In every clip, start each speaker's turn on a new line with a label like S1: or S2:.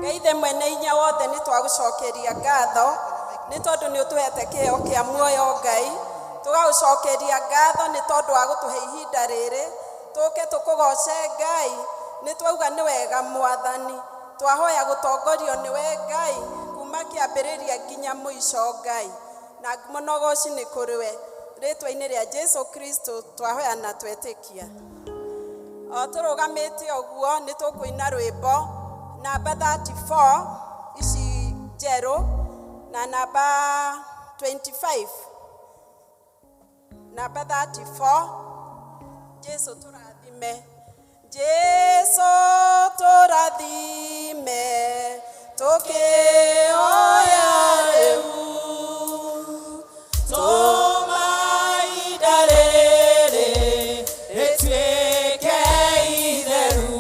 S1: Ngeithe mwene inya wothe ni twagucokeria ngatho ni tondu ni utuhete kiheo kia muoyo Ngai tugagucokeria ngatho ni tondu wa gutuhe ihinda riri tuke tukugoce Ngai ni twauga ni wega Mwathani twahoya gutongorio ni we Ngai kuma kiambiriria nginya muico Ngai na munogoci ni kuri we ritwa-ini ria Jesu Kristo twahoya na twetikia turugamite oguo ni tukuina rwimbo namba 34 ici njeru na namba 25 namba 34 Jesu turathime Jesu turathime tukioya riu tomaida riri ritwike itheru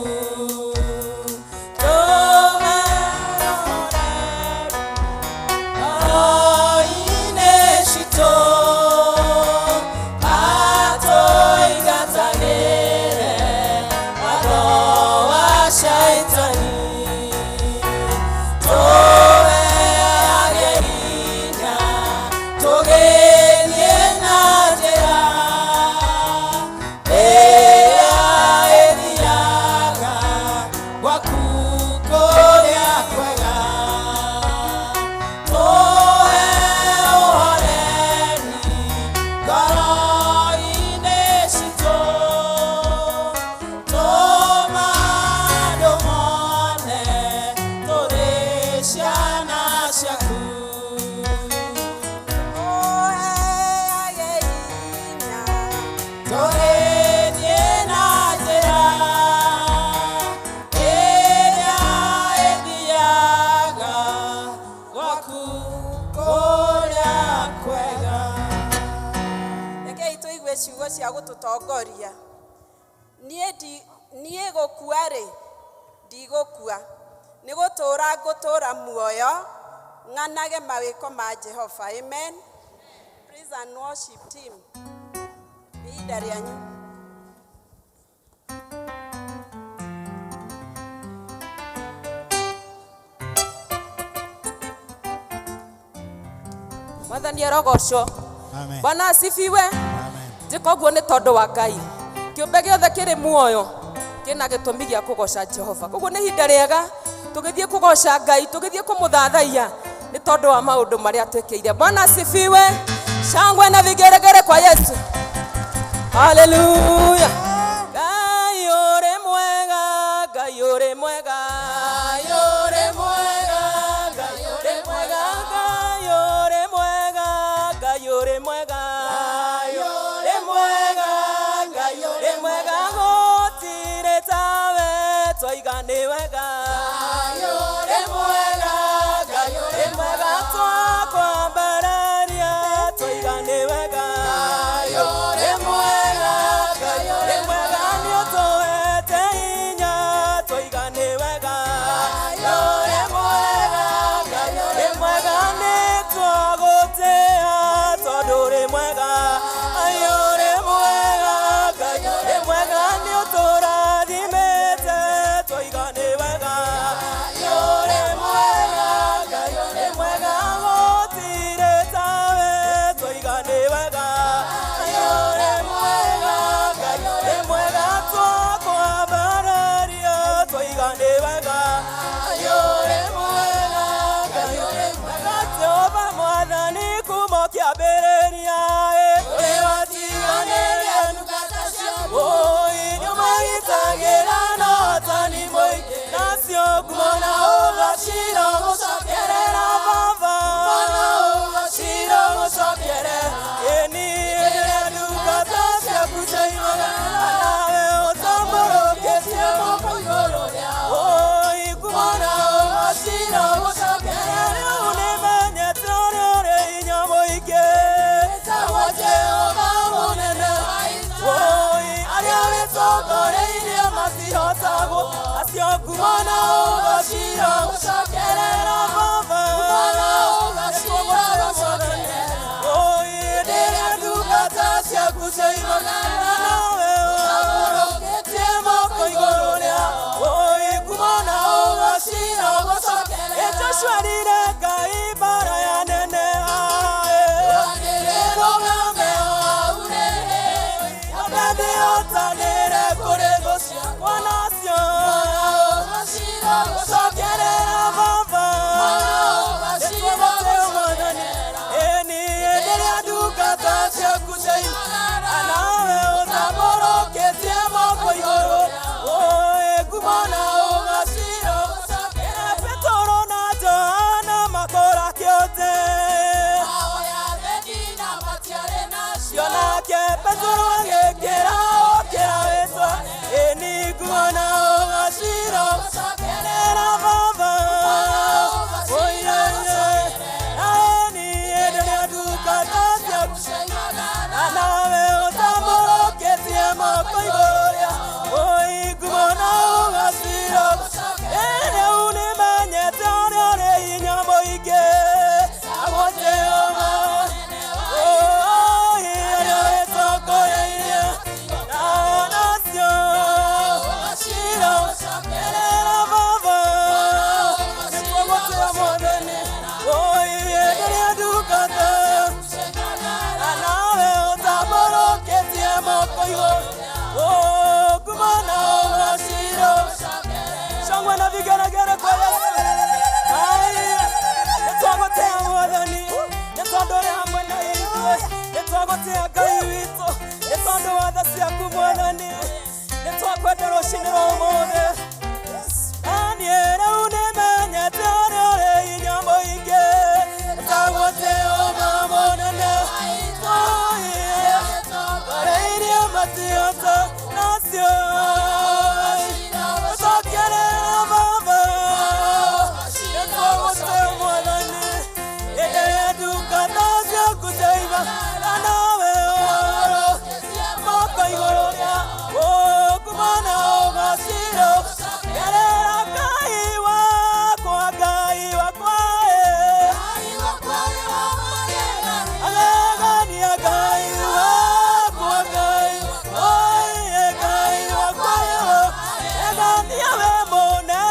S1: gututongoria nie gukua ri ndigukua ni gutura muoyo ng'anage mawiko ma Jehova. Amen. Praise and worship team. Ihinda rĩanyu. Mwathani arogocwo.
S2: Amen.
S1: Bwana asifiwe. Jikoguo ni tondu wa Ngai kiumbe giothe kiri muoyo kina gitumi gia kugoca Jehova. Koguo ni ihinda riega tugithie kugoca Ngai tugithie kumuthathaia ni tondu wa maundu maria twekeire. Bwana asifiwe. Shangwe na vigeregere kwa Yesu. Haleluya. Ngai uri mwega, Ngai uri mwega, Ngai uri mwega, Ngai uri mwega, Ngai uri mwega, Ngai uri mwega. kumana ugacira gucokerera baba kumana ugacira gucokerera ndĩrĩa ndungata ciaku cioimagara nawe ũtambũrũkĩtie moko igũrũ rĩa kumana ugacira gucokerera ĩtũcuarire Ngai mbara ya neneha rũgame waurĩrĩ ndĩhotanĩre kũrĩ thũ ciakwa nacio gucokerera baba nĩtwagũtĩo Mwathani ĩni ndĩrĩa ndungata ciaku cioimagara nawe ũtambũrũkĩtie moko igũrũ kumana ugacira gucokerera Petero na Johana makora kĩote nake Petero agĩkĩra okĩra wĩtwa ĩni kumana ugacira gucokerera baba ĩni ndĩrĩa ndungata ciaku cioimagara nawe ũtambũrũkĩtie moko igũrũ rĩa kumana ugacira rĩu nĩmenyete ũrĩa ũrĩ hinya mũingĩ agũtĩo ũrĩa wĩtongoreirie nacio gũcira gucokerera baba nĩtwagũtĩo Mwathani ndĩrĩa ndungata nawe ũtambũrũkĩtie moko igũrũ kumana ugacira shangwe na vigeregere kwa Yesu nĩtwagũtĩo Mwathani nĩ tondũ ũrĩ hamwe na ithuĩ nĩtwagũtĩo Ngai witũ nĩ tondũ wa tha ciaku Mwathani nĩtwakwenda rũciinĩ rwa ũmũthĩ niĩ rĩu nĩmenyete ũrĩa ũrĩ hinya mũingĩ nĩtwagũtĩo mũnene ũrĩirie matiota nacio gucokerera baba nĩtwagũtĩo Mwathani ndĩrĩa ndungata ciaku cioimagara nawe moko igũrũ rĩa kumana ugacira gucokerera Ngai wakwa agegania Ngai wakwa egania we mũnene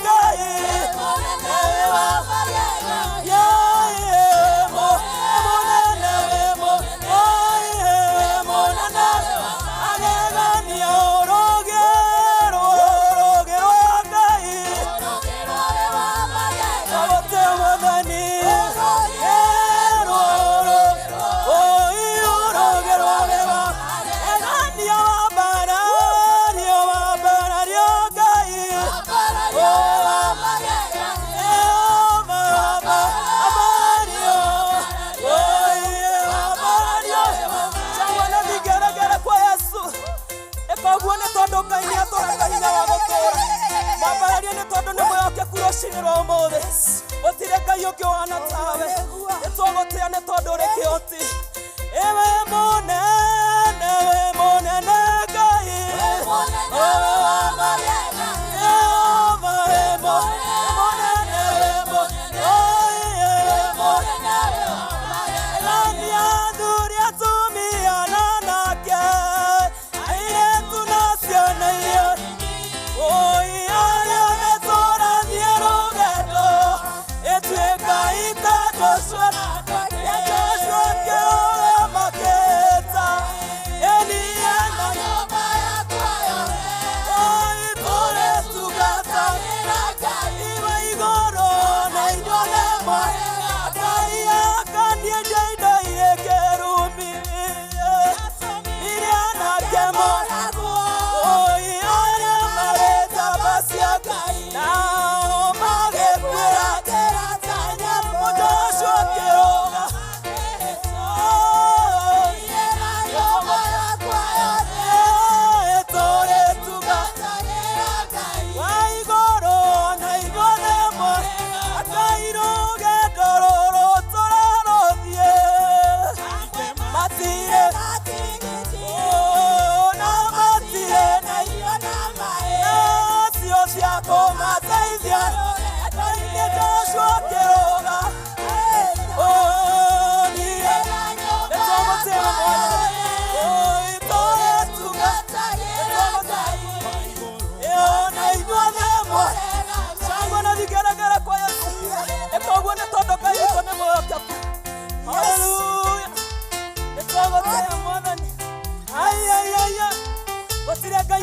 S1: Ngai agegania ũrũgĩrwo Ngai twagũtĩo Mwathani ũrũgĩrwo wega egania wambarario Ngai shangwe na vigeregere kwa Yesu ĩkoguo nĩ tondũ Ngai nĩatũraga hinya wa gũtũũra mwambarario nĩ tondũ nĩ mwĩhokeku rũciinĩ rwa ũmũthĩ gũtirĩ Ngai ũngĩ ũhana tawe nĩtwagũtĩĩa nĩ tondũ ũrĩ kĩhoti wĩ mũnene Ngai egania athuri atumia na anake airĩtu na ciana iria arĩa metũrathiĩ rũgendo ĩtuĩka itatũcua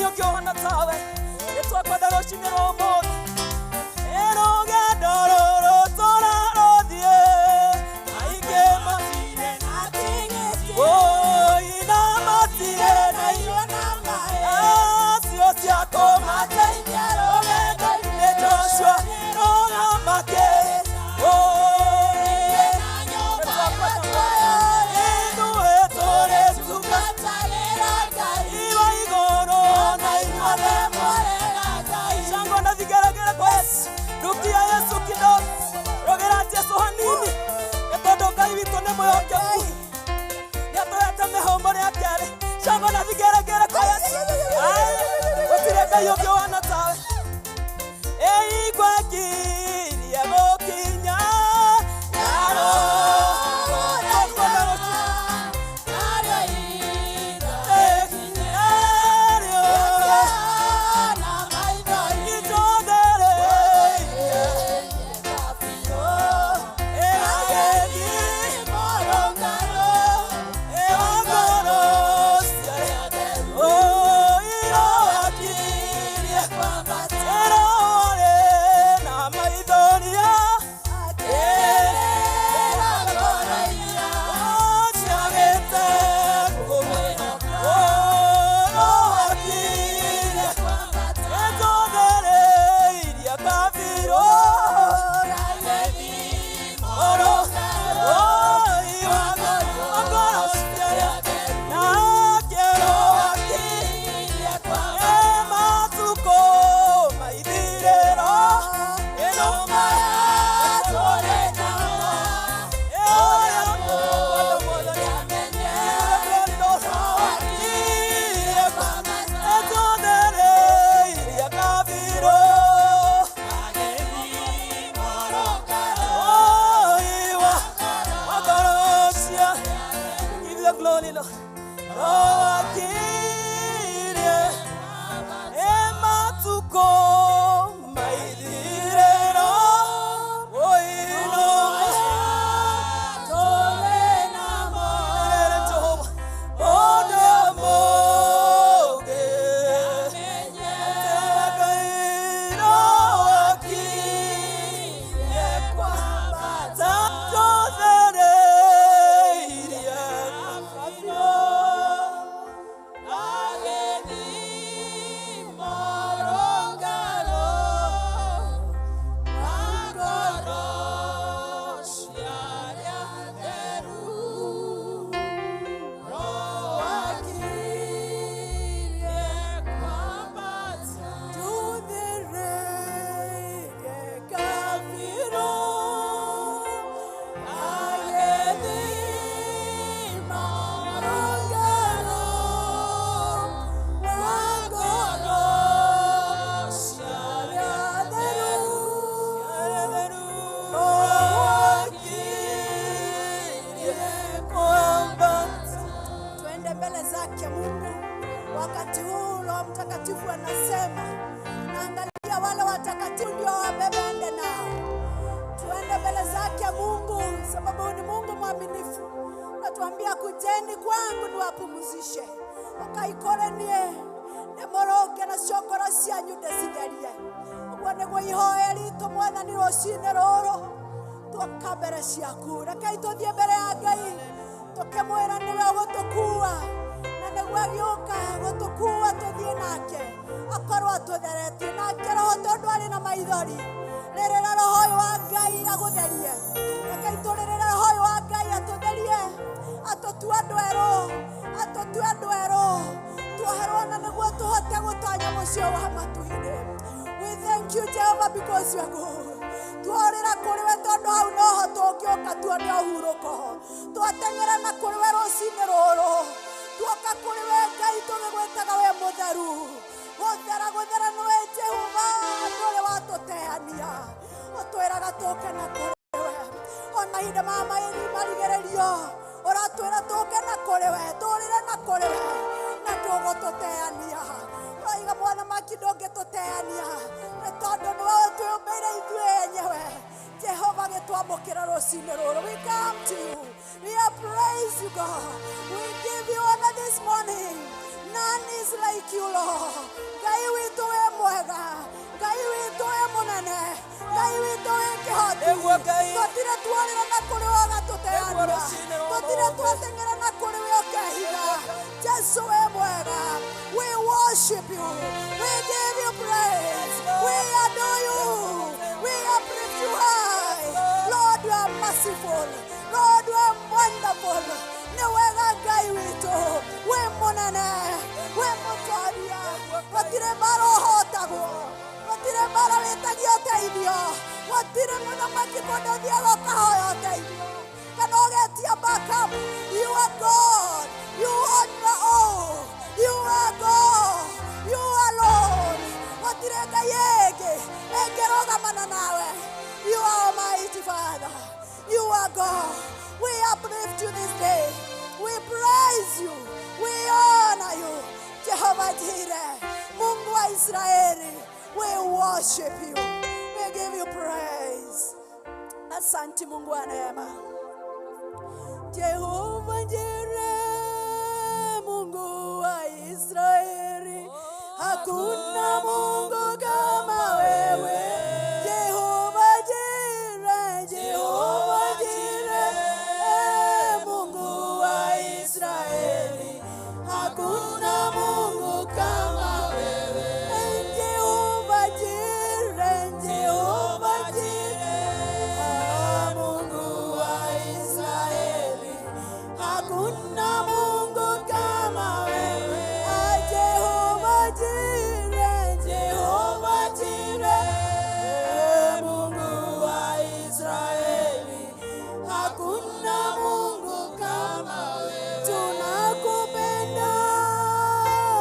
S1: yo kyohana tawe etwa kwa daro shinero mo ero gadoro tora rodie aike matire na tingeti oh ina matire na iona mai asio tiako matai diaro ne Joshua no amake oh ina nyoba inu etore tukatalera gai iwa igoro na inwale shango na vigaragara kwes rukia Yesu kido rogera Yesu hanini etodo kai vitone moyo kyangu yatoyata mehomore akale shango na vigaragara kwes otireka yogyo anatawe ei kwa kiri ya gokinya yaro wakati huu Roho Mtakatifu anasema naangalia wale watakatifu ndio wabebende nao. Tuende mbele zake Mungu sababu ni Mungu mwaminifu. Natuambia kujeni kwangu niwapumzishe. Wakaikorenie nemoroke na shokora cianyu ndecitherie. Uguo niguo ihoya ritu Mwathani rucine ruru twoka mbere ciaku. Rekei tuthie mbere ya Ngai tukimwira niwe ugutukua na niguo agioka gutukua tuthie nake akorwo atutheretie nake roho tondu ari na maithori. Rerera roho wa Ngai agutherie. Rekei turerera roho wa Ngai atutherie atutu andu ero tuoherwo na niguo tuhote gutanya mucio wa matuini. We thank you Jehovah because you are good. Tuorera kuriwe tondu hau noho tungioka tuone uhuruko. Twatengera na kuriwe rucine ruru tuoka kuriwe Ngai tugigwetaga we mutheru. Guthera niwe Jehova nduri watuteania utwiraga tuke na kuriwe ona hinda mama iri marigererio uratwira tuke na kuriwe turire na kuriwe na tugututeania oiga mwana makindonge tuteania na tondu niwe twiyumbeire ithuĩ enyewe Jehova gitwamukira rucine ruru. We come to you, we praise you God, we give you honor this morning. None is
S2: is like you, Lord. Ngai witũ wĩ mwega, Ngai witũ wĩ mũnene, Ngai witũ wĩ kĩhoti. Tũtirĩ tuorĩra na kũrĩ we ũgatũteania, tũtirĩ twateng'era na kũrĩ we ũkehitha. Jesu wĩ mwega. We worship you, we give you praise, we adore you, we uplift you high. Lord, you are merciful, Lord, you are wonderful. Nĩ wega Ngai witũ, we mũnene, we mũtwaria. Gũtirĩ mbara ũhotagwo, gũtirĩ mbara wĩtagia ũteithio, gũtirĩ mũthamaki mũndũ ũthiaga ũkahoya ũteithio kana ũgetia backup. You are God, you on your own, you are God, you alone. Gũtirĩ Ngai ĩngĩ ĩngĩrũgamana nawe. You are Almighty Father, you are God. We uplift you this day, we praise you, we honor you. Jehovah Jireh, Mungu wa Israeli, we worship you, we give you praise. Asante Mungu wa neema. Jehovah Jireh, Mungu wa Israeli, hakuna Mungu kama wewe. Jehovah Jireh, Jehovah Jireh, Mungu wa Israeli, hakuna Mungu kama wewe. Jehovah Jireh, Jehovah Jireh, Mungu wa Israeli, hakuna Mungu kama wewe. Jehovah Jireh, Jehovah Jireh, Mungu wa Israeli, hakuna Mungu kama wewe. Tunakupenda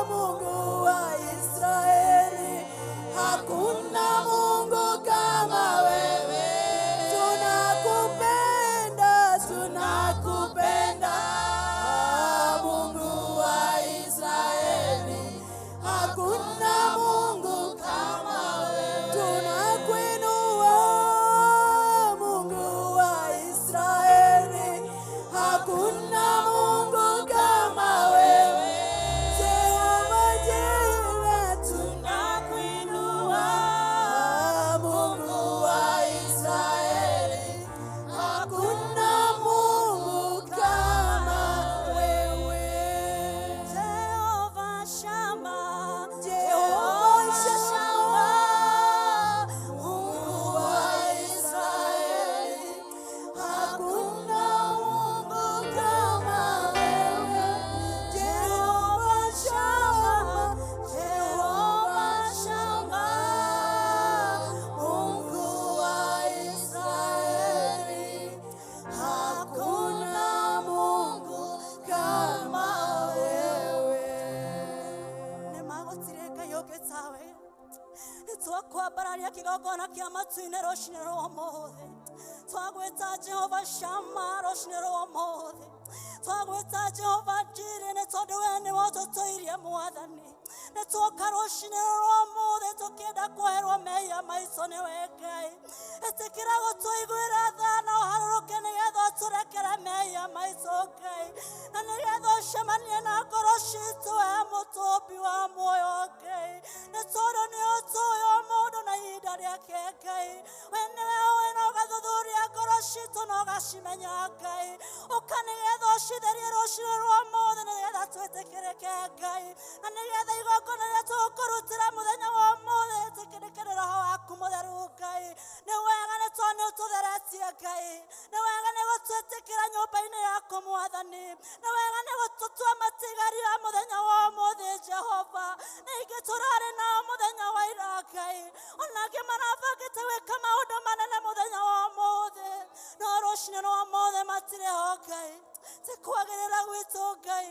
S2: Mungu wa Israeli, hakuna Mungu kama wewe. Tunakupenda, tunakupenda Mungu wa Israeli, hakuna Mungu kama wewe. Tunakuinua Mungu wa Israeli, hakuna Mungu kama wewe. Jehovah Jireh, tunakuinua Mungu wa Israeli, hakuna Mungu kama wewe. Jehovah Shammah, Jehovah Shammah, Mungu wa Israeli, hakuna Mungu kama wewe. Jehovah Shammah, Jehovah Shammah, Mungu wa Israeli, hakuna Mungu kama wewe. Nĩmagũtirĩ Ngai ũngĩ tawe. Nĩtwakwambararia kĩgongona kĩa matu-inĩ rũcinĩ rwa ũmũthĩ. Twagwĩta Jehovah Shammah rũcinĩ rwa ũmũthĩ. Twagwĩta Jehovah Jireh nĩ tondũ we nĩwe ũtũtũirie Mwathani. Nĩtwoka rũcinĩ rwa ũmũthĩ tũkĩenda kweherwo mehia maitũ nĩwe Ngai. Ĩtĩkĩra gũtũiguĩra tha na ũharũrũke nĩgetha ũtũrekere mehia maitũ Ngai, na nĩgetha ũcemanie na ngoro citũ we mũtũmbi wa muoyo Ngai. Nĩ tondũ nĩũtũĩ o mũndũ na ihinda rĩake Ngai. We nĩwe ũĩ na ũgathuthuria ngoro citũ na ũgacimenya Ngai. Ũka nĩgetha ũcitherie rũcinĩ rwa ũmũthĩ nĩgetha twĩtĩkĩrĩke Ngai, na nĩgetha igongona rĩrĩa tũgũkũrutĩra mũthenya wa ũmũthĩ ĩtĩkĩrĩke nĩ Roho waku mũtheru Ngai. Nĩ wega nĩ tondũ nĩũtũtheretie Ngai. Nĩ wega nĩ gũtwĩtĩkĩra nyũmba-inĩ yaku Mwathani. Nĩ wega nĩ gũtũtua matigari ya mũthenya wa ũmũthĩ Jehova. Ningĩ tũrarĩ nao mũthenya wa ira Ngai, ona angĩ marabangĩte gwĩka maũndũ manene mũthenya wa ũmũthĩ, no rũcinĩ rwa ũmũthĩ matirĩ ho Ngai. Ti kwagĩrĩra gwitũ Ngai,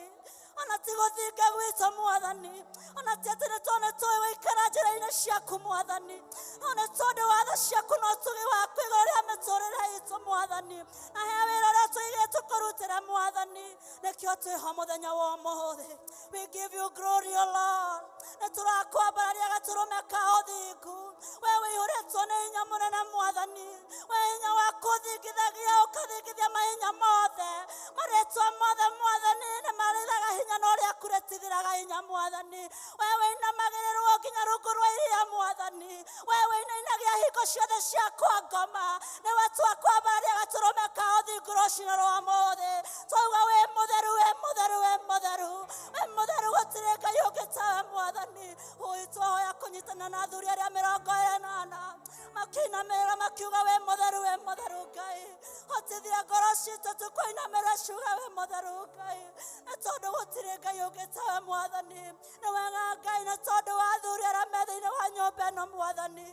S2: ona ti gũthinga gwitũ Mwathani, ona ti atĩ nĩ tondũ nĩtũĩ gũikara njĩra-inĩ ciaku Mwathani, no nĩ tondũ watho ciaku no ũtugi wa kũiga ũrĩa mĩtũrĩre itũ Mwathani, na he wĩra ũrĩa tũigĩtwo kũrutĩra Mwathani, nĩkĩo twĩho mũthenya wa ũmũthĩ. We give you glory, O Lord. Nĩ tũrakwambararia gatũrũme ka ũthingu. We wĩihũrĩtwo nĩ hinya mũnene Mwathani, we hinya wa kũthingithagia ũkathingithia mahinya mothe. Marĩtwa mothe Mwathani nĩ marĩthaga hinya na ũrĩa kũrĩ wetithiraga hinya mwathani wewe inamagĩrĩrwo nginya rungu rwa iria mwathani wewe inainagia hingo ciothe ciakwa ngoma nĩwe twakwambararia gatũrũme kao thingu rũcinĩ rwa ũmũthĩ twauga wĩ mũtheru wĩ mũtheru wĩ mũtheru wĩ mũtheru gũtirĩ Ngai ũngĩ tawe mwathani ũĩ twahoya kũnyitana na athuri arĩa 28 makinamĩrĩra makiuga wĩ mũtheru Ngai hotithia ngoro citũ tũkũinamĩrĩra ciuga wĩ mũtheru Ngai nĩ tondũ gũtirĩ Ngai ũngĩ tawe mwathani nĩ wega Ngai nĩ tondũ wa athuri arĩa me thĩinĩ wa nyũmba ĩno mwathani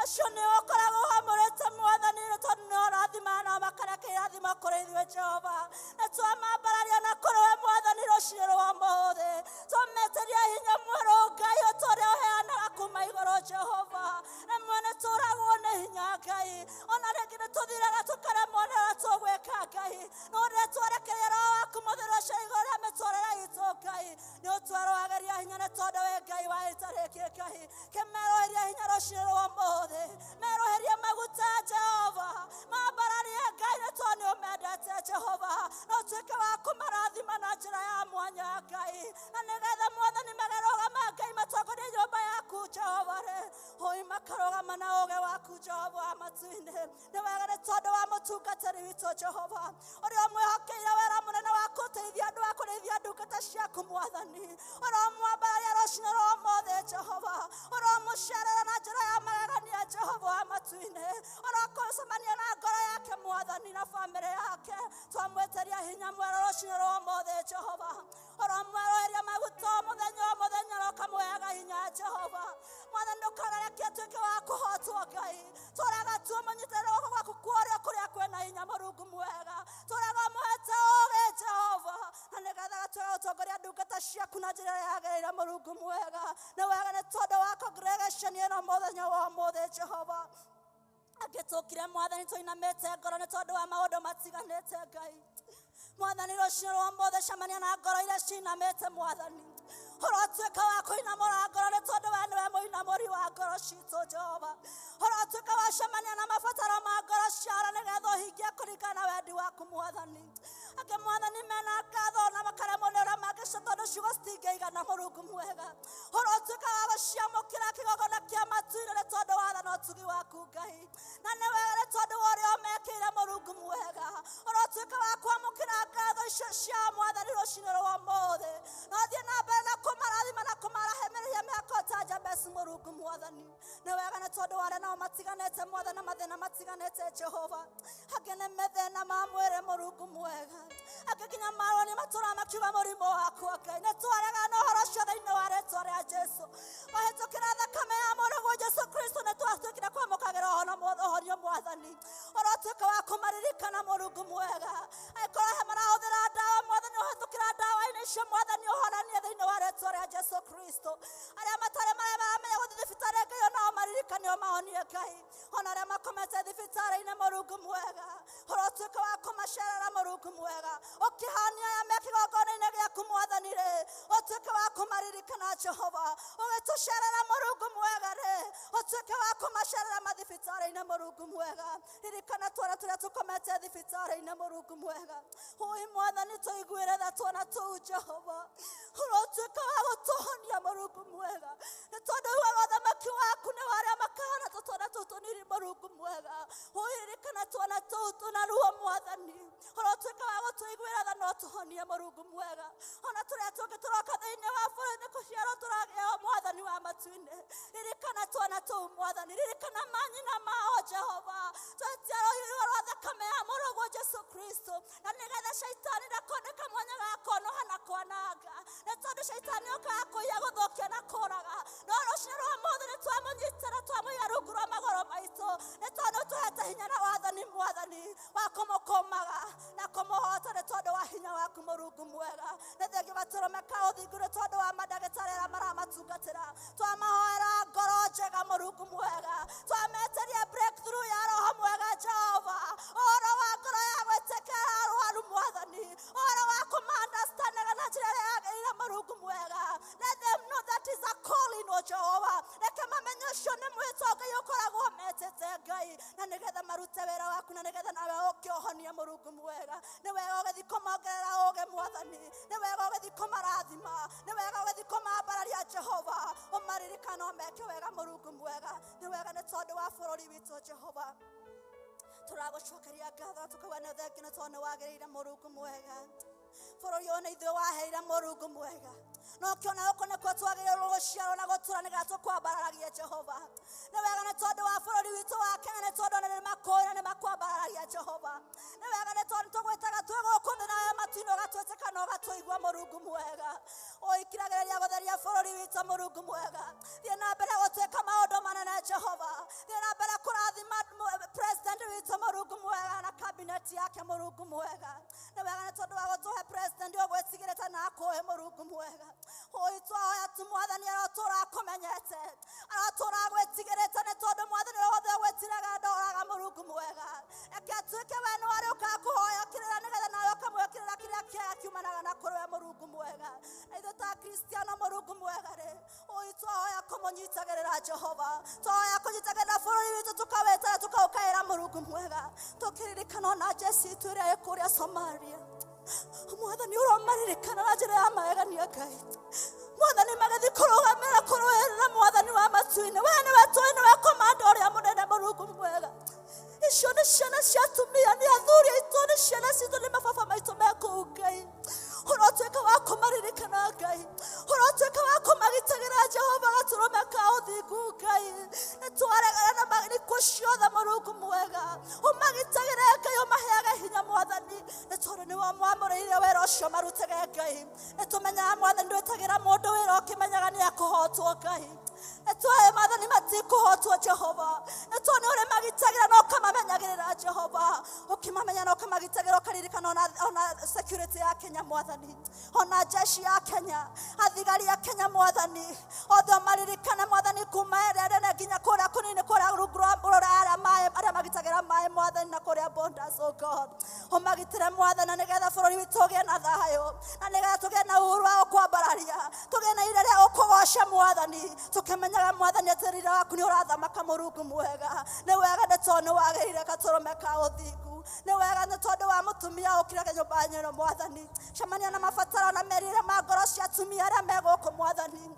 S2: acio nĩo ũkoragwo wamũrĩte mwathani nĩ tondũ nĩo rathima nao makareka irathimo kũrĩ ithuĩ Jehova nĩ twamambararia na kũrĩ we mwathani rũcinĩ rwa ũmũthĩ tũmetĩria hinya mwerũ Ngai ũtũrĩa ũheanaga kuma igũrũ Jehova rĩmwe nĩ tũragwo nĩ hinya Ngai ona rĩngĩ nĩ tũthiraga tũkaremwo nĩ ũrĩa tũgwĩka Ngai no rĩrĩa twerekeria Roho waku mũtheru ũcio igũrũ rĩa mĩtũrĩre itũ Ngai nĩ ũtwaragĩria hinya nĩ tondũ wĩ Ngai wa itarĩki Ngai kĩmeroheria hinya rũcinĩ rwa ũmũthĩ meroheria maguta Jehova mambararie Ngai nĩ tondũ nĩ ũmendete Jehova no ũtuĩke wa kũmarathima na njĩra ya mwanya Ngai na nĩgetha mwathani makarũgama Ngai matongorie nyũmba yaku Jehova rĩ hoi makarũgama na ũũgĩ waku Jehova matu-inĩ nĩ wega nĩ tondũ wa mũtungatĩri witũ Jehova ũrĩa ũmwĩhokeire wĩra mũnene wa gũteithia andũ a kũrĩithia ndungata ciaku mwathani ũrĩa ũmwambararia rũcinĩ rwa ũmũthĩ Jehova ũrĩa ũmũcerera na njĩra ya magegania Jehova wa matu-inĩ ũrĩa ũkũcemania na ngoro yake mwathani na bamĩrĩ yake twamwĩtĩria hinya mwerũ rũcinĩ rwa ũmũthĩ Jehova ũrĩa ũmweroheria maguta mũthenya na ũkamũheaga hinya Jehova mwathani ndũkagerekie atuĩke wa kũhotwo Ngai tũraga tuo mũnyitĩrĩre guoko gwaku kuoria kũrĩa kwĩna hinya Mũrungu mwega tũraga mũhete ũũgĩ Jehova na nĩgetha gatuĩka gũtongoria ndungata ciaku na njĩra ĩrĩa yagĩrĩire Mũrungu mwega nĩ wega nĩ tondũ wa congregation ĩno mũthenya wa ũmũthĩ Jehova angĩtũkire mwathani tũinamĩte ngoro nĩ tondũ wa maũndũ matiganĩte Ngai mwathani rũcinĩ rwa ũmũthĩ cemania na ngoro iria cinamĩte mwathani ũrotuĩka wa kũinamũra ngoro nĩ tondũ we nĩwe mũinamũri wa ngoro citũ Jehova ũrotuĩka wa cemania na mabataro ma ngoro ciao nĩgetha ũhingie kũringana na wendi waku mwathani angĩ mwathani mena ngatho na makaremwo nĩ ũrĩa mangĩca tondũ ciugo citingĩigana Mũrungu mwega ũrotuĩka wa gũciamũkĩra kĩgongona kĩa matu-inĩ nĩ tondũ wathana ũtugi waku Ngai na nĩ wega nĩ tondũ wa ũrĩa ũmekĩire Mũrungu mwega ũrotuĩka wa kwamũkĩra ngatho icio cia mwathani rũcinĩ rwa ũmũthĩ na ũthiĩ na mbere na kũmarathima na kũmarahemereria mĩako ta Jabesi Mũrungu mwathani nĩ wega nĩ tondũ wa arĩa nao matiganĩte mwathani na mathĩna matiganĩte Jehova angĩ nĩ mathĩna ma mwĩrĩ Mũrungu mwega angĩ nginya marũa nĩ matũraga makiuga mũrimũ wakwa Ngai nĩ twarega na ũhoro ũcio thĩinĩ wa rĩĩtwa rĩa Jesũ kũhĩtũkĩra thakame ya mũrũguo Jesũ Kristo nĩ twatuĩkire kwamũkagĩra ũhonio mwathani ũrotuĩka wa kũmaririkana Mũrungu mwega angĩkorwo he marahũthĩra ndawa mwathani ũhĩtũkĩra ndawa-inĩ icio mwathani ũhonanie thĩinĩ wa rĩĩtwa rĩa Jesũ Kristo arĩa matarĩ maramenya gũthiĩ thibitarĩ Ngai onao maririkanio mahonie Ngai ona arĩa makomete thibitarĩ-inĩ Mũrungu mwega ũrotuĩka wa kũmacerera Mũrungu mwega ũkĩhonia aya me kĩgongona-inĩ gĩaku mwathani rĩ ũtuĩke wa kũmaririkana Jehova ũgĩtũcerera Mũrungu mwega rĩ ũtuĩke wa kũmacerera mathibitarĩ-inĩ Mũrungu mwega ririkana twana tũrĩa tũkomete thibitarĩ-inĩ Mũrungu mwega ũĩ mwathani tũiguĩre tha twana tũu Jehova ũrotuĩka wa gũtũhonia Mũrungu mwega nĩ tondũ ugaga ũthamaki waku nĩ wa arĩa makahana tũtwana tũu tũnini Mũrungu mwega ũririkana twana tũu tũna ruo mwathani ũrotuĩka wa gũtũiguĩra tha no tũhonie Mũrungu mwega ona tũrĩa tũngĩ tũroka thĩinĩ wa bũrũri nĩ kũciarwo tũragĩa mwathani wa matu-inĩ ririkana twana tũu mwathani ririkana manyina mao Jehova twatiarwo igũrũ rwa thakame ya mũrũguo Jesũ Kristo na nĩgetha shaitani ndakone kamwanya ga konoha na kwananga nĩ tondũ shaitani okaga kũiya gũthũkia na kũraga no rũcinĩ rwa ũmũthĩ nĩ twamũnyitĩra twamũiga rungu rwa magũrũ maitũ nĩ tondũ tũhete hinya na wathani mwathani wa kũmũkũmaga na kũmũhota nĩ tondũ wa hinya waku Mũrungu mwega nĩ thengiũ gatũrũme ka ũthingu nĩ tondũ wa mandagĩtarĩ arĩa maramatungatĩra twamahoera ngoro njega Mũrungu mwega twameteria breakthrough ya roho mwega Jehova ũhoro wa ngoro ya gwĩtĩkĩra arwaru mwathani ũhoro wa kũma-understandaga na njĩra ĩrĩa yagĩrĩire Mũrungu mwega let them know that is a calling o Jehova reke mamenye ũcio nĩ mwĩtwo Ngai ũkoragwo metĩte Ngai na nĩgetha marute wĩra waku na nĩgetha nawe ũkĩohonie Mũrungu mwega nĩ wega ũgĩthiĩ kũmongerera ũũgĩ mwathani nĩ wega ũgĩthiĩ kũmarathima nĩ wega o Jehova turagucokeria ngatho tukauga nĩ thengi nĩ tondũ nĩ wagĩrĩire Mũrungu mwega bũrũri ona ithuĩ waheire Mũrungu mwega no kĩona ũko nĩkuo twagĩrĩirwo gũciarwo na gũtũra nĩgetha tũkwambararagia Jehova nĩ wega nĩ tondũ wa bũrũri witũ wa Kenya nĩ tondũ nĩ makũĩra nĩ makwambararagia Jehova nĩ wega nĩ tondũ tũgwĩtaga twĩ gũkũ thĩ nawe matu-inĩ ũgatwĩtĩka na ũgatũigua Mũrungu mwega ũikiragĩrĩria gũtheria bũrũri witũ Mũrungu mwega thiĩ na mbere gũtwĩka maũndũ manene Jehova thiĩ na mbere kũrathima president witũ Mũrungu mwega na cabinet yake Mũrungu mwega nĩ wega nĩ tondũ wa gũtũhe president ũgwĩtigĩrĩte na akũĩ Mũrungu mwega twahoya tu Mwathani arotũra akũmenyete arotũra agwĩtigĩrĩte nĩ tondũ Mwathani wothe ũgwĩtiraga ndoraga Mũrungu mwega reke atuĩke we nĩ warĩ ũkakũhoya kĩrĩra nĩgetha nawe ũkamwĩkĩrĩra kĩrĩa kĩega kiumanaga na kũrĩ we Mũrungu mwega na ithuĩ ta Kristiano Mũrungu mwega rĩ twahoya kũmũnyitagĩrĩra Jehova twahoya kũnyitagĩrĩra bũrũri witũ tũkawĩtara tũkaũkaĩra Mũrungu mwega tũkĩririkana ona Jesi itũ ĩrĩa ĩ kũrĩa Somalia Mwathani ũromaririkana na njĩra ya magegania Ngai Mwathani magĩthiĩ kũrũgamĩrĩra kũrũĩrĩra Mwathani wa matu-inĩ we nĩwe tũĩ nĩwe komanda ũrĩa mũnene Mũrungu mwega icio nĩ ciana cia atumia nĩ athuri aitũ nĩ ciana citũ nĩ mababa maitũ me kũu Ngai ũrotuĩka wa kũmaririkana Ngai ũrotuĩka wa kũmagitagĩra Jehova gatũrũme ka ũthingu Ngai nĩtwaregana na ikuũ ciothe Mũrungu mwega ũmagitagĩre Ngai ũmaheage hinya Mwathani nĩ tondũ nĩwe mwamũrĩire wĩra ũcio marutage Ngai nĩtũmenyaga Mwathani ndwĩtagĩra mũndũ wĩra ũkĩmenyaga nĩ ekũhotwo Ngai nĩtũĩ Mwathani matikũhotwo Jehova nĩtũĩ nĩ ũrĩ magitagĩra na ũkamamenyagĩrĩra Jehova ũkĩmamenya na ũkamagitagĩra ũkaririkana ona security ya Kenya Mwathani ona jeshi ya Kenya athigari ya Kenya Mwathani othe maririkana Mwathani kuma ĩrĩa nginya kũrĩa kũnini kũrĩa rungu rwa arĩa maĩ arĩa magitagĩra maĩ Mwathani na kũrĩa borders oh God ũmagitĩre Mwathani nĩgetha bũrũri witũ ũgĩe na thayũ na nĩgetha tũgĩe na uhuru wa kwambararia tũgĩe na ihinda rĩa gũkũgoca Mwathani tũkĩmenyaga Mwathani atĩ rĩra waku nĩ ũrathamaka Mũrungu mwega nĩ wega nĩ tondũ nĩ wagĩrĩire gatũrũme ka ũthingu nĩ wega nĩ tondũ wa mũtumia ũkiraga nyũmba nyĩno Mwathani cemania na mabataro na merire ma ngoro cia atumia arĩa me gũkũ Mwathani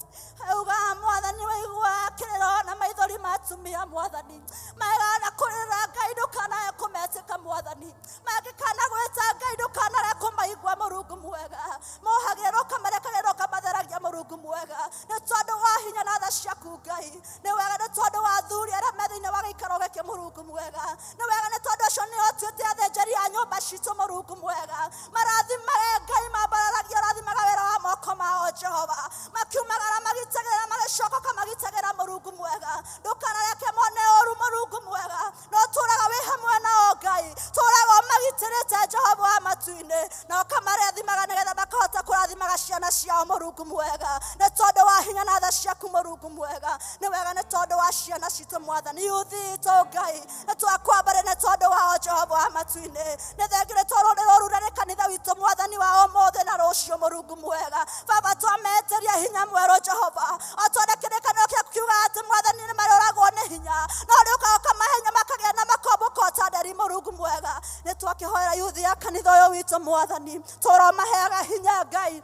S2: auga Mwathani waigua kĩrĩro na maithori ma atumia Mwathani magana kũrĩra Ngai ndũkanae kũmetĩka Mwathani mangĩkana gwĩta Ngai ndũkanae kũmaigua Mũrungu mwega mohagĩrwo kamerekagĩrwo kamatheragia Mũrungu mwega nĩ tondũ wa hinya na tha ciaku Ngai nĩ wega nĩ tondũ wa athuri arĩa me thĩinĩ wa gĩikaro gĩkĩ Mũrungu mwega nĩ wega nĩ tondũ ũcio nĩ ũtuĩte athĩnjĩri a nyũmba citũ Mũrungu mwega marathimage Ngai mambararagia ũrathimaga wĩra wa moko mao Jehova makiumagara magitagĩra magĩcoka magitagĩra Mũrungu mwega ndũkanareke mone ũru Mũrungu mwega no tũraga wĩ hamwe nao Ngai tũraga ũmagitĩrĩte Jehova wa matu-inĩ na ũkamarathimaga nĩgetha makahota kũrathimaga ciana ciao Mũrungu mwega nĩ tondũ wa hinya na tha ciaku Mũrungu mwega nĩ wega nĩ tondũ wa ciana citũ Mwathani yuthi itũ Ngai nĩ twakwambare nĩ tondũ wao Jehova wa matu-inĩ nĩ thengi nĩ tondũ nĩ rũrure kanitha witũ Mwathani wa ũmũthĩ na rũciũ Mũrungu mwega baba twameteria hinya mwerũ Jehova o tondũ kĩrĩkanĩro gĩaku kiuga atĩ Mwathani nĩ maroragwo nĩ hinya no rĩu ũkamahenya makagĩa na makombũko ta nderi Mũrungu mwega nĩ twakĩhoera yuthi ya kanitha ũyũ witũ Mwathani tũromaheaga hinya Ngai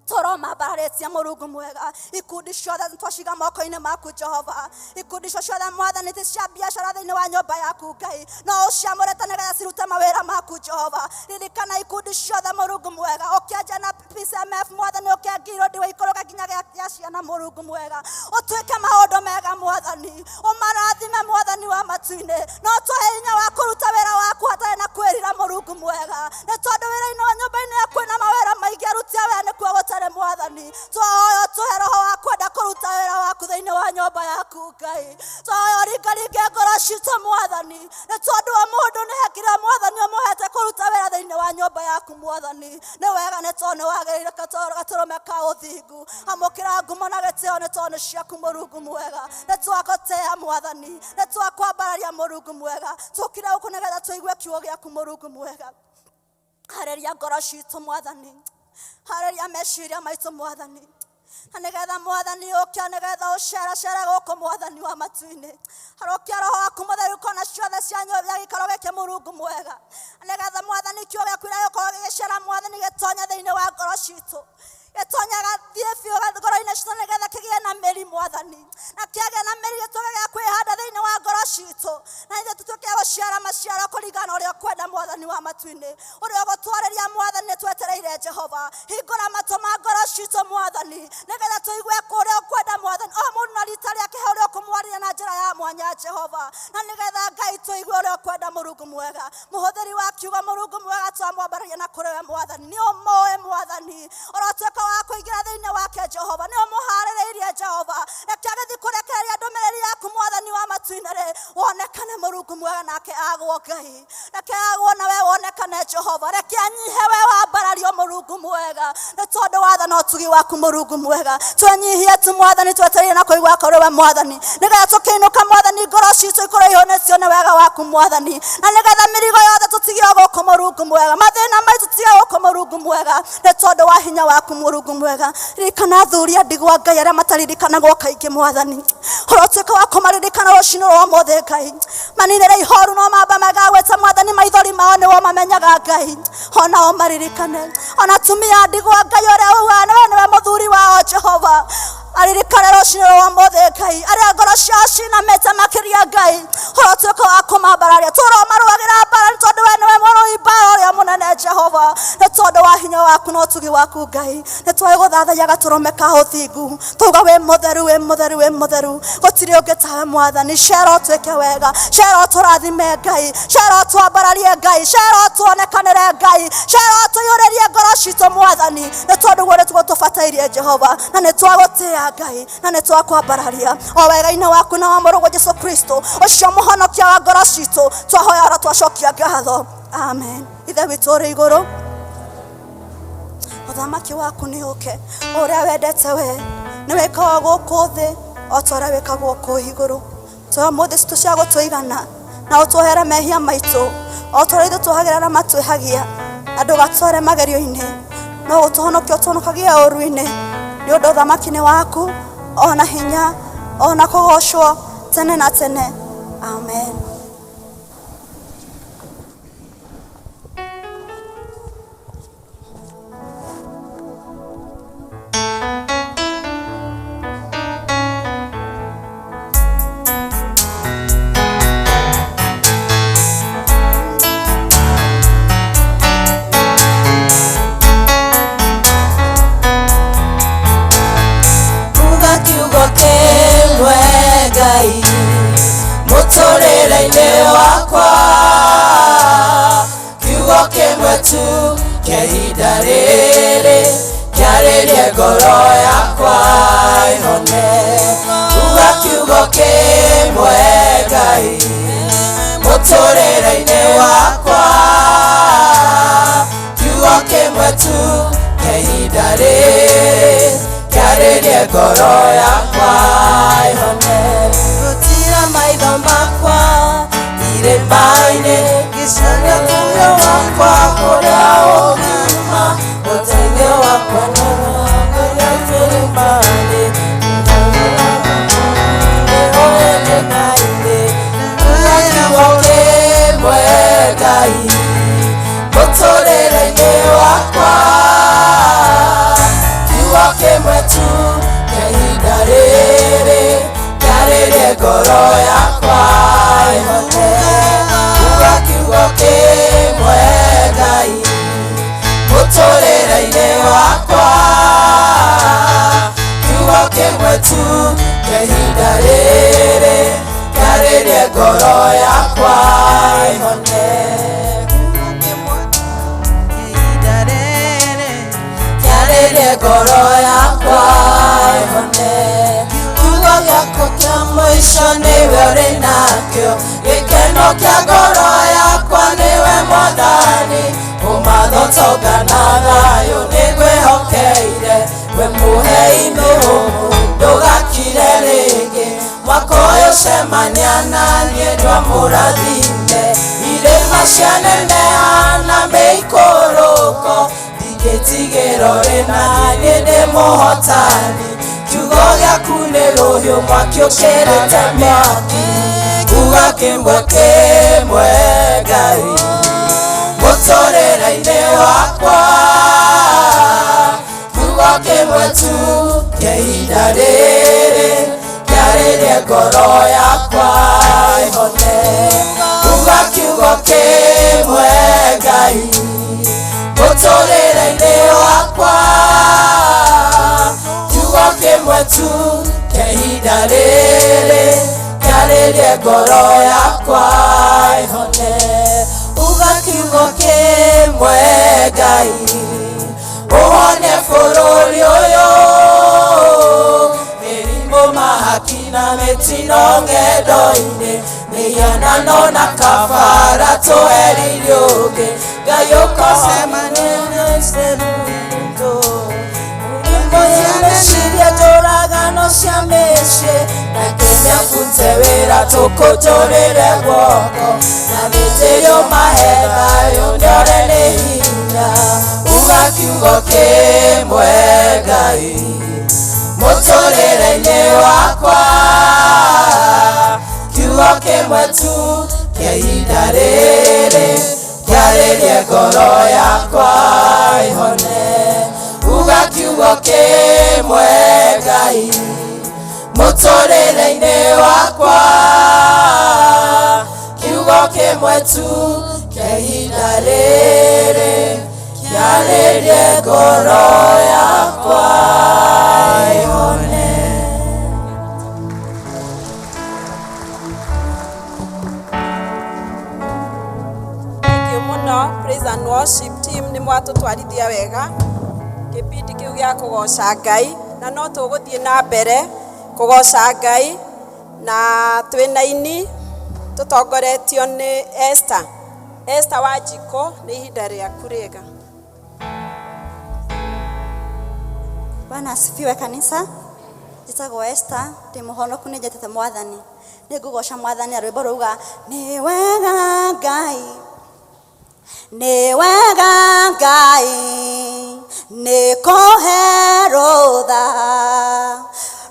S2: tũromambararĩtia Mũrungu mwega ikundi ciothe twaciga moko-inĩ maku Jehova ikundi ciothe Mwathani ti cia biacara thĩinĩ wa nyũmba yaku Ngai no ũciamũrĩte nĩgetha cirute mawĩra maku Jehova ririkana ikundi ciothe Mũrungu mwega ũkĩanjia na PCMF Mwathani ũkĩangirwo ndiwe ikũrũka nginya gĩa ciana Mũrungu mwega ũtuĩke maũndũ mega Mwathani ũmarathime Mwathani wa matu-inĩ no tũhe hinya wa kũruta wĩra waku hatarĩ na kwĩrira Mũrungu mwega nĩ tondũ wĩra-inĩ wa nyũmba-inĩ yaku kwĩna mawĩra maingĩ arutia wĩra nĩkuo gũtarĩ Mwathani twahoya tũhe roho wa kwenda kũruta wĩra waku thĩinĩ wa nyũmba yaku Ngai twahoya ringaringe ngoro citũ Mwathani nĩ tondũ wa mũndũ nĩ hekire Mwathani ũmũhete kũruta wĩra thĩinĩ wa nyũmba yaku Mwathani nĩ wega nĩ tondũ nĩ wagĩrĩire gatũrũme ka ũthingu amũkĩra ngumo na gĩtĩo nĩ tondũ nĩ ciaku Mũrungu mwega nĩ twagũtĩĩa Mwathani nĩ twakwambararia Mũrungu mwega tũkire gũkũ nĩgetha tũigue kiugo gĩaku Mũrungu mwega harĩria ngoro citũ Mwathani harĩria meciria maitũ Mwathani na nĩgetha Mwathani ũkĩa nĩgetha ũceracere gũkũ Mwathani wa matu-inĩ harokia roho waku mũtheru kona ciothe cia nyũmba ya gĩikaro gĩkĩ Mũrungu mwega nĩgetha Mwathani kiugo gĩaku gĩgũkorwo gĩgĩcera Mwathani gĩtonye thĩinĩ wa ngoro citũ gĩtonyaga thiĩ biũ ngoro-inĩ citũ nĩgetha kĩgĩe na mĩri Mwathani na kĩagĩa na mĩri gĩtuĩke gĩa kwĩhanda thĩinĩ wa ngoro ngoro citũ na ithuĩ tũtuĩke gũciara maciaro kũringana ũrĩa kwenda Mwathani wa matu-inĩ ũrĩa ũgũtwarĩria Mwathani nĩtwetereire Jehova. Hingũra matũ ma ngoro citũ Mwathani nĩgetha tũigue kũrĩa kwenda Mwathani o mũndũ na rita rĩake ũrĩa ũkũmwarĩria na njĩra ya mwanya Jehova, na nĩgetha Ngai tũigue ũrĩa kwenda Mũrungu mwega. Mũhũthĩri wa kiugo Mũrungu mwega twamwambararia na kũrĩ we Mwathani, nĩ ũmũĩ Mwathani ũrotuĩka wa kũingĩra thĩinĩ wake Jehova, nĩ ũmũharĩrĩirie Jehova. Reke agĩthiĩ kũrekereria ndũmĩrĩri yaku Mwathani wa matu-inĩ wonekane Mũrungu mwega nake agwo Ngai. Reke agwo nawe wonekane Jehova, reke anyihe we wambarario Mũrungu mwega nĩ tondũ wathana ũtugi waku Mũrungu mwega. Twanyihie tu Mwathani twetereire na kũigua kũrĩ we Mwathani, nĩgetha tũkĩinũka Mwathani ngoro citũ ikũrũihwo nĩcio nĩ wega waku Mwathani, na nĩgetha mĩrigo yothe tũtige gũkũ Mũrungu mwega, mathĩna maitũ tutige gũkũ Mũrungu mwega nĩ tondũ wa hinya waku Mũrungu mwega. Ririkana athuri a ndigwa Ngai arĩa mataririkanagwo kaingĩ Mwathani, ũrotuĩka wa kũmaririkana rũciinĩ rwa ũmũthĩ Ngai. Maninĩre ihoru no mamba magagwĩta Mwathani, maithori mao nĩwo mamenyaga Ngai, onao maririkane. Ona atumia a ndigwa Ngai ũrĩa uhuana we nĩwe mũthuri wao Jehova, aririkane rũciinĩ rwa ũmũthĩ Ngai, arĩa ngoro ciao cinamĩte makĩria Ngai, ũrotuĩka wa kũmambararia. Tũromarũagĩra mbara nĩ tondũ we nĩwe mũrũi mbara ũrĩa mũnene Jehova, nĩ tondũ wa hinya waku na ũtugi waku Ngai. Nĩ tũĩ gũthathaiya gatũrũme ka ũthingu, tuga wĩ mũtheru wĩ mũtheru wĩ mũtheru, gũtirĩ ũngĩ tawe Mwathani. Cera ũtuĩke wega, cera ũtũrathime Ngai, cera ũtwambararie Ngai, cera ũtuonekanĩre Ngai, cera ũtũiyũrĩrie ngoro citũ Mwathani, nĩ tondũ guo nĩtuo tũbatairie Jehova, na nĩ twagũtĩĩa Ngai, na nĩ twakwambararia o wega-inĩ waku na wa Mũrũgũ Jesũ Kristo ũcio mũhonokia wa ngoro citũ. Twahoya ora twacokia ngatho, amen. Ithe witũ ũrĩ igũrũ, ũthamaki waku nĩ ũke, ũrĩa wendete we nĩ wĩkaga gũkũ thĩ o ta ũrĩa wĩkagwo kũu igũrũ. Tũhe ũmũthĩ citũ cia gũtũigana na ũtwehere mehia maitũ o ta ũrĩa ithuĩ twĩhagĩra na matwĩhagia, na ndũgatware magerio-inĩ, no ũtũhonokie ũtũhonokagia ũũru-inĩ, nĩ ũndũ ũthamaki-nĩ waku ona hinya ona kũgocwo tene na tene, amen.
S3: Mũtũrĩre-inĩ wakwa kiugo kĩmwe tu kĩa ihinda rĩrĩ kĩarĩrie ngoro yakwa ĩhone. Uga kiugo kĩmwe Ngai mũtũrĩre-inĩ wakwa, kiugo kĩmwe tu kĩa ihinda rĩrĩ kĩarĩrie ngoro yakwa ĩhone. Maitho makwa irĩma-inĩ gĩcaria muoyo wakwa kũrĩa ũngiuma, ũteithio wakwa kũrĩa kĩrĩma-inĩ ũyũ-inĩ. Kiugo kĩmwe Ngai mũtũrĩre-inĩ wakwa, kiugo kĩmwe tu kĩa ihinda rĩrĩ kĩarĩrie ngoro yakwa ĩhone. Uga kiugo kĩmwe Ngai mũtũrĩre-inĩ wakwa, kiugo kĩmwe tu kĩa ihinda rĩrĩ kĩarĩrie ngoro yakwa ĩhone. Kĩarĩrie ngoro yakwa ĩhone. Kiugo gĩakwa kĩa mũico nĩwe ũrĩ nakĩo, gĩkeno kĩa ngoro yakwa nĩwe Mwathani. Ũmatho ũtonga na thayũ nĩngwĩhokeire, we mũhei mĩhũmũ ndũgakire rĩngĩ. Mwaka ũyũ cemania na niĩ ndwamũrathime, irĩma cianeneha na mĩikũrũko, ndingĩtigĩra ũrĩ na niĩ ndĩ mũhotani. Kiugo gĩaku nĩ rũhiũ mwaki ũkĩrĩte mĩaki. Uga kĩmwe Ngai mũtũrĩre-inĩ wakwa, kiugo kĩmwe tu kĩa ihinda rĩrĩ kĩarĩrie ngoro yakwa ihone uga kiugo kimwe Ngai mũtũrĩre-inĩ wakwa kiugo kimwe tu kĩa ihinda rĩrĩ kĩarĩrie ngoro yakwa ihone uga kiugo kimwe Ngai ũhone bũrũri ũyũ mĩrimũ mahaki na mĩtino ng'endo-inĩ mĩhianano na kabara tũherithie ũngĩ Ngai ũkocemanĩrĩicerundo mĩrimũ ya meciria njũragano cia mĩciĩ na Ngai abute wĩra tũkũnjũrĩre guoko na mĩtĩrio mahega yũnyore nĩ hinya uga kiugo kimwe Ngai mũtũrĩre-inĩ wakwa kiugo kimwe tu kĩa ihinda rĩrĩ kĩarĩrie ngoro yakwa ihone uga kiugo kimwe Ngai mũtũrĩre-inĩ wakwa kiugo kimwe tu kĩa ihinda rĩrĩ kĩarĩrie ngoro yakwa ihone.
S1: Thank you muno praise and worship team nĩ mwatũtwarithia wega kĩbindi kĩu gĩa kũgoca Ngai na no tũgũthiĩ na mbere kũgoca Ngai na twĩna ini tũtongoretio nĩ Esther Wanjikũ nĩ ihinda rĩaku rĩega.
S2: Bwana asifiwe kanisa. Njĩtagwo Esther, ndĩ mũhonoku nĩ njetete Mwathani. Nĩ ngũgoca Mwathani na rwĩmbo rũuga nĩ wega Ngai, nĩ wega Ngai, nĩ kũhe rũtha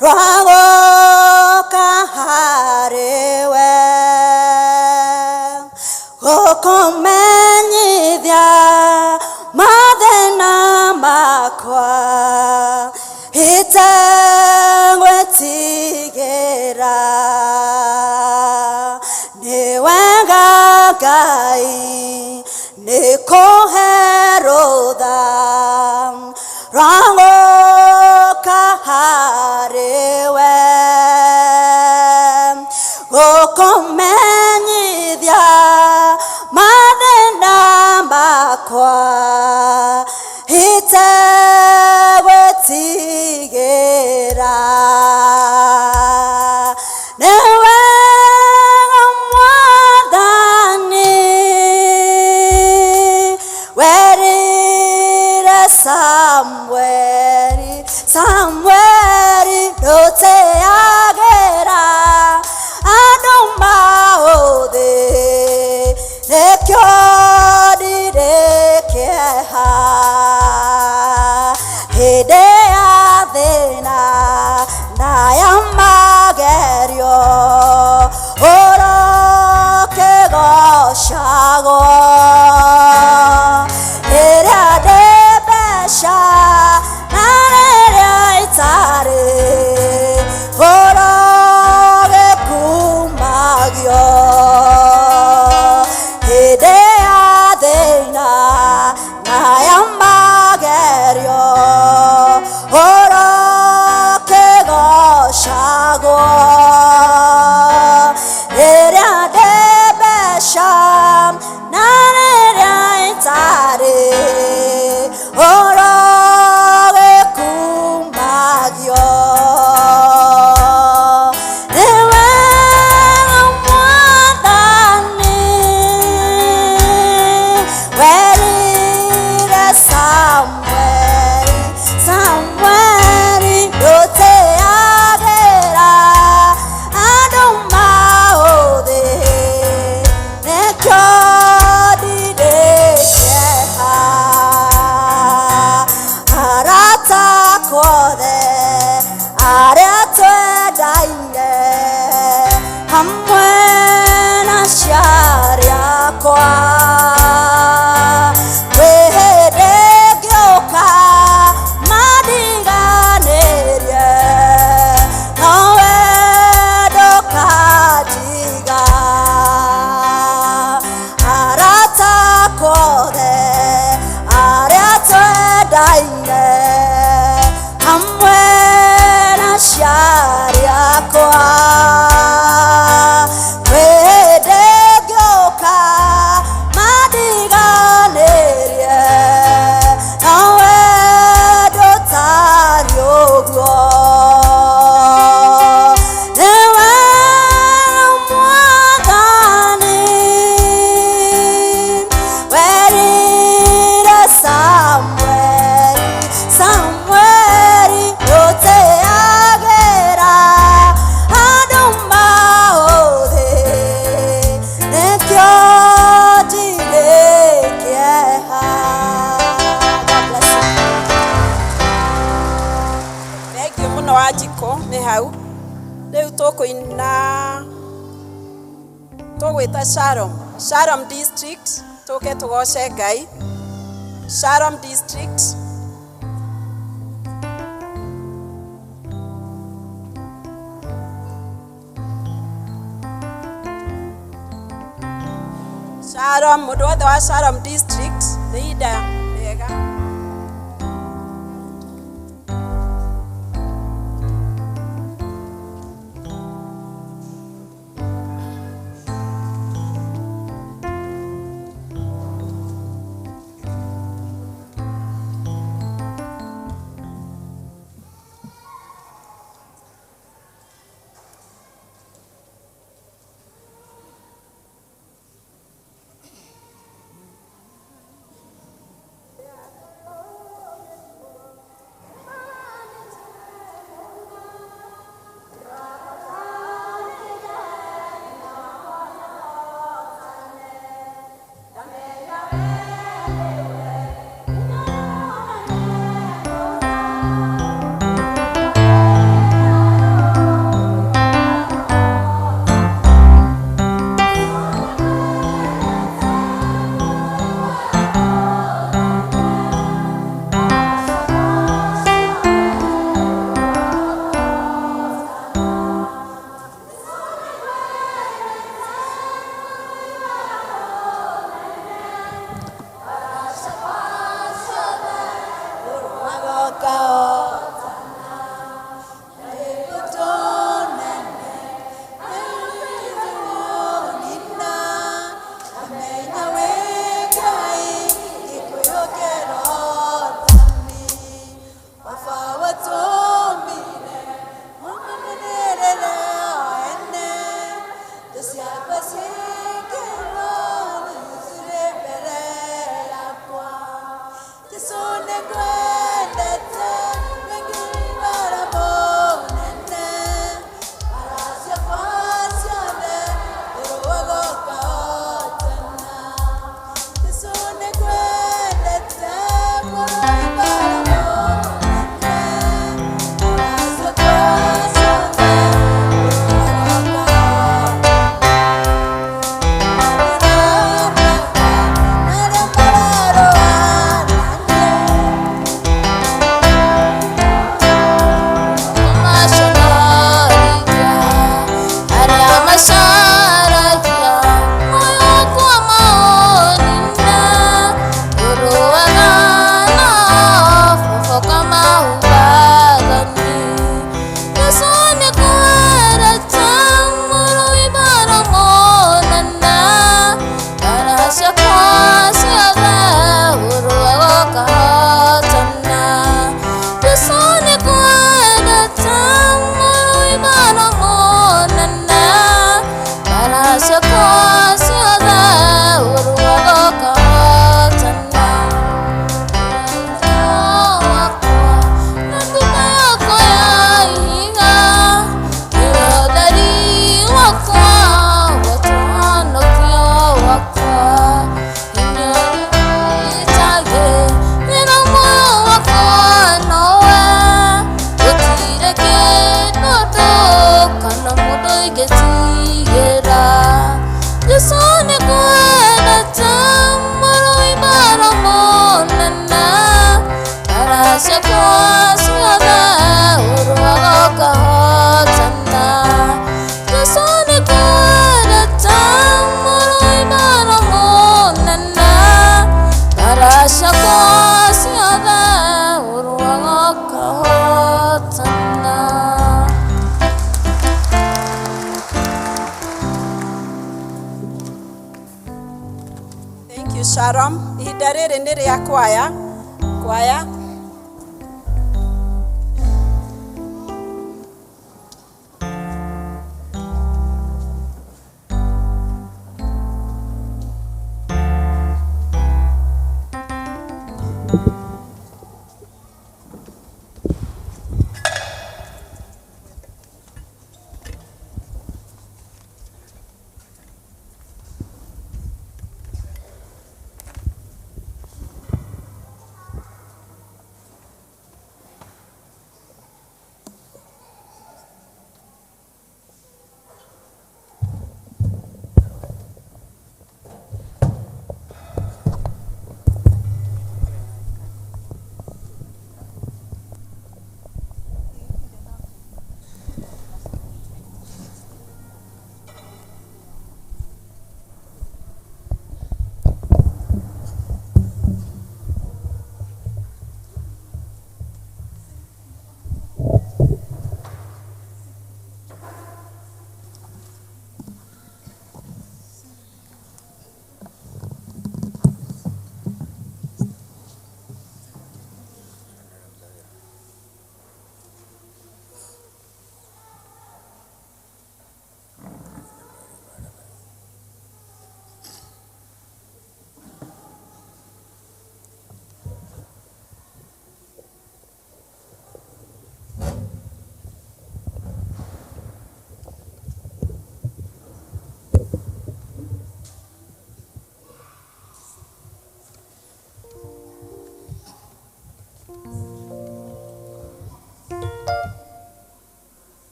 S2: rwa gũka harĩ we gũkũmenyithia mathĩna makwa itegwĩtigĩra nĩ wega Ngai nĩ kũhe rũtha rwa gũka harĩ we gũkũmenyithia mathĩna makwa itegwĩtigĩra nĩ wega Mwathani werire Samweli ndũtĩagĩra andũ maũthĩ nĩkĩo ndirĩ kĩeha hĩndĩ ya thĩna na ya magerio ũrokĩgocagwo rĩrĩa ndĩ mbeca na rĩrĩa itarĩ ũrogĩkumagio hĩndĩ ya thĩna na ya magerio ũrokĩgocagwo rĩrĩa ndĩ mbeca na rĩrĩa
S1: hau riu tukuina tugwita Shalom district tuke tugoce Ngai Shalom district Shalom mundu wothe wa Shalom district leader wega Shalom ihinda rĩrĩ nĩ rĩa kwaya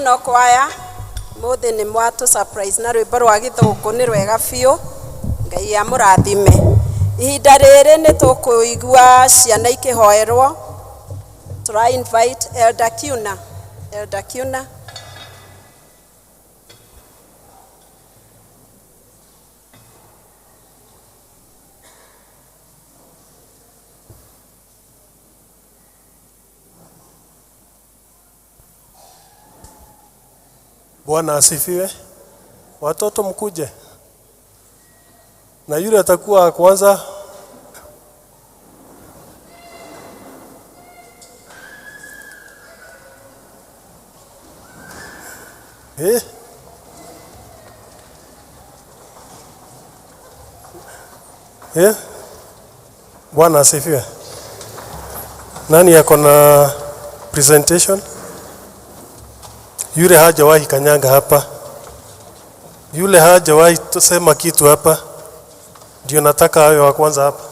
S1: muno kwaya mothe ni mwatu surprise na rwimbo rwa githungu ni rwega biu ngai amurathime ihinda riri ni tukuigua ciana ikihoerwo try invite Elder Kuna
S4: Bwana asifiwe. Watoto mkuje. Na yule atakuwa kwanza. Bwana asifiwe. Nani yako na presentation? Yule hajawahi kanyanga hapa. Yule hajawahi tusema kitu hapa. Ndio nataka awe wa kwanza hapa.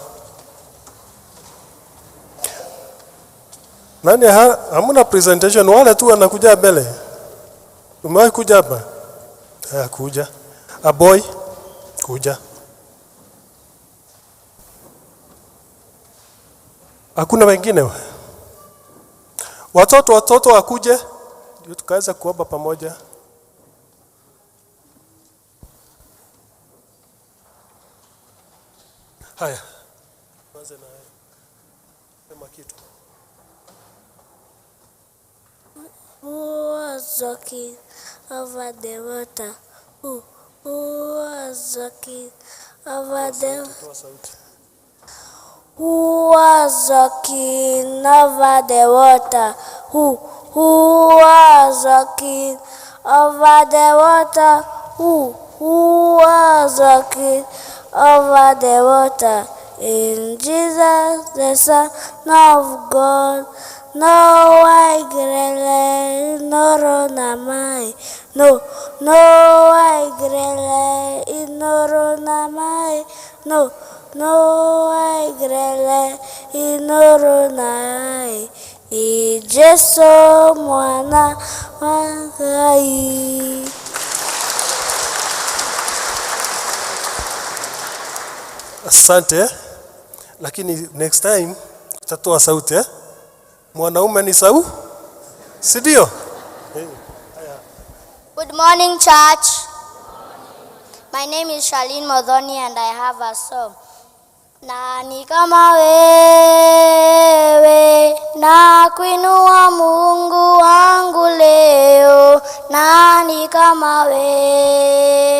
S4: Nani hamuna presentation, wale tu wanakuja mbele. Umewahi kuja hapa? Kuja. A boy kuja. Hakuna wengine. Watoto wakuje. Ndio tukaweza kuomba pamoja. Haya. Tuanze na sema kitu.
S5: Who was talking over the water? Who was the king over the Who was the king over the water? Who was the king over the water? Who was the king over the water? In Jesus, the Son of God. No, I grele, no, ronamai. No, I grele, no, ronamai. No, I grele, no, ronamai. I Jesu mwana wa Ngai.
S4: Asante, lakini next time tutatoa sauti Mwanaume ni sau? Si ndio?
S5: Good morning, church. My name is Charlene Modhoni and I have a song. Nani kama wewe, na kuinua Mungu wangu leo. Nani kama wewe,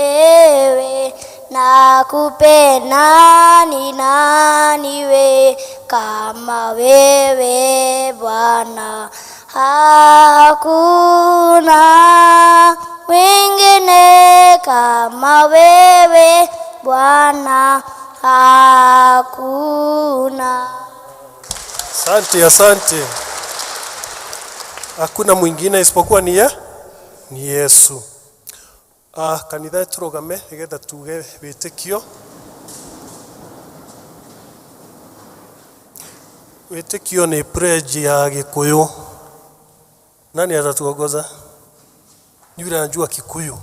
S5: na kupenda ni nani we kama wewe Bwana. Hakuna mwingine kama wewe Bwana. Hakuna.
S4: Asante. Hakuna mwingine isipokuwa ni Yesu. Kanitha turugame nigetha tuge witikio. Witikio ni pledge ya Gikuyu. Nani atatuongoza? Yule anajua Kikuyu.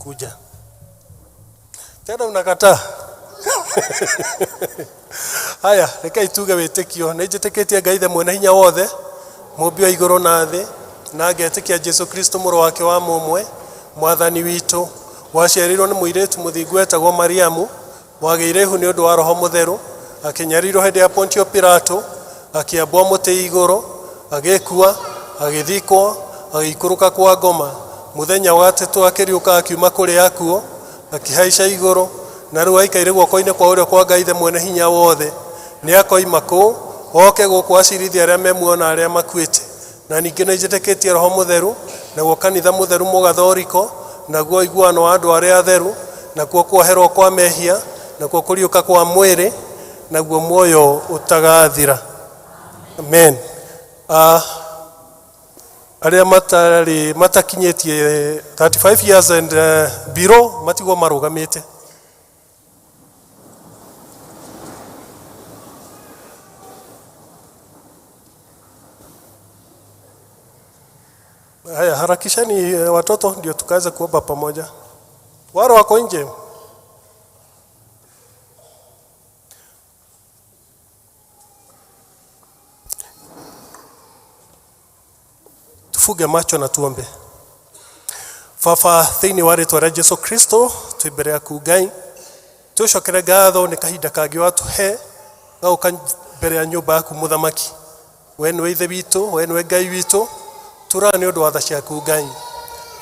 S4: Kuja. Tena unakataa. Haya, reke tuge witikio. Nijitekete Ngai mwene hinya wothe, mumbi wa iguru na thi, na ngetikia Jesu Kristo mũrũ wake wa mũmwe, mwathani witũ, waciarirwo nĩ mũirĩtu mũthingu etagwo Mariamu, wagĩire ihu nĩ ũndũ wa Roho Mũtheru, akĩnyarirwo hĩndĩ ya Pontio Pilato, akĩambwo mũtĩ igũrũ, agĩkua, agĩthikwo, agĩikũrũka kwa ngoma, mũthenya wa gatatũ akĩriũka akiuma kũrĩ akuũ, akĩhaica igũrũ, na rĩu aikaire guoko-inĩ kwa ũrĩo kwa Ngai mwene hinya wothe. Nĩ akoima kũu, oke gũkũ acirithia arĩa memuona arĩa makuĩte. Na ningĩ nĩ njĩtĩkĩtie Roho Mũtheru, naguo kanitha mũtheru mũgathoriko, naguo iguano wa andũ arĩa atheru, naguo kuoherwo kwa mehia, naguo kũriũka kwa mwĩrĩ, naguo muoyo ũtagathira. Amen. Arĩa matakinyĩtie 35 years and below matigwo marũgamĩte. Haya, harakishani watoto ndio tukaweza kuomba pamoja. Wale wako nje. Tufuge macho na tuombe. Baba, thĩinĩ wa rĩĩtwa rĩa Jesu Kristo, twĩ mbere yaku Ngai. Tũcokere ngatho nĩ kahinda kangĩ watũhe gauka mbere ya nyũmba yaku Mũthamaki. We nĩwe ithe witũ, we nĩwe Ngai witũ. Turana nĩ ũndũ wa tha ciaku Ngai.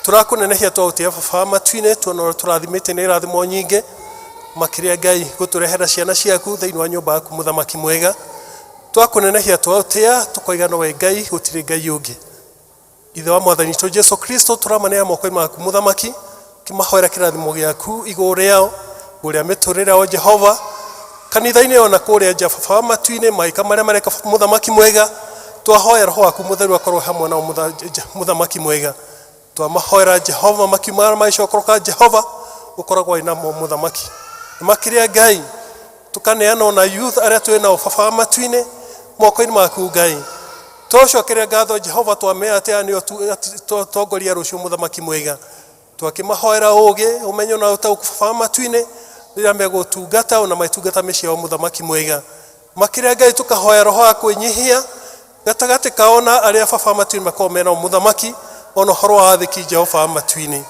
S4: Turakũnenehia twagũtĩa baba matu-inĩ, tuona tũrathimĩte nĩ irathimo nyingĩ, makĩria Ngai gũtũrehera ciana ciaku thĩinĩ wa nyũmba yaku Mũthamaki mwega. Twakũnenehia twagũtĩa, tũkoiga nowe Ngai, gũtirĩ Ngai ũngĩ. Ithe wa Mwathani witũ Jesu Kristo, tũramaneana moko-inĩ maku Mũthamaki, kĩmahoera kĩrathimo gĩaku igũrũ rĩao, ũrĩa mĩtũrĩre o Jehova, kanitha-inĩ ona kũrĩa nja baba matu-inĩ, maika marĩa mareka Mũthamaki mwega. Twahoya Roho waku Mũtheru akorwo hamwe na Mũthamaki mwega. Twamahoera Jehova makiuma maicokoroka Jehova, ũkoragwo ina Mũthamaki. Makĩria Ngai, tukaneana ona youth arĩa twĩ nao baba matu-inĩ, moko-inĩ maku Ngai. Tũcokeria ngatho Jehova, twamea atĩ nĩo tongoria rũciũ Mũthamaki mwega. Twakĩmahoera ũũgĩ, ũmenyo na ũtaũku baba matu-inĩ, rĩrĩa megũtungata ona maitungata mĩciĩ yao Mũthamaki mwega. Makĩria Ngai, tukahoya Roho wa kwĩnyihia gatagatĩ kao na arĩa baba matu-inĩ makorwo mena Mũthamaki, ona ũhoro wa athĩki Jehova matu-inĩ.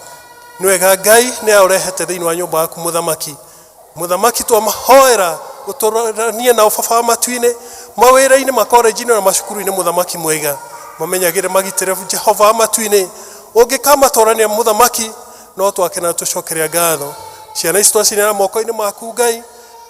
S4: Nĩ wega Ngai nĩ aũrehete thĩinĩ wa nyũmba yaku Mũthamaki. Mũthamaki, twamahoera ũtũranie nao baba matu-inĩ, mawĩra-inĩ, makorenji-inĩ na macukuru-inĩ Mũthamaki mwega. Mamenyagĩre magitĩre Jehova matu-inĩ, ungikama torania muthamaki no twakena tucokeria ngatho ciana ici twacinera moko-inĩ maku Ngai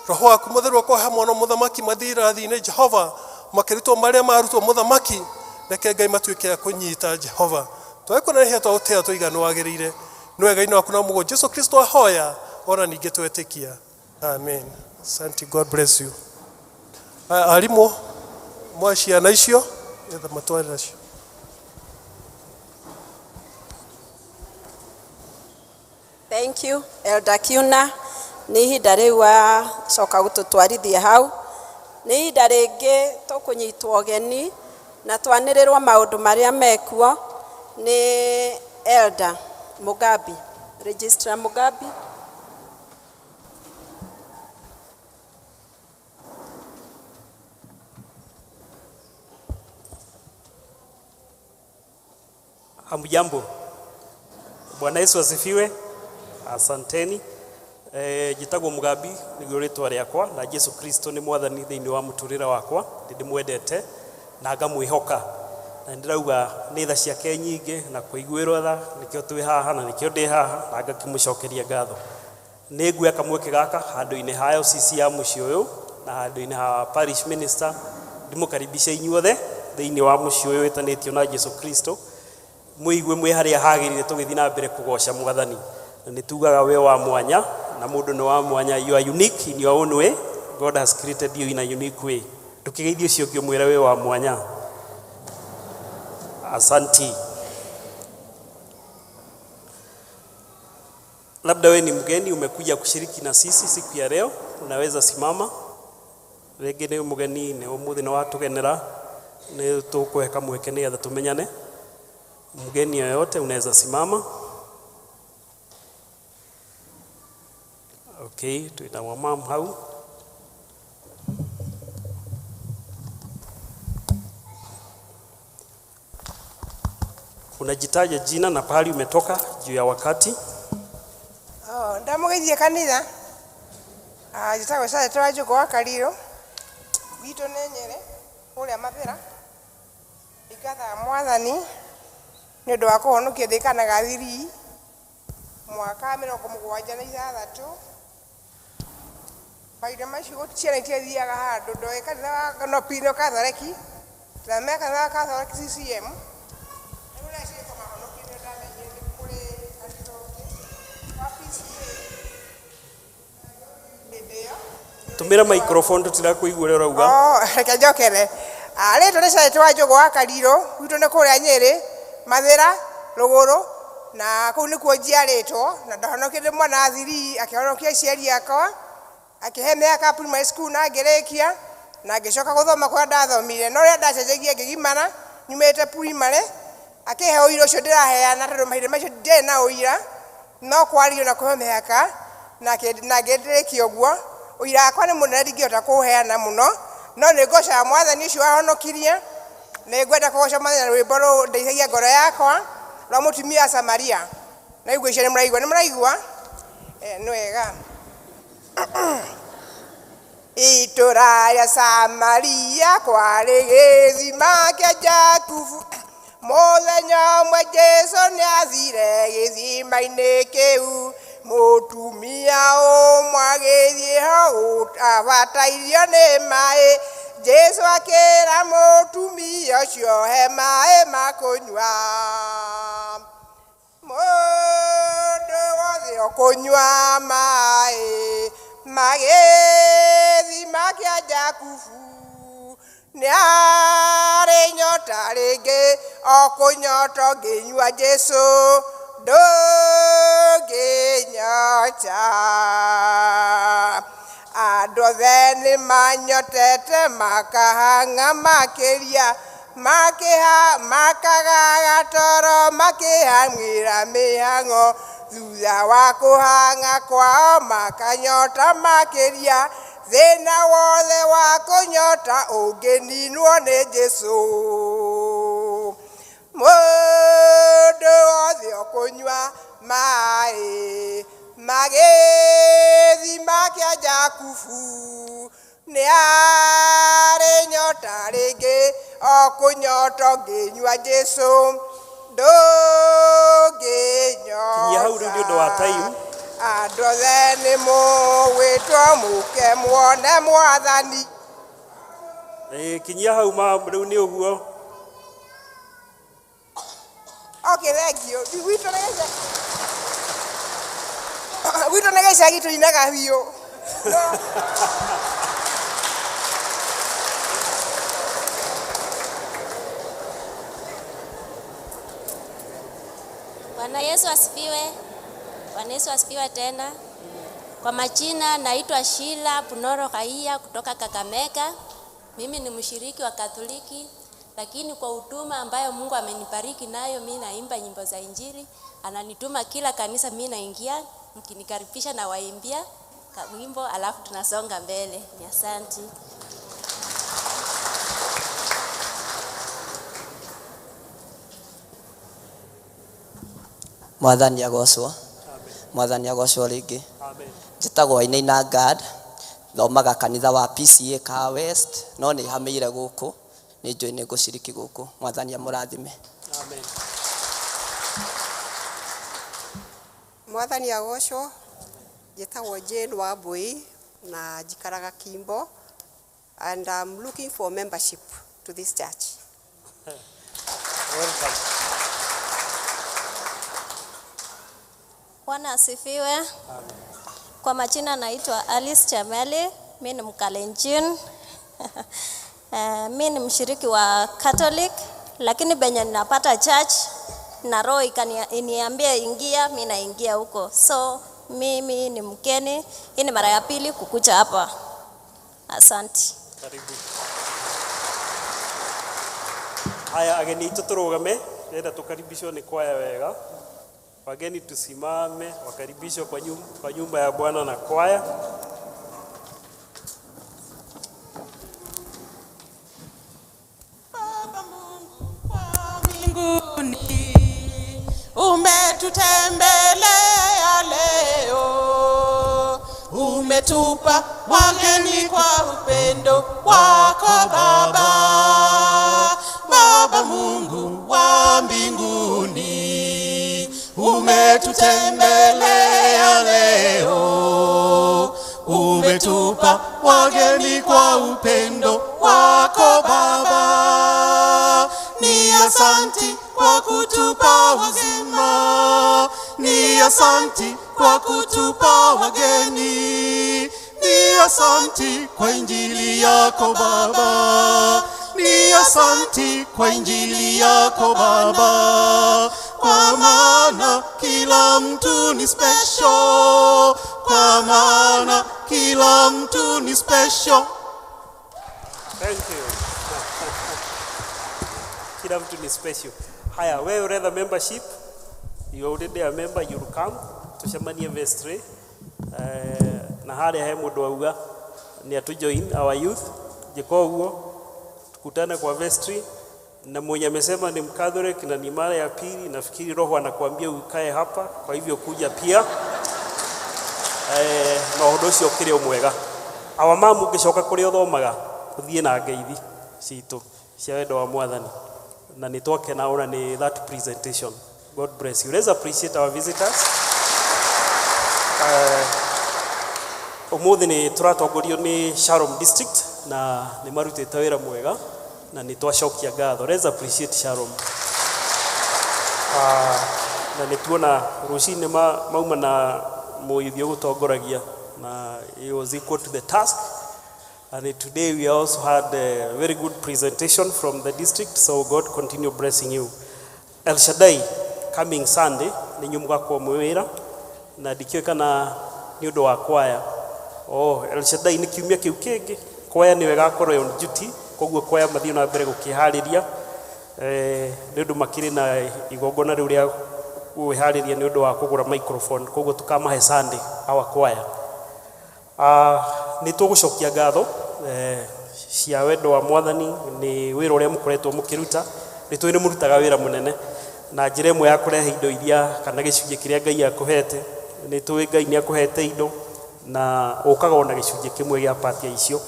S4: roho waku mutheru akohe mwana muthamaki mathirathi-inĩ Jehova makiritwo maria marutwo muthamaki reke Ngai matuike ya kunyita Jehova twakunahia twautea tuiganu wagirire no Ngai no akuna mugo Jesu Kristo ahoya ora ninge twetikia amen. Asante, God bless you. Alimu mwa ciana icio etha matware nacio.
S1: Thank you, Elder Kiuna. Ni ihinda riu wa coka gututwarithia hau. Ni ihinda ringi tukunyitwo geni na twanirirwo maundu maria mekuo ni Elder Mugabi, Registrar Mugabi.
S6: Hamjambo. Bwana Yesu asifiwe. Asanteni. Jitagwo Mugabi niguo ritwa riakwa na Jesu Kristo ni mwathani thiini wa muturira wakwa ndimwendete na ngamwihoka na ndirauga ni tha ciake nyingi na kuiguirwo tha nikio twi haha na nikio ndi haha na ngakimucokeria ngatho ni nguya kamweke gaka handu-ini ha OCC ya muci uyu na handu-ini ha parish minister ndimukaribisha inyuothe thiini wa muci uyu witanitio na Jesu Kristo muigue mwe haria hagirire tugithi na mbere kugoca mwathani na nitugaga we wa mwanya na mundu ni wa mwanya. You are unique in your own way. God has created you in a unique way. Tukigeithio cio kio mwira we wa mwanya. Asanti. Labda we ni mgeni umekuja kushiriki na sisi siku ya leo, unaweza simama. Rege ni mgeni ni umuthi no watugenera ni tukuheka mweke ni atha tumenyane. Mgeni yoyote unaweza simama. Okay, tuita mama hau. Unajitaja jina na pahali umetoka juu ya wakati.
S7: Ndamugeithie kanitha. Jitagwo Charity Wanjũngũ wa Kariro. Witũ nĩ Nyeri, kũrĩa Mathĩra. Igatha mwathani nĩ ũndũ wa kũhonokia thĩ kana gathiri mwaka 76. Mahinda macio ciana itiathiaga handũ ndoĩ kanitha wa no Pino Katholeki na me kanitha wa Katholeki CCM.
S6: Tumira microphone tutira kuigura rauga.
S7: Reke njokere. Rĩtwa nĩ Charity Wanjũngũ wa Kariro, gwitũ nĩ kũrĩa Nyeri, Mathĩra, Rũgũrũ na kũu nĩkuo njiarĩtwo na ndahonokirie mwana thiri akĩhonokia aciari akwa akĩhe mĩaka primary school na ngĩrĩkia na ngĩcoka gũthoma kũrĩa ndathomire no rĩrĩa ndacenjagia ngĩgimara nyumĩte primary akĩhe ũira ũcio ndĩraheana tondũ mahinda macio ndirĩ na ũira no kwario na kũhe mĩaka na ngĩndĩrĩkia ũguo ũira wakwa nĩ mũnene ndingĩhota kũũheana mũno no nĩ ngocaga mwathani ũcio wahonokirie nĩ ngwenda kũgoca mwathani na rwĩmbo rũndeithagia ngoro yakwa rwa mũtumia Samaria na igua icio nĩ mũraigua nĩ wega. Itũra rĩa Samaria kwarĩ gĩthima kĩa Jakubu mũthenya ũmwe Jesũ nĩathire gĩthima-inĩ kĩu mũtumia ũmwe agĩthiĩ ho abatairio nĩ maĩ Jesũ akĩra mũtumia ũcio he maĩ ma kũnyua mũndũ wothe ũkũnyua maĩ ma gĩthima kĩa Jakubu nĩarĩ nyota rĩngĩ okũnyota ũngĩnyua Jesũ ndũngĩnyota. Andũ othe nĩmanyotete makahang'a makĩria makaga toro makĩhang'ĩra mĩhang'o thutha wa kũhang'a kwao makanyota makĩria thĩna wothe wa kũnyota ũngĩninwo nĩ Jesũ. Mũndũ wothe ũkũnyua maĩ ma gĩthima kĩa Jakubu nĩarĩ nyota rĩngĩ okũnyota ũngĩnyua Jesũ
S6: kinyia hau rĩu nĩ ũndũ wa time.
S7: Andũ othe nĩ mũgwĩtwo mũke muone Mwathani.
S6: Kinyia hau rĩu nĩ ũguo.
S7: Okay, thank you. Gwitũ nĩ gĩcagi tũinaga biũ.
S8: Bwana Yesu asifiwe. Bwana Yesu asifiwe tena. Kwa majina naitwa Sheila Punoro Kaia kutoka Kakamega. Mimi ni mshiriki wa Katoliki, lakini kwa huduma ambayo Mungu amenibariki nayo, mimi naimba nyimbo za Injili. Ananituma kila kanisa mimi naingia, mkinikaribisha na waimbia wimbo alafu tunasonga mbele. Ni asante.
S3: Mwathani agocwo. Mwathani agocwo rĩngĩ. Njĩtagwo Wainaina Gad, thomaga kanitha wa PCA Ka West, no nĩ hamĩire gũkũ, nĩ njũĩ nĩ ngũciriki gũkũ. Mwathani amũrathime.
S6: Amen.
S9: Mwathani agocwo. Njĩtagwo Jane Wambui na njikaraga Kimbo, and I'm looking for membership to this church.
S6: Welcome.
S8: Bwana asifiwe. Kwa majina naitwa Alice Chameli, mimi ni Mkalenjin. Mimi ni mshiriki wa Catholic, lakini benye ninapata church na roho ikaniambia ingia, mimi naingia huko. So mimi ni mkeni, hii ni mara ya pili kukuja hapa. Asante.
S6: Karibu. Haya, ageni tuturugame, nenda tukaribishwe ni kwaya wega. Wageni tusimame, wakaribishwe kwa nyumba ya Bwana na kwaya.
S10: Baba Mungu wa mbinguni, umetutembelea leo, umetupa wageni kwa upendo wako Baba. Baba Mungu wa mbinguni, umetutembelea leo, umetupa wageni kwa upendo wako Baba. Ni asanti kwa kutupa wazima, ni asanti kwa kutupa wageni, ni asanti kwa injili yako Baba, ni asanti kwa injili yako Baba. Kwa maana kila mtu ni special, kwa maana kila mtu ni special.
S6: Thank you. Kila mtu ni special. Haya, wewe uretha membership, you already a member, you come. Tushemanie vestry. Na harĩa he mũndũ auga ni atu join our youth. Jiko huo tukutane kwa vestry, na mwenye amesema ni Mcatholic na ni mara ya pili, nafikiri roho anakuambia ukae hapa, kwa hivyo kuja pia. Na ũndũ ũcio ũkĩrĩ mwega. Awa mamu ngĩcoka kũrĩa ũthomaga ũthiĩ na ngeithi citũ cia wendo wa Mwathani, na nĩtwake naona ni that presentation. God bless you. Let's appreciate our visitors. Umuthi ni turatongorio ni Shalom District na ni marutĩte wĩra mwega na ni twacokia ngatho. Let's appreciate Shalom. Na nĩtuona rũcinĩ mauma na mũithio gũtongoragia na it was equal to the task, and today we also had a very good presentation from the district, so God continue blessing you. El Shaddai coming Sunday ni nyumuga kwa mwira na ndikiokana ni undu wa kwaya. El Shaddai ni kiumia kiu kingi, kwaya ni wega korwo on duty, koguo kwaya mathio na mbere gukihariria ni undu makiri na igongona riu ria gwihariria ni undu wa kugura microphone, koguo tukamahe Sunday our kwaya. Ni tugucokia ngatho cia wendo wa Mwathani, ni wira uria mukoretwo mukiruta, ni twini murutaga wira munene na njira imwe ya kurehe indo iria kana gicunje kiria Ngai akuhete. Ni twi Ngai ni akuhete indo na ukaga ona gicunje kimwe gia part ya icio,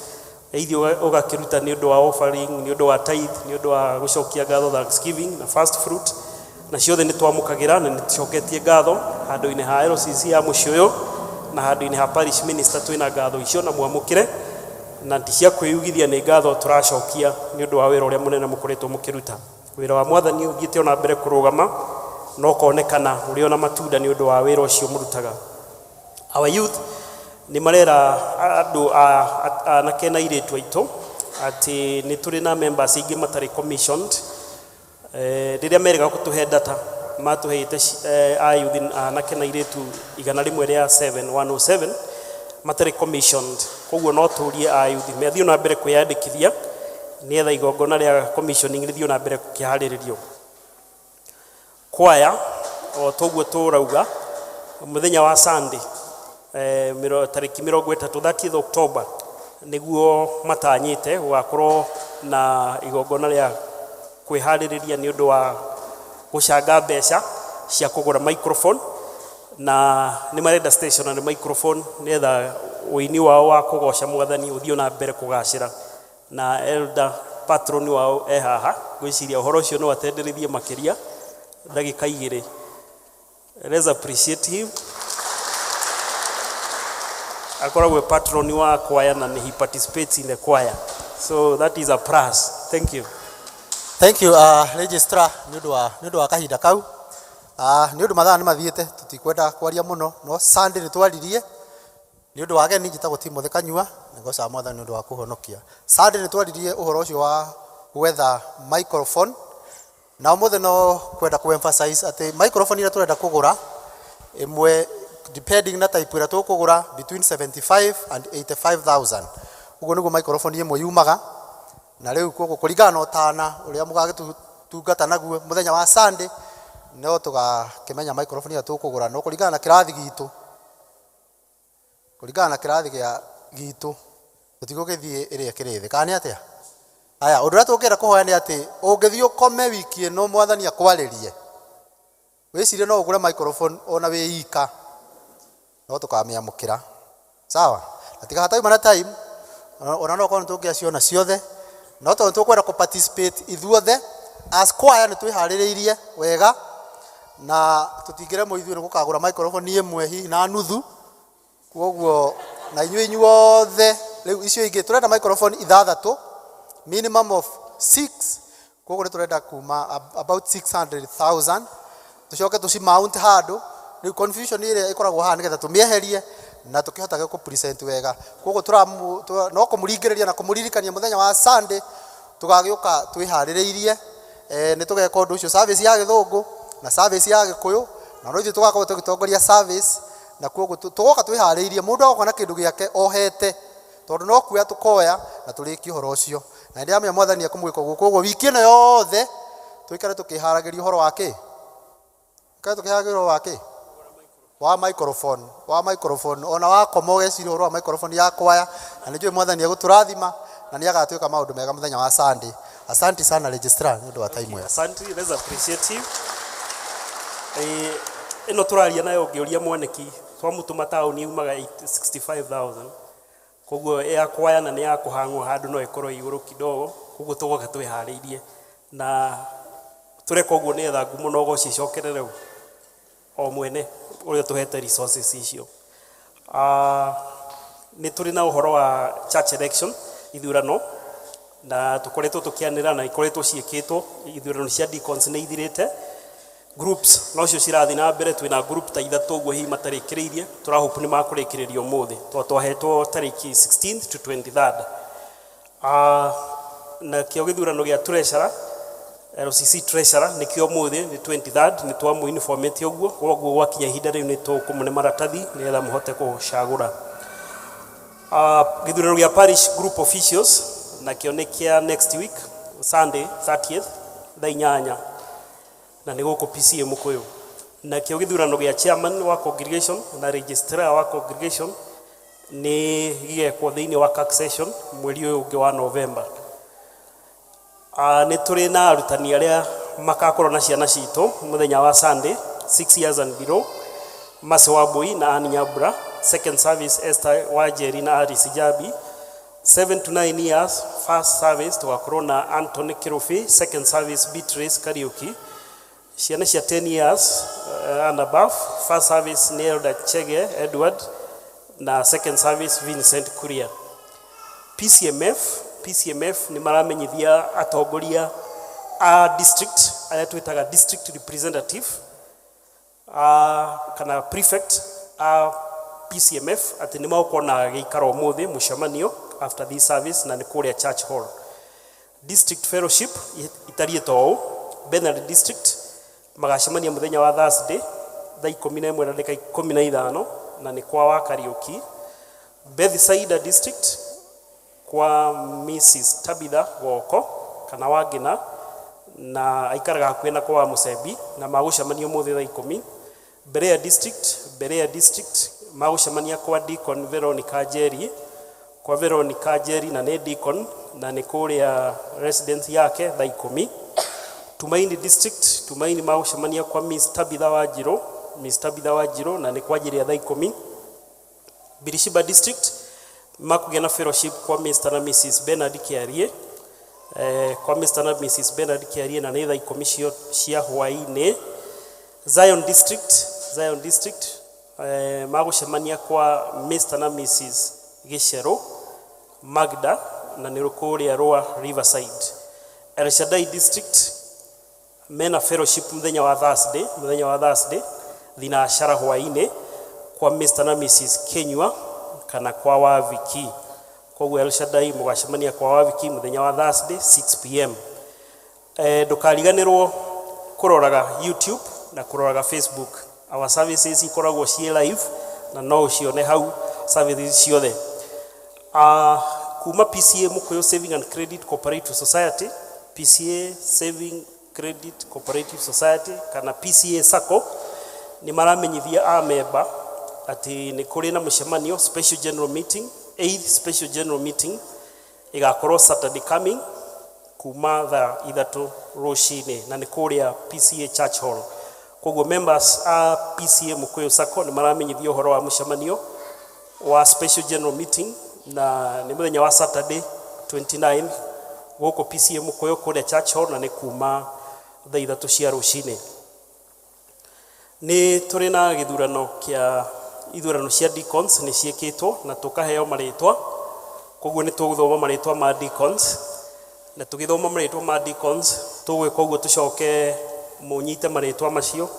S6: ithio ugakiruta ni undu wa offering, ni undu wa tithe, ni undu wa gucokia ngatho, thanksgiving na first fruit, na ciothe nĩ twamũkagĩra na nĩ tũcoketie ngatho handũ-inĩ ha LCC ya mũciĩ ũyũ na handũ-inĩ ha parish minister twĩna ngatho icio na mwamũkĩre na ti cia kwĩyugithia nĩ ngatho tũracokia nĩ ũndũ wa wĩra ũrĩa mũnene mũkoretwo mũkĩruta. Wĩra wa Mwathani ũthiĩte ona mbere kũrũgama no konekana ũrĩ ona matunda nĩ ũndũ wa wĩra ũcio mũrutaga. Our youth nĩ marera andũ anake na airĩtu aitũ atĩ nĩ tũrĩ na members aingĩ matarĩ commissioned. Rĩrĩa merĩga gũtũhe data matũheite ayuthi anake na airĩtu 107 matarĩ commissioned. Koguo no tũrie ayuthi methiĩ na mbere kwĩyandĩkithia nĩgetha igongona rĩa commissioning rĩthiĩ na mbere kũharĩrĩrio. Kwaya o toguo tũrauga mũthenya wa Sunday tarĩki 30 October nĩguo matanyĩte gũgakorwo na igongona rĩa kwĩharĩrĩria nĩ ũndũ wa gũcanga mbeca cia kũgũra microphone na nĩ marenda stationary microphone nĩgetha ũini wao wa kũgoca Mwathani ũthiĩ na mbere kũgacĩra na elder patron wao haha gwĩciria ũhoro ũcio no atenderithie makĩria ndagĩka 2. Let's appreciate him. Akoragwo patron wa choir na he participates in the choir, so that is a plus. Thank you.
S11: Thank you registrar nĩ ũndũ wa kahinda kau. Nĩ ũndũ mathaa nĩ mathiĩte tutikwenda kwaria mũno no Sunday nĩ twaririe nĩ ũndũ wa ageni njĩtagwo Timothy Kanyua na ngoca Mwathani nĩ ũndũ wa kũhonokia. Sunday nĩ twaririe ũhoro ũcio wa gwetha microphone na ũmũthĩ no kwenda emphasize atĩ microphone ĩrĩa tũrenda kũgũra ĩmwe depending na type ĩrĩa tũkũgũra between 75 and 85,000. Ũguo nĩguo microphone ĩmwe yumaga na rĩu kũguo kũringana na ũtana ũrĩa mũgagĩtungata naguo mũthenya wa Sunday no tũgakĩmenya microphone ĩrĩa tũkũgũra no kũringana na kĩrathi gitu tũtigũgĩthiĩ ĩrĩa kĩrĩ thĩ kana atĩa. Aya ũndũ ũrĩa tũngĩenda kũhoya nĩ atĩ ũngĩthiĩ ũkome wiki ĩno Mwathani akwarĩrie wĩcirie no ũgũre microphone ona wĩ ika no tũkamĩamũkĩra sawa na tigatauma na time ona no korwo tũngĩaciona ciothe no tondũ tũkwenda kũ participate ithuothe as choir nĩ twĩharĩrĩirie wega na tũtingĩremwo ithuĩ nĩ gũkagũra microphone ĩmwe hihi na nuthu. Koguo na inyuothe rĩu icio ingĩ tũrenda microphone 6 minimum of 6. Koguo nĩ tũrenda kuma about 600,000 tũcoke tũci mount handũ. Rĩu confusion ĩrĩa ĩkoragwo haha nĩgetha tũmĩeherie na tũkĩhota gũkũ present wega. Koguo no kũmũringĩrĩria na kũmũririkania mũthenya wa Sunday tũgagĩũka twĩharĩrĩirie nĩ tũgeka ũndũ ũcio service ya Gĩthũngũ na service ya Gĩkũyũ na no ithuĩ tũgakorwo tũgĩtongoria service na koguo tũgoka twĩharĩirie mũndũ agoka na kĩndũ gĩake ohete tondũ no kuoya tũkoya na tũrĩkie ũhoro ũcio na ndĩ amenya Mwathani akũmwĩka ũguo. Koguo wiki ĩno yothe twĩkare tũkĩharagĩria ũhoro wake wa microphone ona wakoma ũgeciria ũhoro wa microphone ya kwaya na nĩnjũĩ Mwathani agũtũrathima na nĩ agatuĩka maũndũ mega mũthenya wa Sunday. Asante sana registrar nĩ ũndũ wa time ĩyo.
S6: Asante, let's appreciate you. Ĩno tũraria nayo ngĩũria mwaniki twamũtũma taũni yumaga 65,000. Koguo ya kwaya na nĩ ya kũhang'wo handũ no ĩkorwo igũrũ kidogo. Koguo tũgoka twĩharĩirie na tũreka ũguo nĩgetha ngumo no gũcicokerere o mwene ũrĩa tũhete resources icio. Nĩ tũrĩ na ũhoro wa church election ithurano na tũkoretwo tũkĩanĩra na ikoretwo ciĩkĩtwo ithurano cia deacons nĩ ithirĩte. Groups no cio cirathiĩ na mbere twĩna group ta 3 ũguo hihi matarĩkĩrĩirie tũrahope nĩ makũrĩkĩrĩrio ũmũthĩ twahetwo tarĩki 16th to 23rd. Na kĩo gĩthurano gĩa treasurer LCC treasurer nĩkĩo ũmũthĩ nĩ 23rd nĩ twamũ informete ũguo koguo gwakinya ihinda rĩu nĩ tũkũmũne maratathi nĩgetha mũhote kũcagũra. Gĩthurano gĩa parish group officials na kĩo nĩ kĩa next week Sunday 30th thaa 8 na nĩ gũkũ PCA Mũkũyũ. Na kĩo gĩthurano gĩa chairman wa congregation na registrar wa congregation nĩ gĩgekwo thĩinĩ wa CAC session mweri ũyũ ũngĩ wa November. Nĩ tũrĩ na arutani arĩa makakorwo na ciana citũ mũthenya wa Sunday 6 years and below Mase Wambui na Ann Nyambura. Second service Esther Wajeri na Aris Jabi. 7 to 9 years first service tugakorwo na Anthony Kirufi. Second service Beatrice Kariuki. ciana cia 10 years and above. First service ni Elder Chege Edward na second service Vincent Kuria. PCMF ni maramenyithia atongoria a district aya twitaga district representative kana prefect a PCMF ati ni maukona giikaro muthi mucemanio after this service na ni kuria church hall. District fellowship itarietwo Bernard district magacemania muthenya wa Thursday thaa 11 na dakika 15 na ni kwa wa Kariuki. Bethsaida district kwa Mrs. Tabitha Goko kana Wagina na aikaraga kwena kwa Musembi na magucemania muthi thaa 10. Berea district magucemania kwa Deacon Veronica Jerry kwa Veronica Jerry na ne Deacon na ni kuria residence yake thaa 10. Tumaini district magucemania kwa Miss Tabitha Wajiro na ni kwa ajili ya thaa 10. Birishiba district makugena fellowship kwa Mr. na Mrs. Bernard Kiarie kwa Mr. na Mrs. Bernard Kiarie na ni thaa 10 cia hwaini. Zion district magucemania kwa Mr. na Mrs. Gishero Magda na ni rukuria rwa Riverside. El Shaddai district mena fellowship muthenya wa Thursday thina ashara hwaini kwa Mr. na Mrs. Kenywa kana kwa Waviki. Kwa El Shaddai mugacemania kwa Waviki muthenya wa Thursday 6 pm. Ndukariganirwo kuroraga YouTube na kuroraga Facebook. Our services ikoragwo cie live na no ucione hau services ciothe. Kuma PCA Mukuyu Saving and Credit Cooperative Society, PCA Saving Credit Cooperative Society kana PCA Sacco ni maramenyithia a member ati ni kuri na mucemanio special general meeting, 8th special general meeting igakorwo Saturday coming kuma thaa 3 rucini na ni kuria PCA Church Hall. Koguo members a PCA Mukuyu Sacco ni maramenyithia uhoro wa mucemanio wa special general meeting na ni muthenya wa Saturday 29 goko PCA Mukuyu kuria Church Hall na ni kuma thaa 3 cia rucini. Ni turi na githurano cia deacons ni ciekitwo na tukaheo maritwa. Koguo ni tuguthoma maritwa ma deacons na tugithoma maritwa ma deacons tugwika uguo tucoke munyite maritwa macio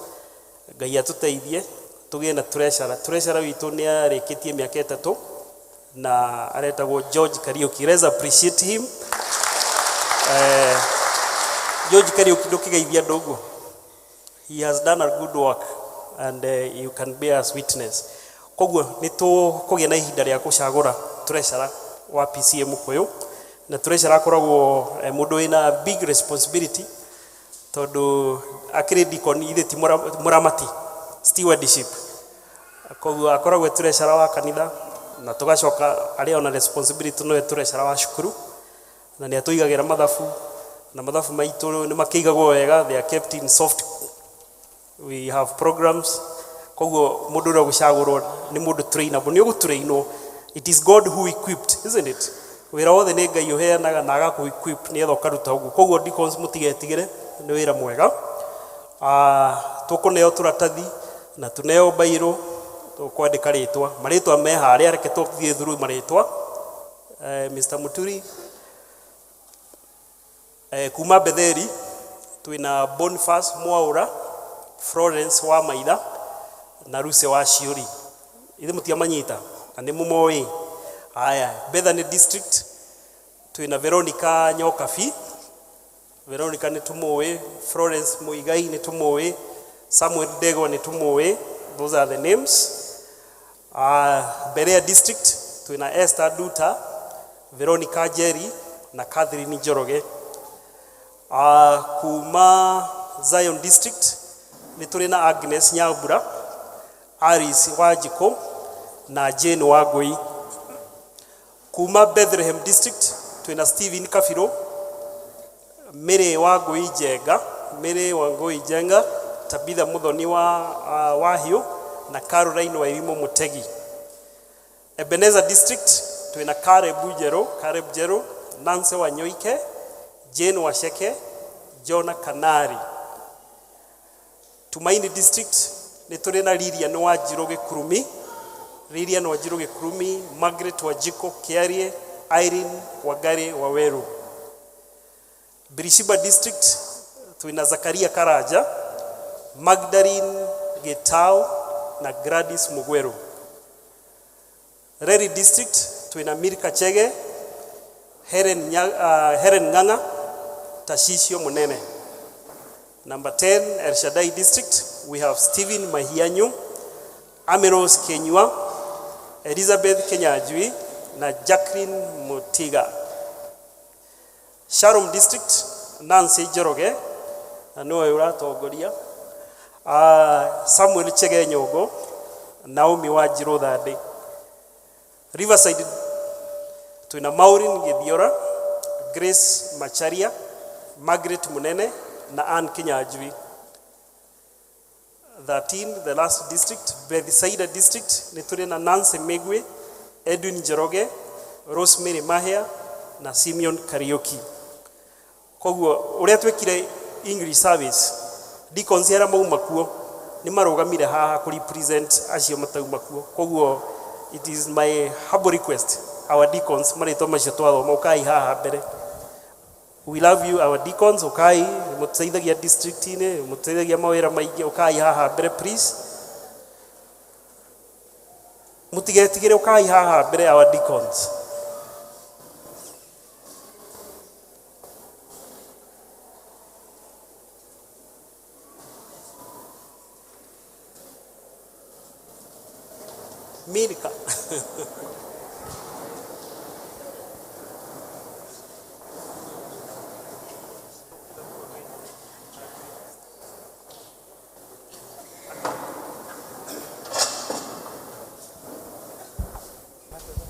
S6: Ngai atuteithie tugie na treasurer witu ni arikitie miaka 3 na aretagwo George Kariuki. Let's appreciate him. George Kariuki ndukigeithia ndugu. He has done a good work and you can bear as witness. Koguo ni tukugia na ihinda ria kucagura treasurer wa PCA Mukuyu na treasurer akoragwo mundu ina big responsibility tondu akiri deacon itheti muramati stewardship. Koguo akoragwo treasurer wa kanitha na tugacoka ari ona responsibility no treasurer wa cukuru na ni atuigagira mathafu na mathafu maitu ni makiigagwo wega, they are kept in soft. We have programs. Koguo mundu ura gucagurwo ni mundu trainable ni ugutrainwo. It is God who equipped, isn't it? Wira wothe ni Ngai uheanaga na agaku equip ni etho karuta uguo. Koguo deacons mutigetigire ni wira mwega. Tukuneo turatathi na tuneo bairo tukwandika ritwa maritwa me haria reke tuthie through maritwa. Mr. Muturi kuma Betheri twina Boniface Mwaura, Florence wa Maitha na Ruse wa Ciuri. Ithe mutiamanyita na ni mumoi. Aya, Bethany district twina Veronica Nyokafi. Veronica ni tumuwe, Florence Muigai ni tumuwe, Samuel Dego ni tumuwe. Those are the names. Berea district twina Esther Duta, Veronica Jerry na Catherine Njoroge. Kuma Zion district ni turi na Agnes Nyabura, Aris Wajiko na Jane Wagoi. Kuma Bethlehem district twina Steven Kafiro, Mary Wagoi Jenga, Tabitha Muthoni wa Wahio na Caroline Wairimo Mutegi. Ebenezer district twina Caleb Jero, Nancy Wanyoike, Jane Washeke, Jonah Kanari. Tumaini district nĩ tũrĩ na Lilian Wanjiru Gĩkurumi, Lilian Wanjiru Gĩkurumi, Margaret Wanjiko Kiarie, Irene Wangari Waweru. Birishiba district twina Zakaria Karanja, Magdalene Getao na Gladys Mugweru. Reri district twina Milka Chege, Helen Ng'ang'a, Tashisio Munene. Number 10, El Shaddai district, we have Stephen Mahianyu, Amiros Kenyua, Elizabeth Kenyajui na Jacqueline Mutiga. Sharon district, Nancy Joroge, na noe uratongoria. Samuel Chege Nyogo, Naomi Wanjiru Thande. Riverside, twina Maureen Githiora, Grace Macharia, Margaret Munene na Ann Kinyajui. 13, the last district, Bethsaida district, ni tuli na Nancy Megwe, Edwin Njoroge, Rosemary Mahia na Simeon Karaoke. Koguo uria twekire English service, deacons era mauma kuo ni marugamire haha ku represent acio matauma kuo. Koguo it is my humble request, our deacons marito macio twathoma ukai haha mbere. We love you, our deacons. Ukai muteithagia district ine, muteithagia mawira maingi, ukai haha mbere please. Mutigetigire ukai haha mbere, our deacons. Milka.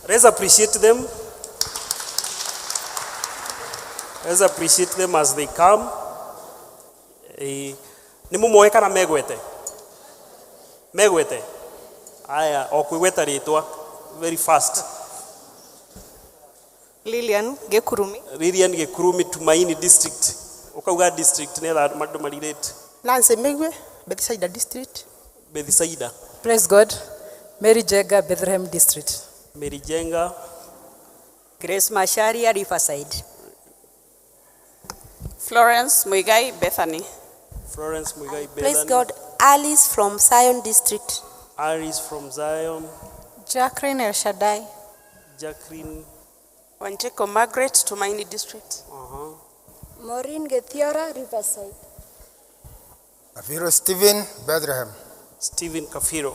S6: Let's appreciate them. Let's appreciate them as they come. Ni mumoe kana megwete? Megwete. Aya, okwigweta ritwa very fast.
S12: Lilian Gĩkurumi.
S6: Lilian Gĩkurumi, Tumaini district. Ukauga district ne la mandu marirete.
S7: Nancy Megwe, Bethsaida district.
S6: Bethsaida.
S12: Praise God. Mary Jenga, Bethlehem district.
S6: Mary Jenga.
S12: Grace Macharia, Riverside.
S13: Florence Muigai, Bethany.
S6: Florence Muigai, Bethany.
S14: Praise God. Alice from Zion district.
S6: Alice from Zion.
S12: Jacqueline El Shaddai.
S6: Jacqueline.
S13: Wanjiko Margaret, Tumaini district.
S14: Maureen Githiora, Riverside.
S15: Kafiro Stephen, Bethlehem.
S6: Stephen Kafiro.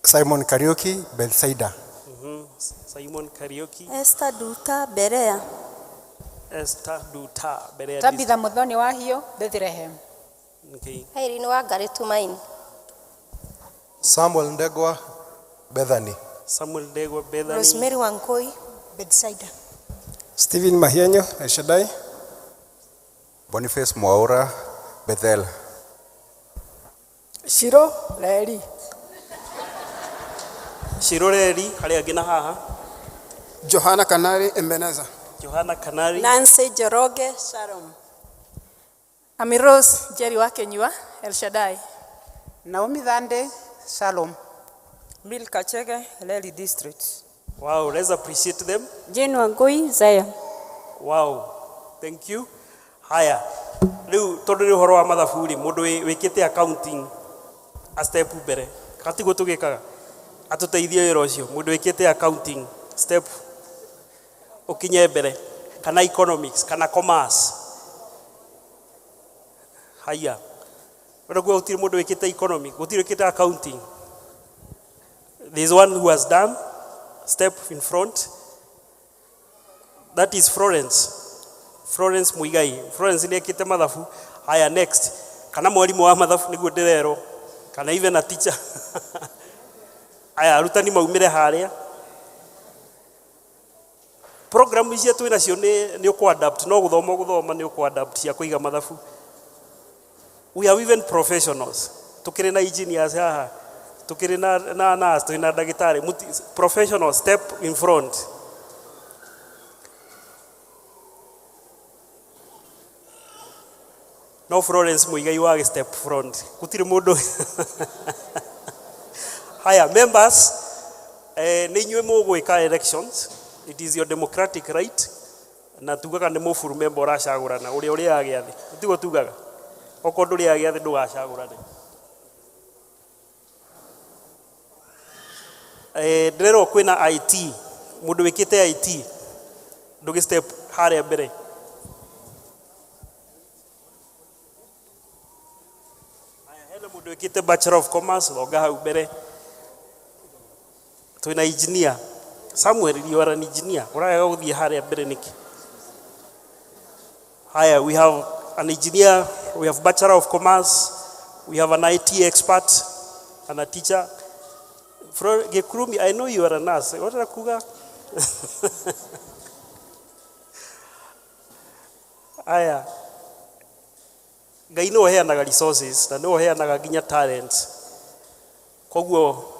S15: Simon Karaoke, Bethsaida.
S6: Simon Karaoke.
S14: Esther Duta, Berea.
S6: Esther Duta, Berea.
S12: Tabitha Muthoni Wahio, Bethlehem.
S6: Okay.
S14: Irene Wangari, Tumaini.
S15: Samuel Ndegwa, Bethany.
S6: Samuel Ndegwa, Bethany.
S14: Rosemary Wankoi,
S12: Bethsaida.
S15: Stephen Mahianyo, El Shaddai. Boniface Mwaura, Bethel.
S12: Shiro Leri.
S6: Shiro Leri, haria gina haha.
S15: Johanna Kanari, Ebeneza.
S6: Johanna Kanari.
S12: Nancy Joroge, Sharon. Amiros Jerry Wakenyua, El Shaddai.
S9: Naomi Thande, Shalom.
S12: Milka Chege, Leli district.
S6: Wow, let's appreciate them.
S14: Jane Wangui, Zion.
S6: Wow, thank you. Haya, riu tondu ri horo wa mathabu ri mundu wikite accounting a step mbere kati go tugikaga atuteithie wira ucio mundu wikite accounting step ukinye mbere kana economics kana commerce. Haya, ro go utire mundu wikite economic gutire wikite accounting. There is one who has done step in front. That is Florence Muigai. Florence ni ekite mathabu. Haya, next. Kana mwalimu wa mathabu niguo ndirero. Kana even a teacher. Haya, arutani maumire haria. Program ici twina cio ni uku adapt no guthoma ni uku adapt cia kuiga mathabu. We are even professionals. Tukire na engineers haha. Tukire na nurse, twina dagitari. Professional step in front. no Florence Muigai wa step front gutire mundu haya members ni nywe mugwika elections, it is your democratic right, na tugaga ni mufuru member uracagurana uri agiathi tigo tugaga okondo uri agiathi ndugacagurane ndero kwina IT mundu wikite IT ndugi step haria mbere hena mundu wikite Bachelor of Commerce loga hau mbere twina engineer Samuel, you are an engineer. Haya, we have an engineer, we have Bachelor of Commerce, we have an IT expert and a teacher. Gekrumi, I know you are a nurse. What are kuga? Haya. Gai no hea naga resources, na no hea naga ginya talents. Koguo,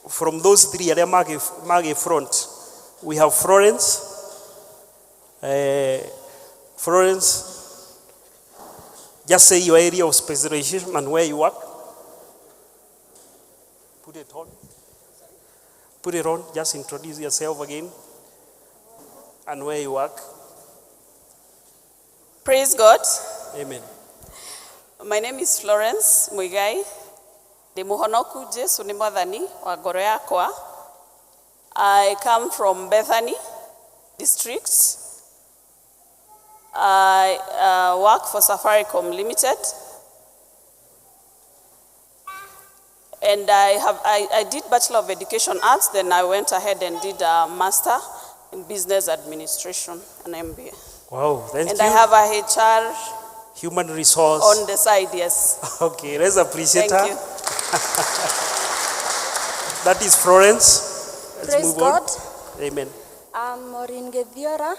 S6: from those three area magi front, we have Florence. Florence, just say your area of specialization and where you work. Put it on. Put it on. Just introduce yourself again and where you work.
S13: Praise God.
S6: Amen.
S13: My name is Florence Muigai. Ndi muhonoku Jesu ni mwathani wa ngoro yakwa. I come from Bethany district. I work for Safaricom Limited. And I did Bachelor of Education Arts, then I went ahead and did a Master in Business Administration, an MBA.
S6: Wow, thank you.
S13: And I have a HR
S6: human resource
S13: on the side, yes.
S6: Okay, let's appreciate
S13: Thank
S6: her.
S13: you.
S6: That is Florence. Let's
S16: Praise
S6: move
S16: God.
S6: on. Amen.
S16: I'm Maureen Gethiora,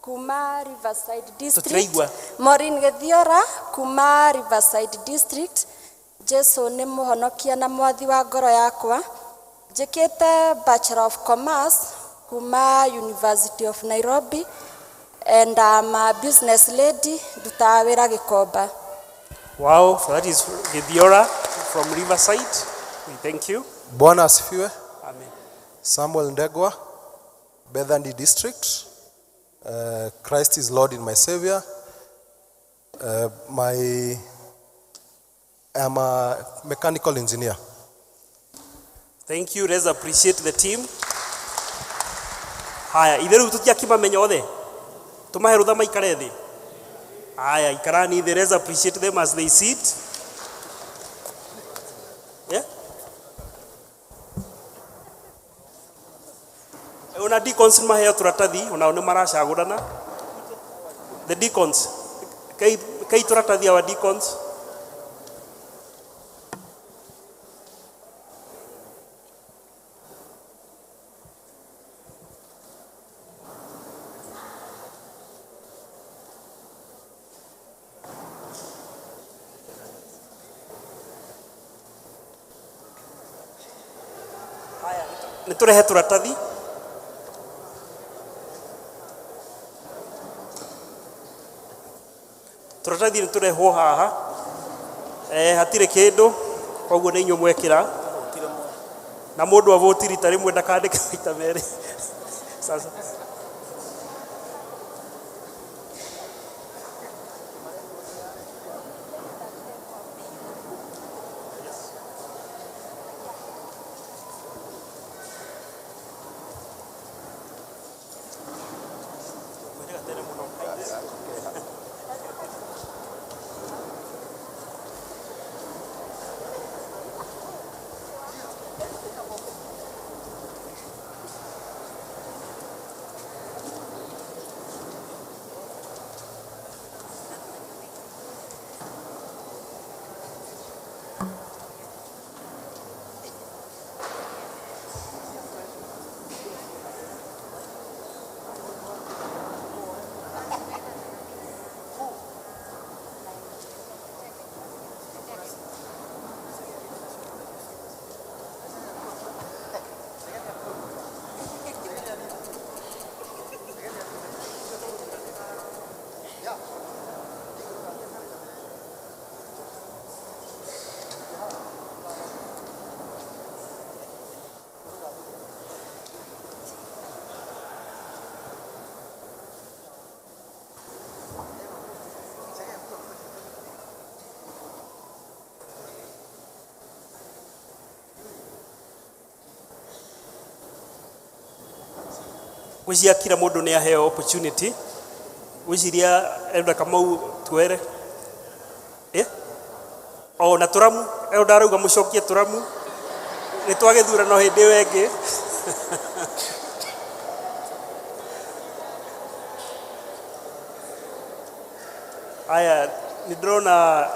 S16: Kuma Riverside District.
S6: Tutreigua.
S16: Maureen Gethiora, Kuma Riverside District. Jesu ni muhonokia na mwathi wa ngoro yakwa. Njikite Bachelor of Commerce, Kuma University of Nairobi. And I'm a business lady, nduta wira Gikomba.
S6: Wow, so that is Gethiora from Riverside. We thank you.
S4: Bwana asifiwe.
S6: Amen.
S4: Samuel Ndegwa, Bethany District. Christ is Lord and my Savior. I am a mechanical engineer.
S6: Thank you. Let's appreciate the team. Haya, itheru tutia kimamenya othe. Tumahe rutha maikare thi. Haya, ikarani thi. Let's appreciate them as they sit. Yeah? Una deacons maheo turatathi, una one maracagurana. The deacons. Kai turatathi our deacons. Niturehe turatathi. Turatathi nitureho haha. Hatire kindu koguo ni inyu mwekira. Na mundu avotiri tari mwenda kandika maita meri. Sasa gwĩcia kila mũndũ nĩ aheo opportunity gwĩciria Elder Kamau twere na tũramu Elder arauga mũcokie tũramu nĩ twagĩthurano hĩndĩ ĩyo ĩngĩ aya nĩ ndĩrona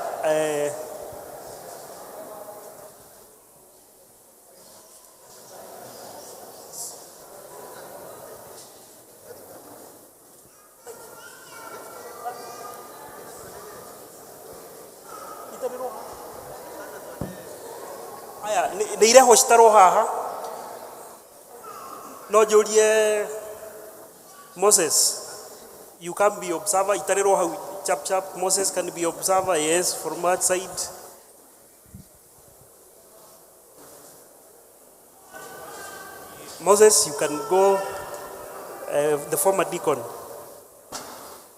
S6: nĩ ireho citarwo haha no njũrie Moses, you can be observer itarĩrwo hau chap Moses can be observer, yes, from that side. Moses, you can go, the former deacon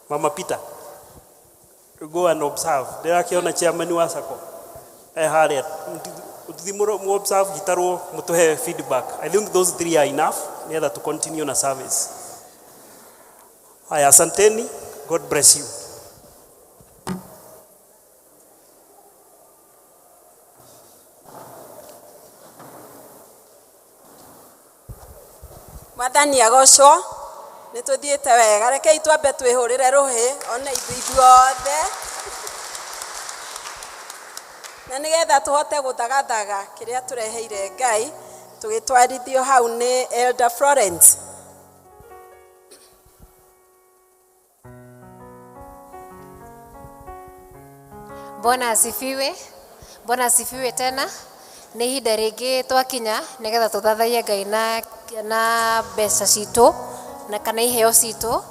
S6: Mama Peter, you go and observe. Ndĩrakĩona chairman wa SACCO harĩa ututhi mu observe gitaro mutuhe feedback. I think those three are enough neither to continue na service. Haya, asanteni. God bless you.
S1: Mwathani agocwo nĩ tũthiĩte wega, rekei twambe twĩhũrĩre rũhĩ ona ithuothe na nĩgetha tũhote gũthagathaga kĩrĩa tũreheire Ngai tũgĩtwarithio hau nĩ Elder Florence.
S17: Bwana asifiwe. Bwana asifiwe tena. Nĩ ihinda rĩngĩ twakinya nĩgetha tũthathaie Ngai na mbeca citũ na kana iheo citũ,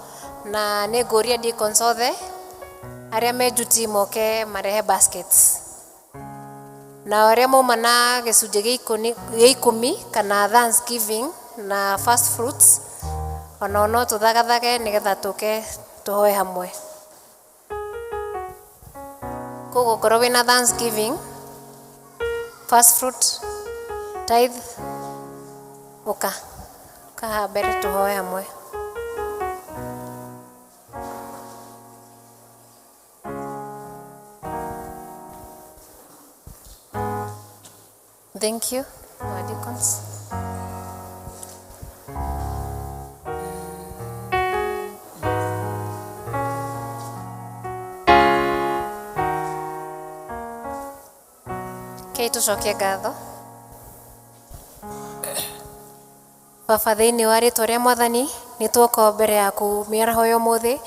S17: na nĩ ngũria deacons othe arĩa me duty moke marehe baskets, na arĩa mauma na gĩcunjĩ gĩa ikũmi kana Thanksgiving na first fruits ona no tũthagathage nĩgetha tũke tũhoe hamwe. Koguo ngorwo wĩna Thanksgiving, first fruit, tithe, ũka kaha mbere tũhoe hamwe. Thank you, my deacons. Kei tucokie ngatho. Baba, thĩinĩ wa rĩtwa rĩa Mwathani nĩ tuoka mbere yaku mĩaraho ya ũmũthĩ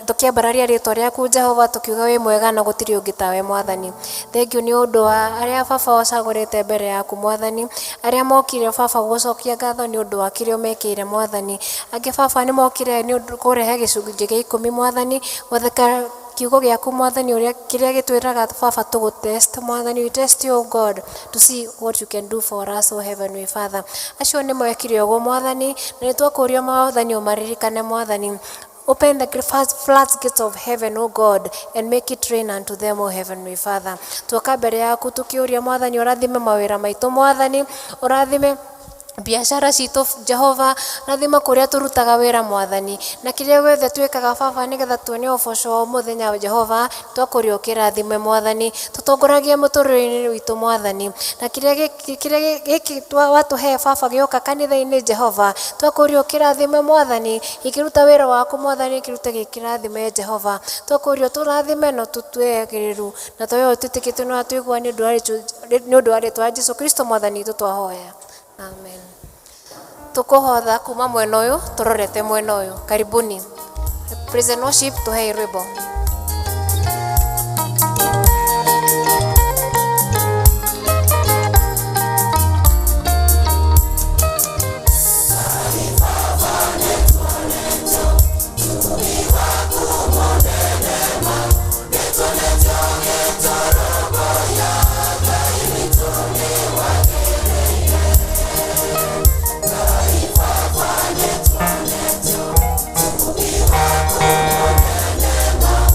S17: tũkĩambararia rĩtwa rĩaku Jehova, tũkiuga wĩ mwega na gũtirĩ ũngĩ tawe Mwathani. Thengiũ nĩ ũndũ wa arĩa baba ũcagũrĩte mbere yaku Mwathani, arĩa mokire baba gũcokia ngatho nĩ ũndũ wa kĩrĩa mekĩire Mwathani. Angĩ baba nĩ mokire nĩ ũndũ kũrehe gĩcunjĩ gĩa ikũmi Mwathani, gwathĩka kiugo gĩaku Mwathani ũrĩa kĩrĩa gĩtwĩraga baba tũgũtest Mwathani, we test you, God, to see what you can do for us, O Heavenly Father. Acio nĩ mwekire ũguo Mwathani, na nĩ twakũria Mwathani ũmaririkane Mwathani. Open the floodgates of heaven, O God, and make it rain unto them, O Heavenly Father. Tuoka mbere yaku tukiuria Mwathani ũrathime mawĩra maitũ Mwathani, ũrathime biashara citũ Jehova, rathima kũrĩa tũrutaga wĩra Mwathani, na kĩrĩa gĩothe twĩkaga baba nĩgetha tuone ũboco wa mũthenya Jehova, twakũria ũkĩrathime Mwathani, tũtongoragie mũtũrĩre-inĩ witũ Mwathani, na kĩrĩa gĩkĩ watũhe baba gĩoka kanitha-inĩ Jehova, twakũria ũkĩrathime Mwathani, ikĩruta wĩra waku Mwathani, ikĩruta gĩkĩrathime Jehova, twakũria tũrathime no tũtwegĩrĩru, na tũyo tũtĩkĩte no atũigua nĩ ũndũ wa rĩtwa Jesũ Kristo Mwathani tũtwahoya. Amen. Tukuhotha kuma mwena ũyũ tũrorete mwena ũyũ. Karibuni. Praise and worship tuhei rwĩmbo.
S10: Neema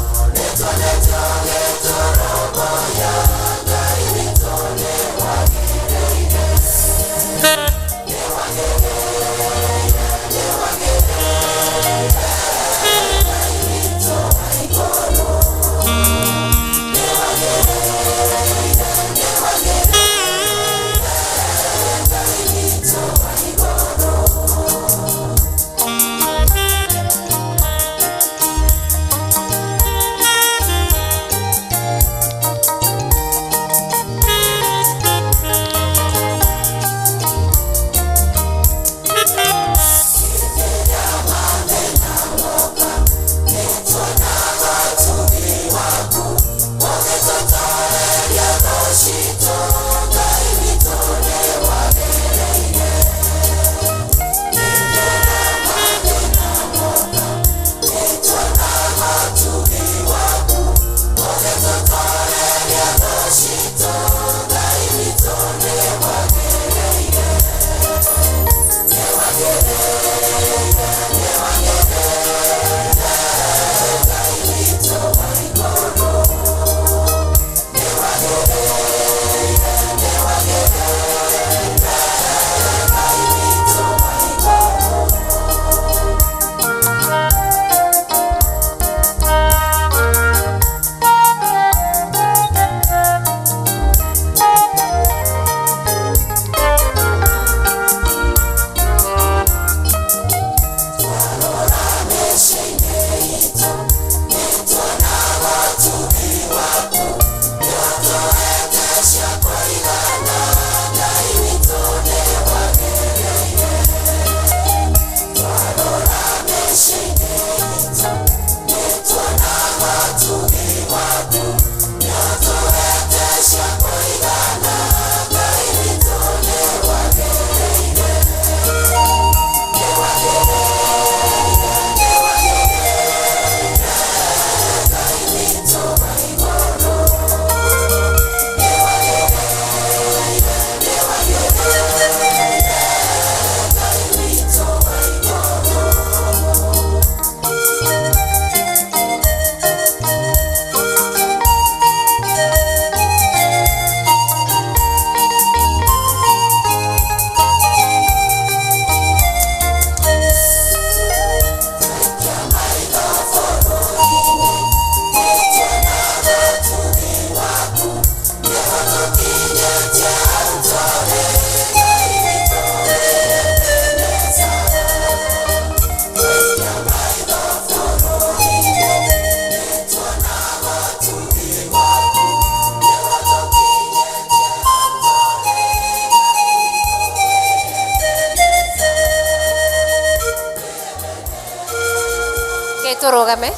S17: turugame.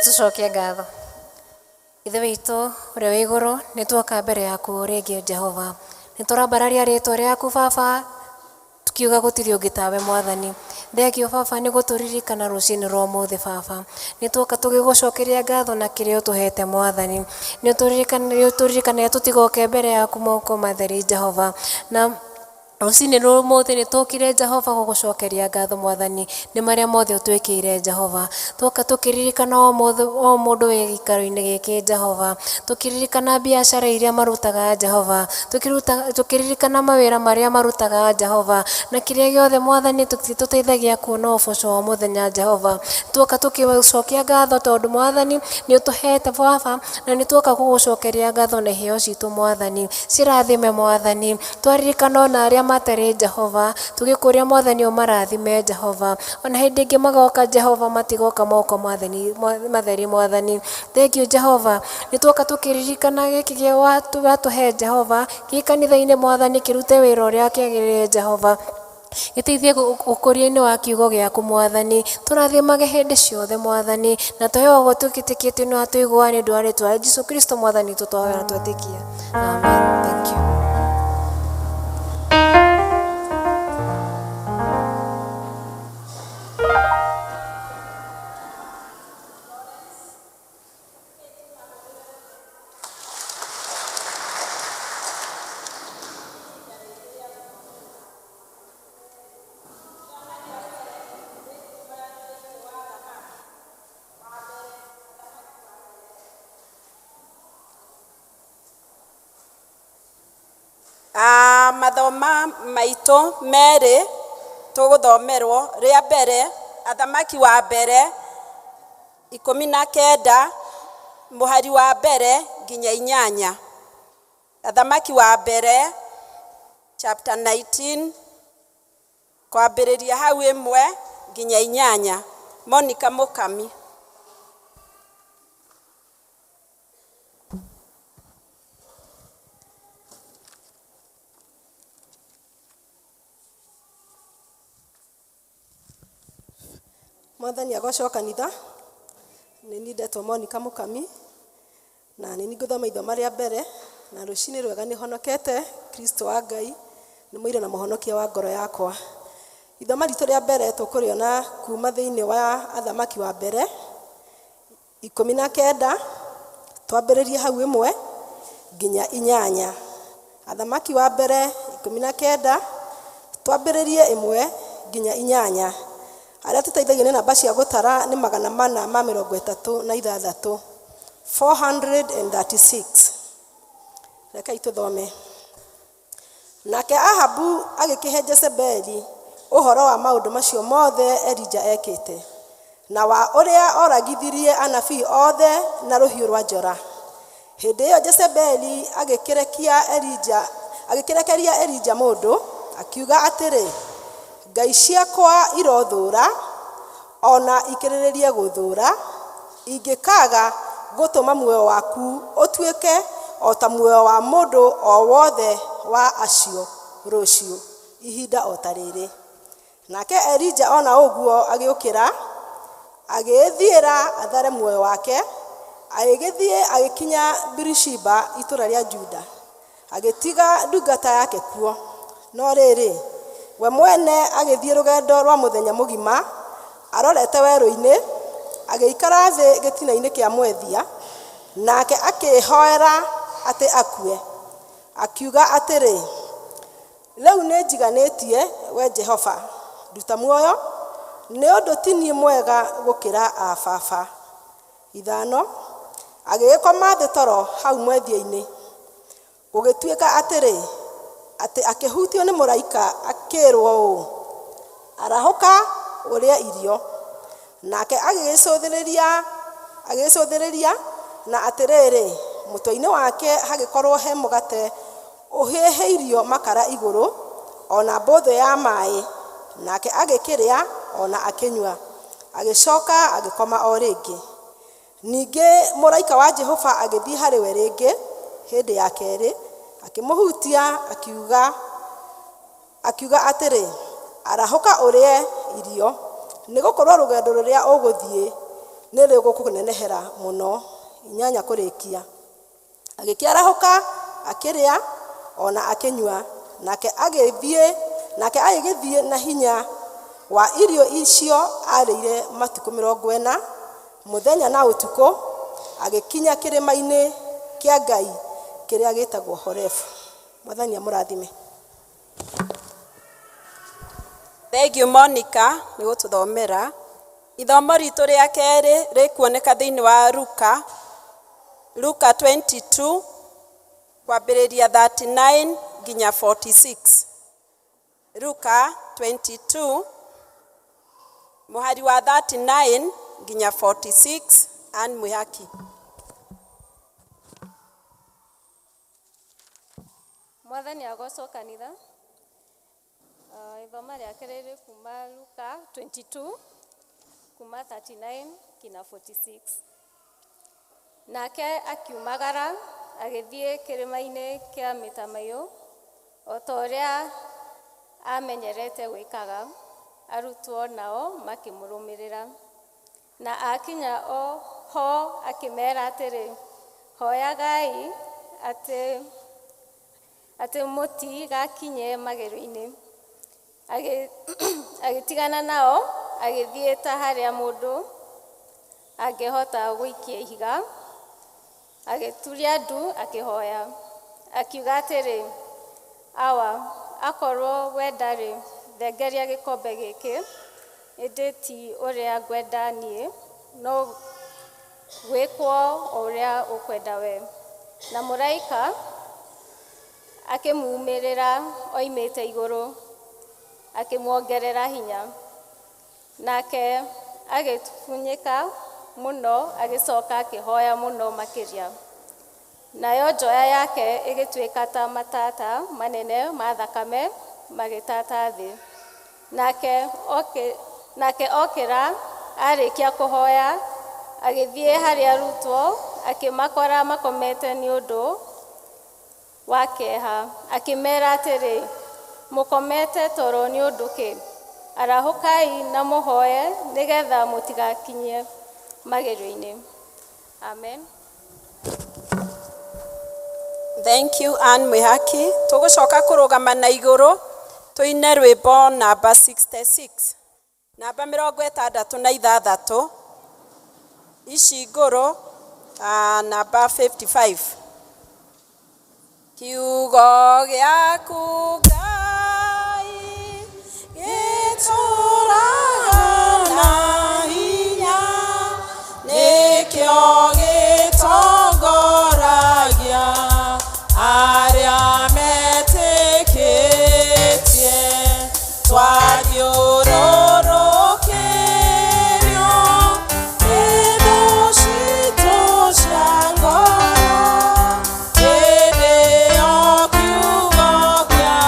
S17: Tucokie ngatho. Ithe witũ ũrĩa wĩ igũrũ, nĩ tuoka mbere yaku rĩngĩ Jehova. Nĩ tũrambararia rĩĩtwa rĩaku Baba, tukiuga gũtirĩ ũngĩ tawe Mwathani. Thengio Baba nĩ gũtũririkana rũciinĩ rwa ũmũthĩ Baba. Nĩ tuoka tũgĩgũcokeria ngatho na kĩrĩa ũtũhete Mwathani. Nĩ ũtũririkane tũtigoke mbere yaku moko matheri Jehova. Na rũciinĩ rwa ũmũthĩ nĩ tũkire Jehova gũgũcokeria ngatho Mwathani nĩ marĩa mothe ũtwĩkĩire Jehova. Tuoka tũkĩririkana o mũndũ wĩ gĩikaro-inĩ gĩkĩ Jehova. Tũkĩririkana biacara iria marutaga Jehova. Tũkĩririkana mawĩra marĩa marutaga Jehova. Na kĩrĩa gĩothe Mwathani tũteithagia kuona ũboco wa mũthenya Jehova. Tuoka tũkĩcokia ngatho tondũ Mwathani nĩ ũtũhete Baba, na nĩ tuoka gũgũcokeria ngatho na iheo citũ Mwathani. Cirathime Mwathani. Twaririkana ona arĩa matarĩ Jehova, tũgĩkũria Mwathani ũmarathime Jehova. Ona hĩndĩ ĩngĩ magoka Jehova, matigoka moko matheri Mwathani. Thengio Jehova, nĩ tuoka tũkĩririkana gĩkĩ gĩa watũhe Jehova, gĩ kanitha-inĩ Mwathani, kĩrute wĩra ũrĩa kĩagĩrĩire Jehova. Gĩteithie ũkũria-inĩ wa kiugo gĩaku Mwathani. Tũrathimage hĩndĩ ciothe Mwathani, na tũhe ũguo tũkĩtĩkĩtie nĩ watũigua nĩ ũndũ wa rĩĩtwa rĩa Jesũ Kristo Mwathani tũtũhoya na twĩtĩkia. Amen. Thank you.
S1: Mathoma maitũ merĩ tũgũthomerwo. Rĩa mbere, Athamaki wa mbere 19 mũhari wa mbere nginya 8. Athamaki wa mbere chapter 19 kwambĩrĩria hau 1 nginya 8. Monica Mũkami.
S18: Mwathani agocwo kanitha. Nĩ niĩ ndetwo Monica Mũkami, na nĩ niĩ ngũthoma ithoma rĩa mbere. Na rũciinĩ rwega nĩ honokete Kristo wa Ngai, nĩ mũira na mũhonokia wa ngoro yakwa. Ithoma ritũ rĩa mbere tũkũrĩona kuma thĩinĩ wa Athamaki wa mbere 19 twambĩrĩrie hau 1 nginya 8. Athamaki wa mbere 19 twambĩrĩrie 1 nginya 8. Arĩa tũteithagio nĩ namba cia gũtara nĩ 436 436. Rekei tũthome. Nake Ahabu agĩkĩhe Jezebeli ũhoro wa maũndũ macio mothe Elija ekĩte, na wa ũrĩa oragithirie anabii othe na rũhiũ rwa njora. Hĩndĩ ĩyo Jezebeli agĩkĩrekeria Elija mũndũ, akiuga atĩrĩ, ngai ciakwa irothũũra, ona ikĩrĩrĩrie gũthũũra, ingĩkaga gũtũma muoyo waku ũtuĩke o ta muoyo wa mũndũ o wothe wa acio rũciũ ihinda o ta rĩrĩ. Nake Elija ona ũguo agĩũkĩra, agĩthiĩra athare muoyo wake, agĩgĩthiĩ agĩkinya Birishiba itũũra rĩa Juda, agĩtiga ndungata yake kuo. No rĩrĩ, we mwene agĩthiĩ rũgendo rwa mũthenya mũgima arorete werũ-inĩ, agĩikara thĩ gĩtina-inĩ kĩa mwethia, nake akĩhoera atĩ akue, akiuga atĩrĩ, rĩu nĩ njiganĩtie we Jehova, nduta muoyo, nĩ ũndũ ti niĩ mwega gũkĩra a baba. 5 agĩgĩkoma thĩ toro hau mwethia-inĩ, gũgĩtuĩka atĩrĩ, atĩ akĩhutio nĩ mũraika akĩrwo ũũ, arahũka ũrĩa irio. Nake agĩgĩcũthĩrĩria na atĩrĩrĩ, mũtwe-inĩ wake hagĩkorwo he mũgate ũhĩhĩirio makara igũrũ, ona mbũthũ ya maĩ, nake agĩkĩrĩa ona akĩnyua. agĩcoka agĩkoma o rĩngĩ. Ningĩ mũraika wa Jehova agĩthiĩ harĩ we rĩngĩ hĩndĩ ya kerĩ, akĩmũhutia akiuga atĩrĩ, arahũka ũrĩe irio, nĩgũkorwo rũgendo rũrĩa ũgũthiĩ nĩ rũgũkũnenehera mũno. 8 kũrĩkia. Agĩkĩarahũka akĩrĩa ona akĩnyua, nake agĩgĩthiĩ na hinya wa irio icio arĩire matukũ 40 mũthenya na ũtukũ, agĩkinya kĩrĩma-inĩ kĩa Ngai kĩrĩa gĩtagwo Horebu. Mwathani amũrathime.
S1: Thengiũ Monica nĩ gũtũthomera. Ithomo ritũ rĩa kerĩ rĩkuoneka thĩinĩ wa Luka 22 kwambĩrĩria 39 nginya 46. Luka 22 mũhari wa 39 nginya 46. Ann Mwihaki.
S14: Mwathani agocwo kanitha. Ithoma rĩa kerĩ kuma Luka 22 kuma 39 nginya 46. Nake akiumagara agĩthiĩ kĩrĩma-inĩ kĩa Mĩtamaiyũ, o ta ũrĩa amenyerete gwĩkaga. Arutwo nao makĩmũrũmĩrĩra. Na akinya ho akĩmera atĩrĩ, hoyagai atĩ mũtigakinye magerio-inĩ. Agĩtigana nao agĩthiĩ ta harĩa mũndũ angĩhota gũikia ihiga, agĩturia ndu akĩhoya, akiuga atĩrĩ, awa akorwo wendarĩ, thengeria gĩkombe gĩkĩ, ĩndĩ ti ũrĩa ngwenda niĩ, no gwĩkwo ũrĩa ũkwenda we. Na mũraika akĩmumĩrĩra oimĩte igũrũ, akĩmuongerera hinya. Nake agĩtunyĩka mũno, agĩcoka akĩhoya mũno makĩria. Nayo njoya yake ĩgĩtuĩka ta matata manene ma thakame magĩtata thĩ. Nake okĩra arĩkia kũhoya, agĩthiĩ harĩ arutwo, akĩmakora makomete nĩ ũndũ wa kĩeha. Akĩmera atĩrĩ, mũkomete toro nĩ ũndũ kĩ? Arahũkai na mũhoye nĩgetha mũtigakinyie magerio-inĩ. Amen.
S1: Thank you Ann Mwihaki. Tũgũcoka kũrũgama na igũrũ tũine rwĩmbo namba 66. Namba 66. Ici ngũrũ namba 55. Kiugo gĩaku Ngai gĩtũũraga na hinya, nĩkĩo gĩtongoragia arĩa metĩkĩtie. Twathiũrũrũkĩrio nĩ thũ citũ cia ngoro, hĩndĩ ĩyo kiugo gĩa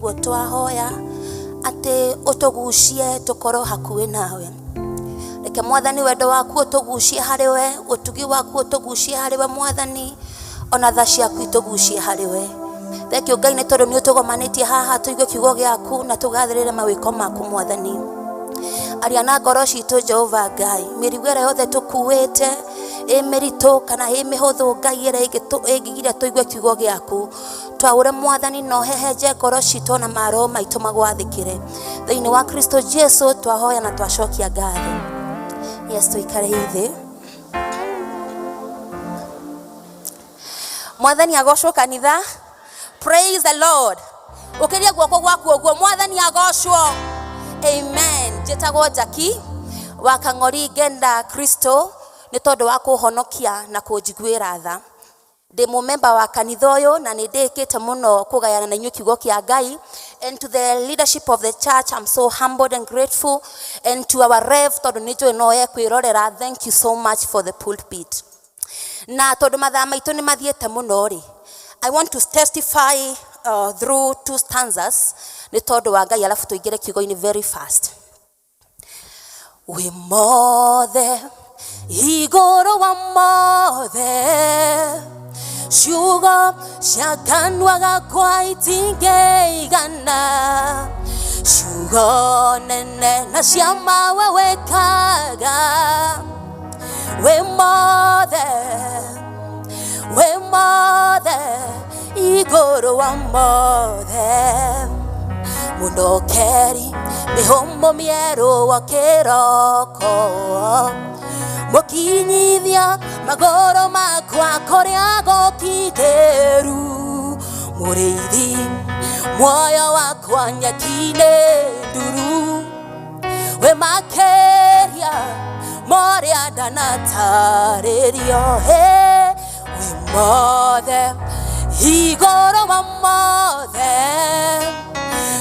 S19: niguo twahoya ati utugucie tukoro hakuhi nawe. Reke Mwathani wendo waku utugucie hari we, utugi waku utugucie hari we Mwathani, ona tha ciaku itugucie hari we. Thekio Ngai nĩ tondũ nĩ ũtũgomanitie haha tũigue kiugo gĩaku na tũgathĩrĩre mawĩko maku Mwathani. Aria na ngoro citũ Jehova Ngai, mĩrigo ĩrĩa yothe tũkuĩte mĩritũ kana mĩhũthũ Ngai ĩrĩa ĩngĩgiria tũigue kiugo gĩaku, twaũre Mwathani na ũhehenje ngoro citũ na maroho maitũ magwathĩkĩre. Thĩinĩ wa Kristo Jesu twahoya na twacokia ngatho. Yes, tuikare hithi. Mwathani agocwo kanitha. Praise the Lord. Ukiria guoko gwaku uguo Mwathani agocwo. Amen. Njĩtagwo Jackie wa Kang'ori ngenda Kristo nĩ tondũ wa kũhonokia na kũnjiguĩra tha. Ndĩ mũmemba wa kanitha ũyũ na nĩ ndĩkĩte mũno kũgayana na inyuĩ kiugo kĩa Ngai. And to the leadership of the church, I'm so humbled and grateful. And to our rev, tondũ nĩ njũĩ no ekwĩrorera, thank you so much for the pulpit. Na tondũ mathaa maitũ nĩ mathiĩte mũno rĩ, I want to testify through 2 stanzas nĩ tondũ wa Ngai, alafu tuingĩre kiugo-inĩ very fast. We mothe igũrũ wa mothe, ciugo cia kanua gakwa itingĩigana, ciugo nene na cia mawe wekaga. We mothe igũrũ wa mothe, mũndokeri mĩhũmũ mĩerũ wa kĩroko, mũkinyithia magũrũ makwa kũrĩa gũkindĩru, mũrĩithi muoyo wakwa nyeki-inĩ nduru, we makĩria morĩa ndanatarĩrio. We mothe igũrũ wa mothe,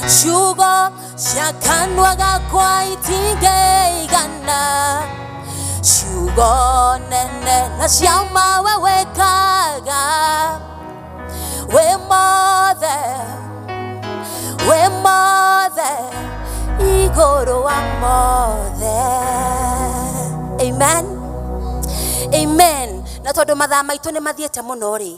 S19: ciugo cia kanua gakwa itingĩigana, ciugo nene na cia mawe wekaga. We mothe igũrũ wa mothe. Amen. Amen. Na tondũ mathaa maitũ nĩ mathiĩte mũno rĩ,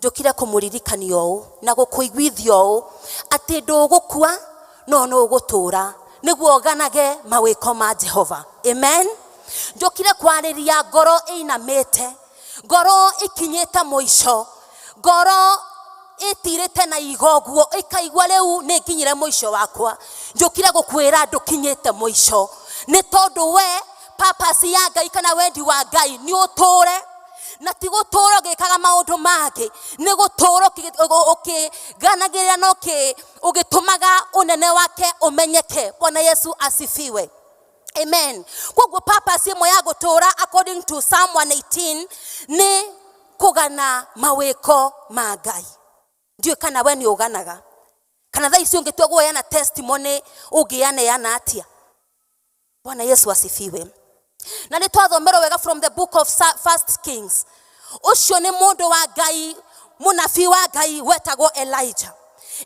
S19: njũkire kũmũririkania ũũ na gũkũiguithia ũũ atĩ ndũgũkua no ũgũtũũra nĩguo ũganage mawĩko ma Jehova. Amen. Njũkire kwarĩria ngoro ĩinamĩte, ngoro ĩkinyĩte mũico, ngoro ĩtirĩte na igoguo ĩkaigua rĩu nĩ nginyire mũico wakwa. Njũkire gũkwĩra ndũkinyĩte mũico, nĩ tondũ we purpose ya Ngai kana wendi wa Ngai nĩ ũtũũre, na ti gũtũũra ũgĩkaga maũndũ mangĩ, nĩ gũtũũra ũkĩganagĩrĩra na ũgĩtũmaga ũnene wake ũmenyeke. Bwana Yesu asifiwe. Amen. Koguo purpose ĩmwe ya gũtũũra according to Psalm 118 nĩ kũgana mawĩko ma Ngai. Ndiũĩ kana we nĩ ũganaga, kana thaa ici ũngĩtua kuheana testimony ũngĩaneana atĩa. Bwana Yesu asifiwe. Na nĩ twathomerwo wega from the book of 1 Kings. Ũcio nĩ mũndũ wa Ngai, mũnabii wa Ngai wetagwo Elijah.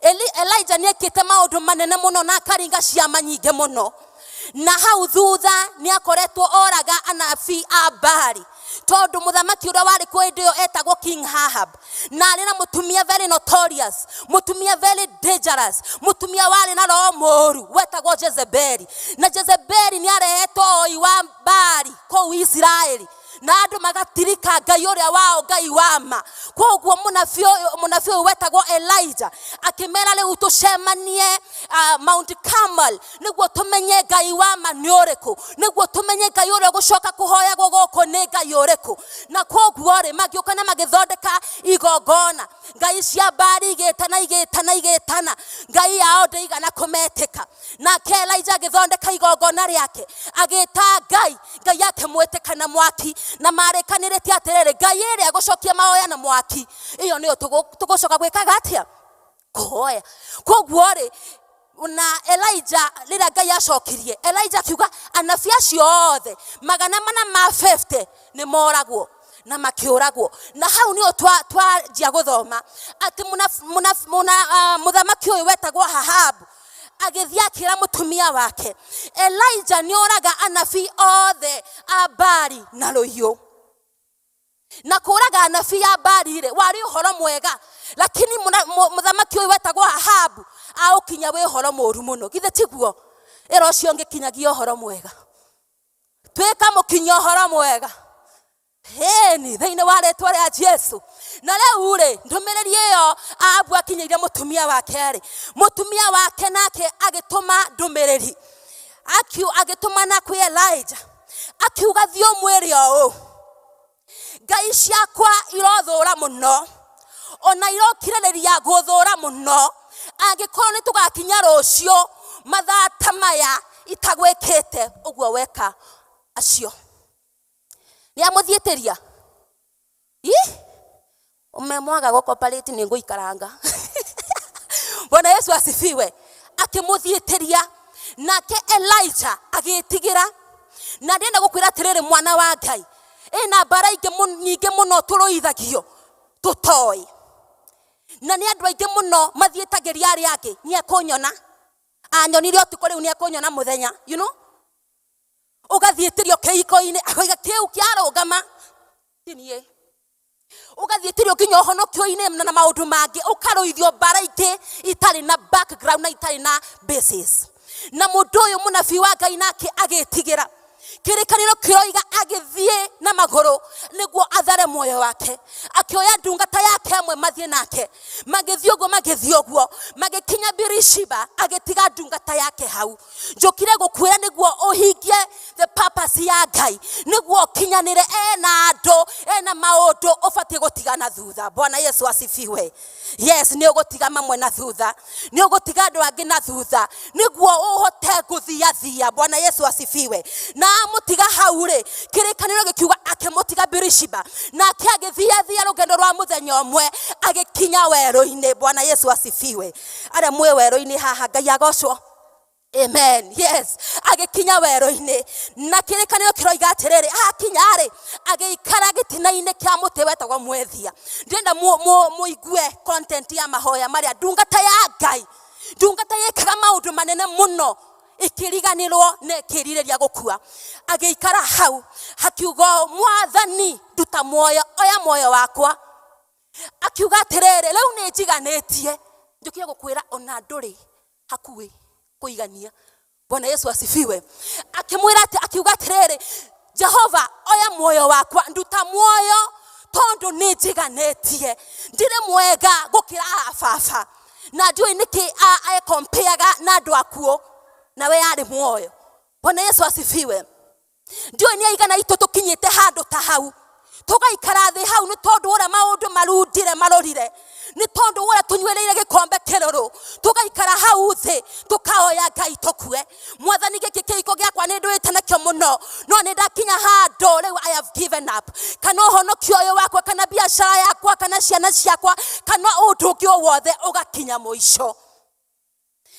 S19: Elijah nĩ ekĩte maũndũ manene mũno na akaringa ciama nyingĩ mũno. Na hau thutha nĩ akoretwo oraga anabii a Baali, tondũ mũthamaki ũrĩa warĩ kuo hĩndĩ ĩyo etagwo King Ahab, na arĩ na mũtumia very notorious, mũtumia very dangerous, mũtumia warĩ na roho mũũru wetagwo Jezebeli. Na Jezebeli nĩ arehetwo oi wa Baali kũu Isiraeli, na andũ magatirika Ngai ũrĩa wao, Ngai wa ma. Koguo mũnabii ũyũ wetagwo Elijah akĩmera rĩu tũcemanie Mount Carmel nĩguo tũmenye Ngai wa ma nĩ ũrĩkũ, nĩguo tũmenye Ngai ũrĩa gũcoka kũhoyagwo gũkũ nĩ Ngai ũrĩkũ. Na koguo rĩ magĩũka na magĩthondeka igongona, Ngai cia Baali igĩtana, Ngai yao ndĩigana kũmetĩka. Nake Elijah agĩthondeka igongona rĩake, agĩta Ngai yake mwĩtĩka na mwaki, na marĩkanĩrĩtie atĩrĩrĩ, Ngai ĩrĩa gũcokia mahoya na mwaki, iyo nĩyo tũgũcoka gwĩkaga atĩa? Kũhoya. Koguo rĩ na Elijah rĩrĩa Ngai acokirie, Elijah akiuga anabii acio othe 450 nĩ moragwo. na makiuragwo. Na hau nio twanjia guthoma ati muthamaki uyu wetagwo Ahabu agithia akira mutumia wake Elijah nioraga anabii othe a Baali na ruhiu. Na kuraga anabii a Baali ri wari uhoro mwega, lakini muthamaki uyu wetagwo Ahabu aukinya wi uhoro moru muno. Githe tiguo ero cio ngikinyagia uhoro mwega, twika mukinya uhoro mwega ni thiini wa ritwa ria Jesu. Na riu ri ndumiriri iyo Ahabu akinyire mutumia wake ri mutumia wake nake agituma ndumiriri agituma na kwi Elijah akiuga thio mwiri o ngai ciakwa irothura muno, ona irokiririria guthura muno, angikorwo ni tugakinya rucio mathaa ta maya itagwikite uguo weka acio. Ni amuthietiria umemwaga gukopaleti ni nguikaranga. Bwana Yesu asifiwe. Akimuthietiria nake Elijah agitigira. Na ndenda gukwira atiriri mwana wa Ngai ina mbara nyingi muno turuithagio tutoi, na ni andu aingi muno mathietagiria ari angi ni akunyona anyonire utuko riu ni akunyona muthenya, you know, ugathietirio keiko-ini akoiga kiu kiarugama tinie, ugathietirio nginya uhonokio-ini na maundu mangi ukaruithio mbara ingi itari na background na itari na basis. Na mundu uyu munabii wa Ngai nake agitigira kirikaniro kiroiga agithie na maguru niguo athare moyo wake, akioya ndungata yake amwe mathie nake magithio guo magikinya Birishiba agitiga ndungata yake hau. Njokire gukwira niguo uhingie the purpose ya Ngai, niguo kinyanire ena andu ena maundu ubatie gutigana thutha. Bwana Yesu asifiwe. Yes, ni ugutiga mamwe na thutha, ni ugutiga andu angi na thutha niguo uhote guthia. Bwana Yesu asifiwe. Na mutiga haure kirikaniro gikiuga akimutiga Birishiba na akiagithia rugendo rwa muthenya umwe agikinya wero-ini. Bwana Yesu asifiwe. Ara mwe wero-ini haha Ngai agocwo. Amen. Yes, agikinya wero-ini na kirikaniro kiroiga atiriri akinyari agikara gitina-ini kia muti wetagwo mwethia. Ndenda muigue content ya mahoya maria ndungata ya Ngai, ndungata yekaga maundu manene muno ikiriganirwo ne kiririria gukua. Agiikara hau hakiugo Mwathani nduta muoyo oya muoyo wakwa, akiuga atiriri riu ni njiganitie. Njukire gukwira ona nduri hakui kuigania. Bwana Yesu asifiwe. Akimwira ati akiuga atiriri Jehova oya muoyo wakwa nduta muoyo tondu ni njiganitie, ndire mwega gukira afafa na njui niki compareaga na andu akuo na we ari muoyo. Bwana Yesu asifiwe. Ndio ni aigana itu tukinyite handu ta hau tugaikara thi hau ni tondu ura maundu marundire marorire, ni tondu ura tunywereire gikombe kiruru tugaikara hau thi tukaoya Ngai tukue. Mwathani giki kiiko giakwa ni ndwite nakio muno, no ni ndakinya handu riu I have given up. Kana honokio uyu wakwa kana biashara yakwa kana ciana ciakwa kana undu ungi wothe ugakinya muico.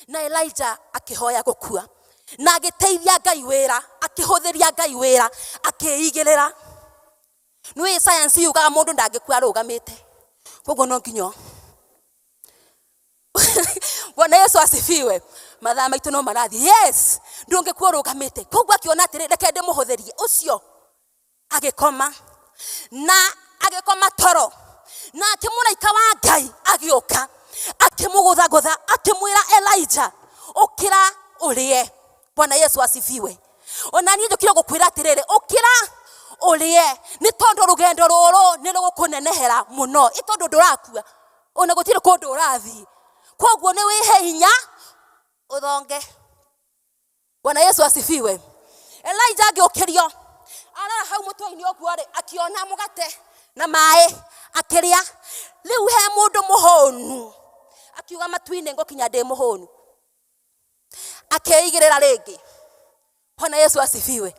S19: Na Elijah akihoya gukua na agiteithia Ngai wira, akihuthiria Ngai wira, akiigirira. Nui science yugaga mundu ndangikua rugamite, koguo no nginyo. Bwana Yesu asifiwe. Mathaa maitu no marathi. Yes, ndungikua rugamite, koguo akiona atiri reke ndimuhuthirie ucio agikoma na agikoma toro. Na akimuraika wa Ngai agioka akimugutha akimwira Elijah ukira urie. Bwana Yesu asifiwe. Ona ni njukire gukwira atiriri ukira urie ni tondu rugendo ruru ni rugukunenehera muno, itondu ndurakua ona gutire kundu urathi, koguo ni wihe hinya uthonge. Bwana Yesu asifiwe. Elijah agiokirio ara hau mutoi-ini oguo ri akiona mugate na mai akiria. Riu he mundu muhonu akiuga matu-ini ngukinya ndi muhonu, akeigirira ringi. Bwana Yesu asifiwe.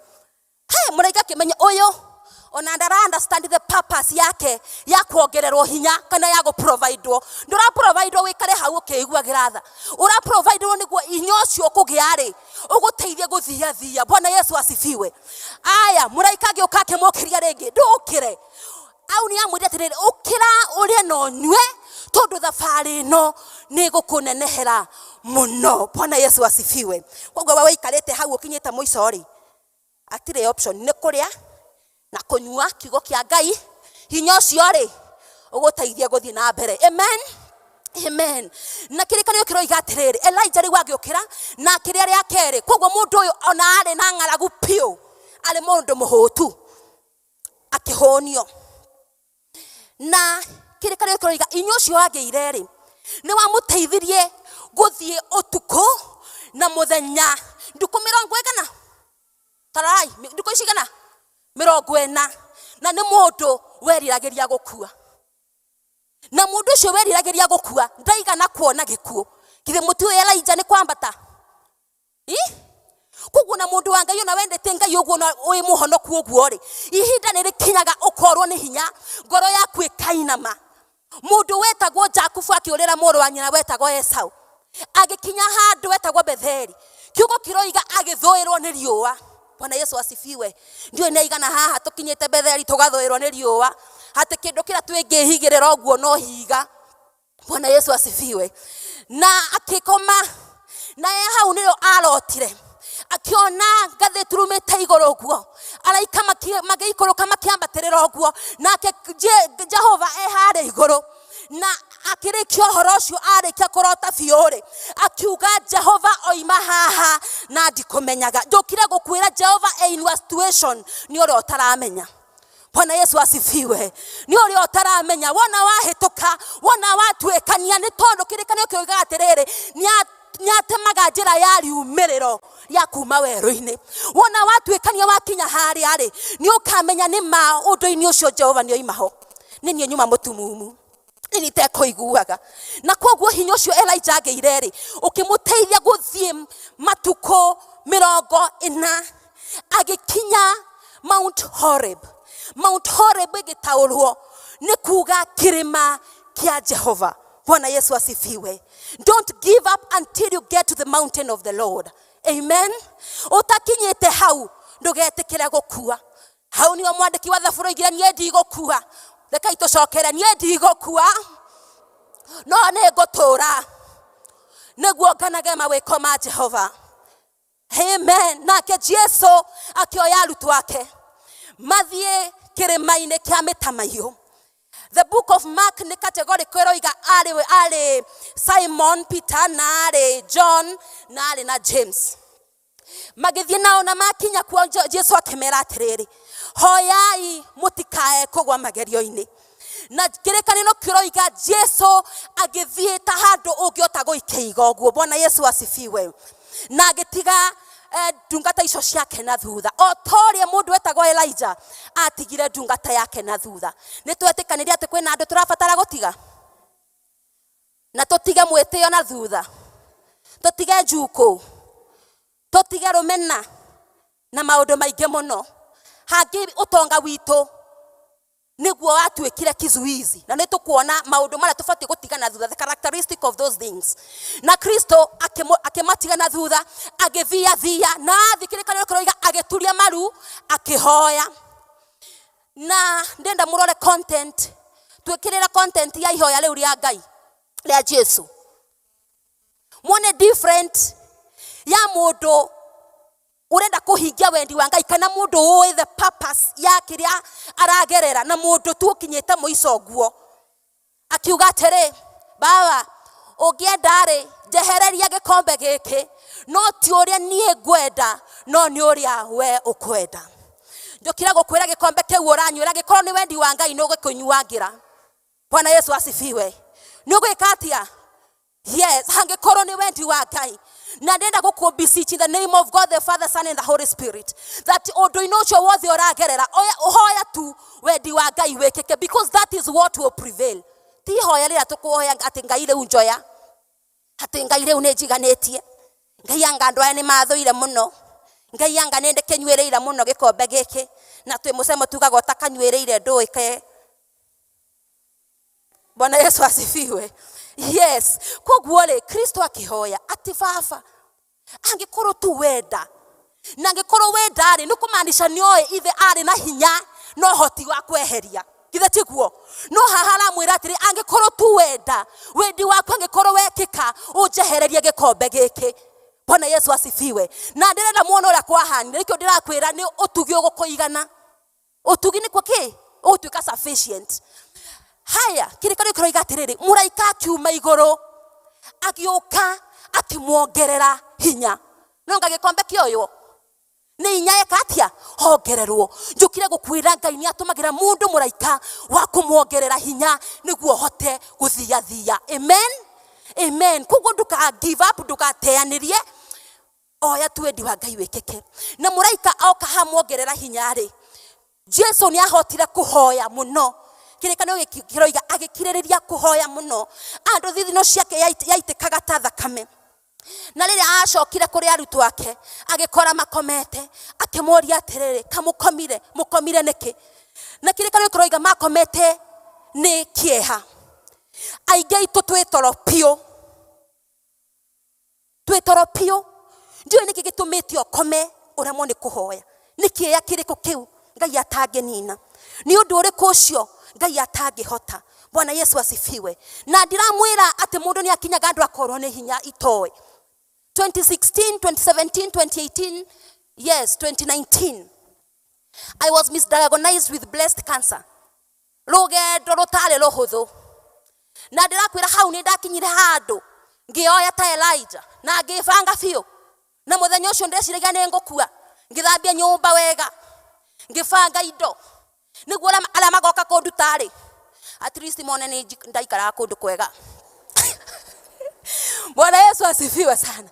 S19: Muraika kimenya uyu ona ndara understand the purpose yake ya kuongererwo hinya kana ya guprovidewo. Ndura providewo wikare hau ukiiguagira tha, ura providewo niguo hinya ucio kugia ri uguteithie guthia. Bwana Yesu asifiwe. Aya muraika agioka akimukiria ringi ndukire au ni amwire atiriri ukira urie no nywe tondu thabari no ni gukunenehera muno. Bwana Yesu asifiwe. Koguo wewe ikarite hau ukinyite muico ri atire option ni kuria na kunyua kiugo kia Ngai. Hinya ucio ri uguteithia guthii na mbere. Amen. Amen. Na kirikanio kiroiga atiriri Elijah ri wagiukira na kiria ria keri. Koguo mundu uyu ona ari na ng'aragu piu ari mundu muhutu akihonio. Na kirikanio kiroiga inyo ucio ageire ri ni wamuteithirie guthii utuku na muthenya nduku 40 tarai nduku cigana 40 na ni mundu weriragiria gukua. Na mundu ucio weriragiria gukua ndaigana kuona gikuo kithe mutu Elijah ni kwambata koguo na mundu wa Ngai ona wendete Ngai uguo na wi muhonoku uguo ri ihinda ni rikinyaga ukorwo ni hinya ngoro yaku ikainama. Mundu wetagwo Jakubu akiurira muru wa nyina wetagwo Esau agikinya handu wetagwo Betheli kiugo kiroiga agithuirwo ni riua. Bwana Yesu asifiwe. Ndio inaigana haha tukinyite Betheli tugathuirwo ni riua hati kindu kira twingihigirira uguo no higa. Bwana Yesu asifiwe. Na akikoma na hau niro arotire akiona ngathi turumite iguru guo araika magiikoroka makiambatirira uguo nake Jehova ehare iguru na akirikio horo ucio arikia kurota fiore akiuga Jehova oima haha na ndikumenyaga ndukire gukwira Jehova in a situation ni uri utaramenya. Bwana Yesu asifiwe. Ni uri utaramenya wona wahituka wona watwekania ni tondu kirikanio kioiga atiriri nyatemaga njira ya riumiriro ya kuma weru-ini. Wona watwekania wakinya hari ari ni ukamenya ni ma undu-ini ucio Jehova ni oimaho ni nie nyuma mutumumu ni tekoiguaga. Na koguo hinya ucio Elijah ageire ri ukimuteithia guthie matuko 40 agikinya Mount Horeb. Mount Horeb igitaurwo ni kuga kirima kia Jehova. Bwana Yesu asifiwe. Don't give up until you get to the mountain of the Lord. Amen. Utakinyite hau ndugetikire gukua. Hau ni mwandiki wa Thaburi igira nie ndigukua. Reka itocokere nie ndigukua. No ne gutura. Niguo nganage mawiko ma Jehova. Amen. Nake Jesu akioya arutu ake mathie kirima-ini kia mitamaio. The book of Mark ni categorical iroiga ari Simon Peter na ari John na ari na James. Magithie nao na makinya kwa Jesu akimera atiriri hoyai mutikae kugwa magerio-ini. Na kirikanio kiroiga Jesu agithie ta handu ungiota guikeiga uguo. Bwana Yesu asifiwe. Na agitiga ndungata icio ciake na thutha otorie mundu wetagwo Elijah atigire ndungata yake na thutha. Ni twetikaniria ati kwina andu turabatara gutiga na tutige mwitio na thutha tutige njuku tutige rumena na maundu maingi muno hangi utonga witu niguo watwikire kizuizi na nitukuona maundu mara tufati gutiga na thutha, the characteristic of those things. Na Kristo akematiga na thutha agithia na thikirikanio kiroiga ageturia maru akihoya. Na ndenda murore content twikirira content ya ihoya riu ria Ngai ria Jesu muone different ya mundu urenda kuhingia wendi wa Ngai kana mundu with the purpose ya kiria aragerera na mundu tukinyite muico guo akiuga atere baba ungienda ri njehereria gikombe giki no ti uria nie ngwenda no ni uria we ukwenda. Njukira gukwira gikombe kiu uranyura gikorwo ni wendi wa Ngai no gikunyuagira. Bwana Yesu asifiwe. Ni ugwika atia? Yes, hangikorwo ni wendi wa Ngai na ndenda gukubeseech in the name of God the Father, Son and the Holy Spirit that undu inocho wothi uragerera oya tu wendi wa Ngai wekeke, because that is what will prevail. Ti hoya rira tukuhoya ati Ngai riu njoya ati Ngai riu ni njiganitie Ngai anga andu aya ni mathuire muno Ngai anga nende kenywereira muno gikombe giki na twi mucemo tugaga utakanywereire nduike. Bwana Yesu asifiwe. Yes, koguo ri Kristo akihoya ati baba angikorwo tu wenda na angikorwo wenda ri nukumaanisha nioe ithe ari na hinya no hoti wa kweheria. githe tiguo no hahara mwira atiri angikorwo tu wenda wendi waku angikorwo wekika unjehererie gikombe giki. Bwana Yesu asifiwe. Na ndirenda muone uria kwahanire ikio ndirakwira ni utugi ugukuigana. Utugi ni kwaki utuika sufficient. Haya kirikano kiroiga atiriri muraika akiuma iguru agioka akimuongerera hinya. Nonga gikombe kioyo ni inya ekatia hongererwo. Njukire gukwira Ngai ni atumagira mundu muraika wa kumuongerera hinya niguo hote guthia thia. Amen. Amen. Kugo nduka give up nduka teanirie. Oya twendi wa Ngai wekeke. Na muraika auka hamuongerera hinya ri. Jesu ni ahotire kuhoya muno. Kirikano kiroiga agikiririria kuhoya muno. Andu thithino ciake yaitikaga ta thakame. Na rĩrĩa acokire kuri arutwo ake agikora makomete akimuria atiriri kamukomire mukomire niki. Na kirikano kiroiga makomete ni kieha. Aingĩ itu twitoro pio ndio niki gitumite okome uremwo ni kuhoya. Niki ya kiriko kiu Ngai atangenina. Ni undu uriku ucio Ngai atangihota. Bwana Yesu asifiwe. Na ndiramwira ati mundu ni akinyaga andu akorwo ni hinya itoe. 2016, 2017, 2018, yes, 2019. I was misdiagnosed with breast cancer. Rugendo rutare ruhuthu. Na ndirakwira hau ni ndakinyire handu ngioya ta Elijah na ngibanga biu. Na muthenya ucio ndeciraga ni ngukua. Ngithambia nyumba wega. Ngibanga indo. Niguo ala magoka kundu tari. At least mone ni ndaikara kundu kwega. Bwana Yesu asifiwe sana.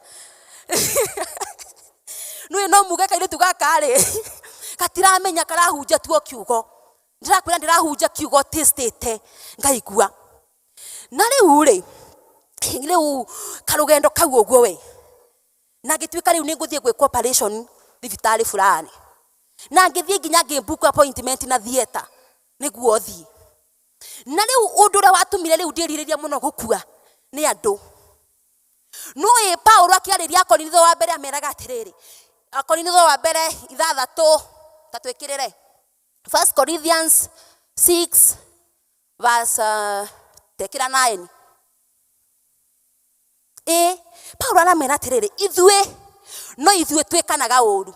S19: Nui no muge kaire tugakare. Katiramenya karahunja tuo kiugo. Ndirakwira ndirahunja kiugo testete ngaigua. Na riu karugendo kau uguo we. Na gitwika riu ninguthie gwikwa operation thibitari fulani. Na ngithie nginya ngimbuku appointment na theater niguo thie. Na riu undu ria watumire riu ndiririria muno gukua ni andu. No Paulo akiariria Korinitho wa mbere ameraga atiriri. Korinitho wa mbere 6 tatwikirire. 1 Corinthians 6 verse tekira 9. Paulo aramera atiriri ithuĩ twikanaga ũru.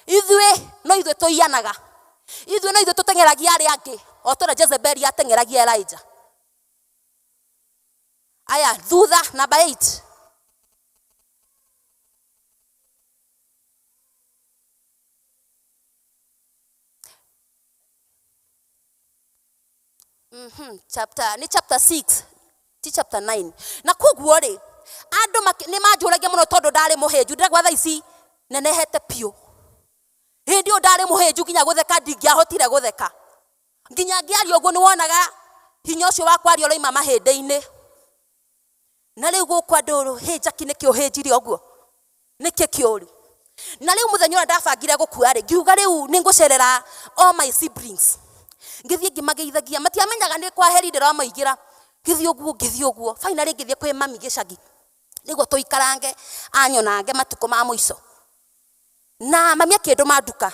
S19: Ithuĩ tuianaga. Ithuĩ tutengeragia aria angi o tora Jezebel atengeragia Elijah. Aya thutha number 8. Chapter 6 ti chapter 9. Na kuguo ri andu ni manjuragia muno tondu ndari muhenju ndiragwa tha ici nenehete pio. Hindi o ndari muhenju nginya gutheka ndingiahotire gutheka. Nginya ngiario uguo ni wonaga hinya ucio wakwa ri oroima mahinde-ini. Na riu gukwa nduru Jackie niki uhinjire uguo niki kiuri. Na riu muthenya ura ndabangire gukua ri ngiuga riu ningucerera all my siblings. Ngithie ngimageithagia matiamenyaga ni kwa heri ndiramaigira. Ngithie uguo finally ngithie kwi mami gicagi niguo tuikarange anyonange matuko ma muico. Na mami akindu manduka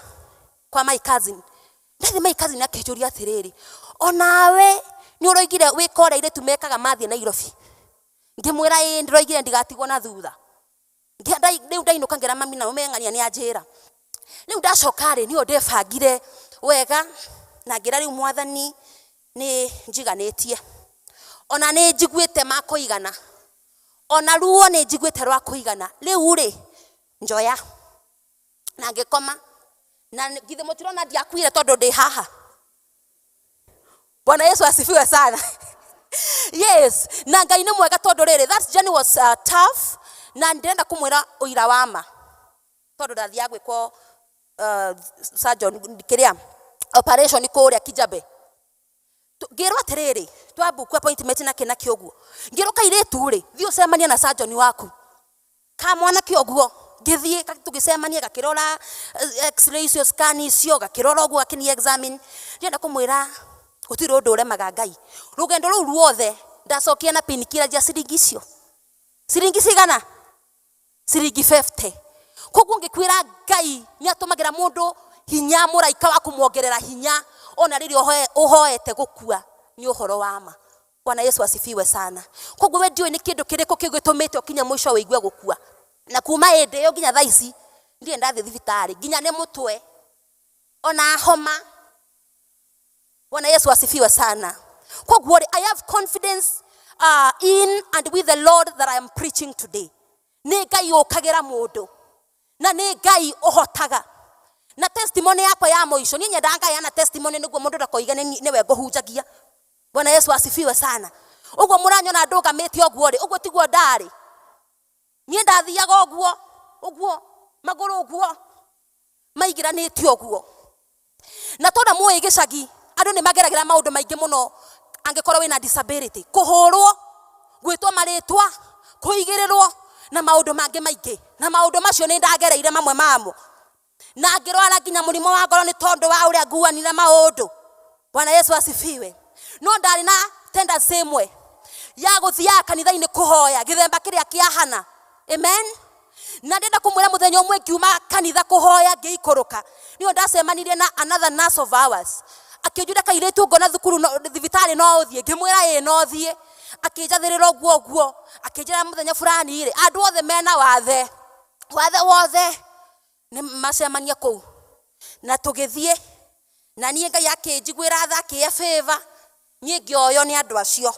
S19: kwa my cousin. Ndathi my cousin akinjuria atiriri onawe ni uroigire wikora ire tumekaga mathie Nairobi. Ngimwira ndiroigire ndigatigwo na thutha. Riu ndainuka ngira mami na umeng'ania ni anjira. Riu ndacoka ri ni ndebangire wega na ngira riu Mwathani ni njiganitie. Ona ni njiguite makuigana. Ona ruo ni njiguite rwa kuigana. Riu ri njoya na ngikoma na githe mutirona ndiakuire tondu ndi haha. Bwana Yesu asifiwe sana. Yes, na Ngai ni mwega tondu riri that journey was tough na ndenda kumwira uira wama tondu ndathia gwikwo surgeon kiria operation kuria Kijabe. Ngirwa atiriri twambuku appointment na kina kioguo. Ngiruka iretu ri thio semania na surgeon waku. Kamwana kioguo ngithie tugisemania gakirora x-ray icio scan icio gakirora uguo akini examine. Ndenda kumwira gutiri undu uremaga Ngai. Rugendo ruu ruothe ndacokia na pinikira ja ciringi icio. Ciringi cigana? Ciringi 50. Koguo ngikwira Ngai ni atumagira mundu hinya muraika wa kumuongerera hinya ona riri uhoete gukua ni uhoro wa ma. Bwana Yesu asifiwe sana. Koguo we ndiwe ni kindu kiriko kigutumite okinya mwisho wigue gukua. Na kuma ende yo ginya thaici ndie ndathi thibitari ginya ne mutwe ona homa. Bwana Yesu asifiwe sana. Koguo I have confidence in and with the Lord that I am preaching today. Ni Ngai okagira mundu na ni Ngai ohotaga. Na testimony yakwa ya moisho ni nyendanga yana testimony niguo mundu ndakoigane niwe ngohunjagia. Bwana Yesu asifiwe sana. Uguo muranyona ndugamite oguo ri uguo tiguo ndari. Nie ndathiaga oguo maguru oguo maigiranitio oguo. Na tonda muĩ gicagi andu ni mageragira maundu maingi muno angikorwo wina disability, kuhurwo, gwitwo maritwa, kuigirirwo na maundu mangi maingi. Na maundu macio ni ndagereire mamwe mamo. Na ngirwara nginya murimo wa ngoro ni tondu wa uria nguanira maundu. Bwana Yesu asifiwe. No ndari na tenda semwe ya guthia kanitha-ini kuhoya githemba kiria kiahana. Amen. Na ndenda kumwira muthenya umwe ngiuma kanitha kuhoya ngiikuruka niyo ndacemanirie na another nurse of ours akijura kairetu ngona thukuru thibitari no uthie ngimwira no thie akinjathirira guo akinjira muthenya fulani ire andu othe mena wathe wothe ni macemania kuu na tugithie na nie Ngai akinjigwira thaki ya favor nie ngioyo ni andu acio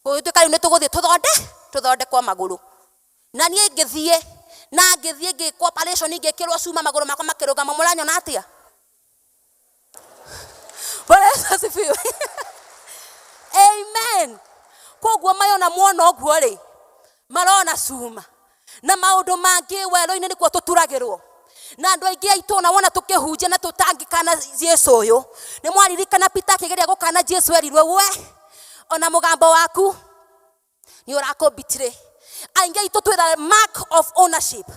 S19: gutuka ni tuguthie tuthonde kwa maguru na nie ngithie ngikwa operation ngikirwa cuma maguru makwa makirugama muranyona atia. Bwana Yesu asifiwe. Amen. Koguo mayona muona oguo ri marona cuma na maundu mangi wero-ini nikuo tuturagirwo na andu aingi aitu na wona tukihunjia na tutangikana Yesu uyu ni mwaririkana Peter akigeria gukana Yesu erirwe we ona mugambo waku ni urakobitire. Aingi aitu twitha mark of ownership.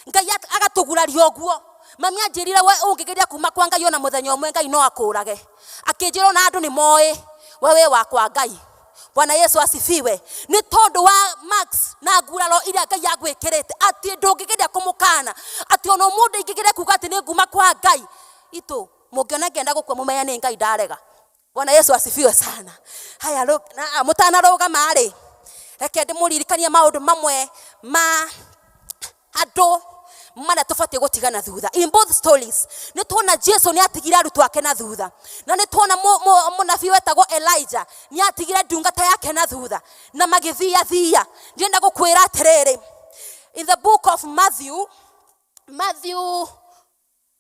S19: Ngai agatuguraria oguo mami anjirire we ungigeria kuma kwa Ngai ona muthenya umwe Ngai no akurage akinjira na andu ni moe wewe wakwa Ngai. Bwana Yesu asifiwe. Ni tondu wa Max na nguraro iria Ngai agwikirite ati ndungigeria kumukana ati ono mundu ingigeria kuga ati ni nguma kwa Ngai itu mungiona ngenda gukwa mumenya ni Ngai ndarega. Bwana Yesu asifiwe sana. Haya na mutana roga mari reke ndimuririkanie maundu mamwe ma andu mana tufatie gutigana thutha. In both stories ni tuona Jesu ni atigira arutu ake na thutha na ni tuona munabii wetagwo Elijah ni atigira ndungata yake na thutha na magithia ndienda gukwira atiriri in the book of Matthew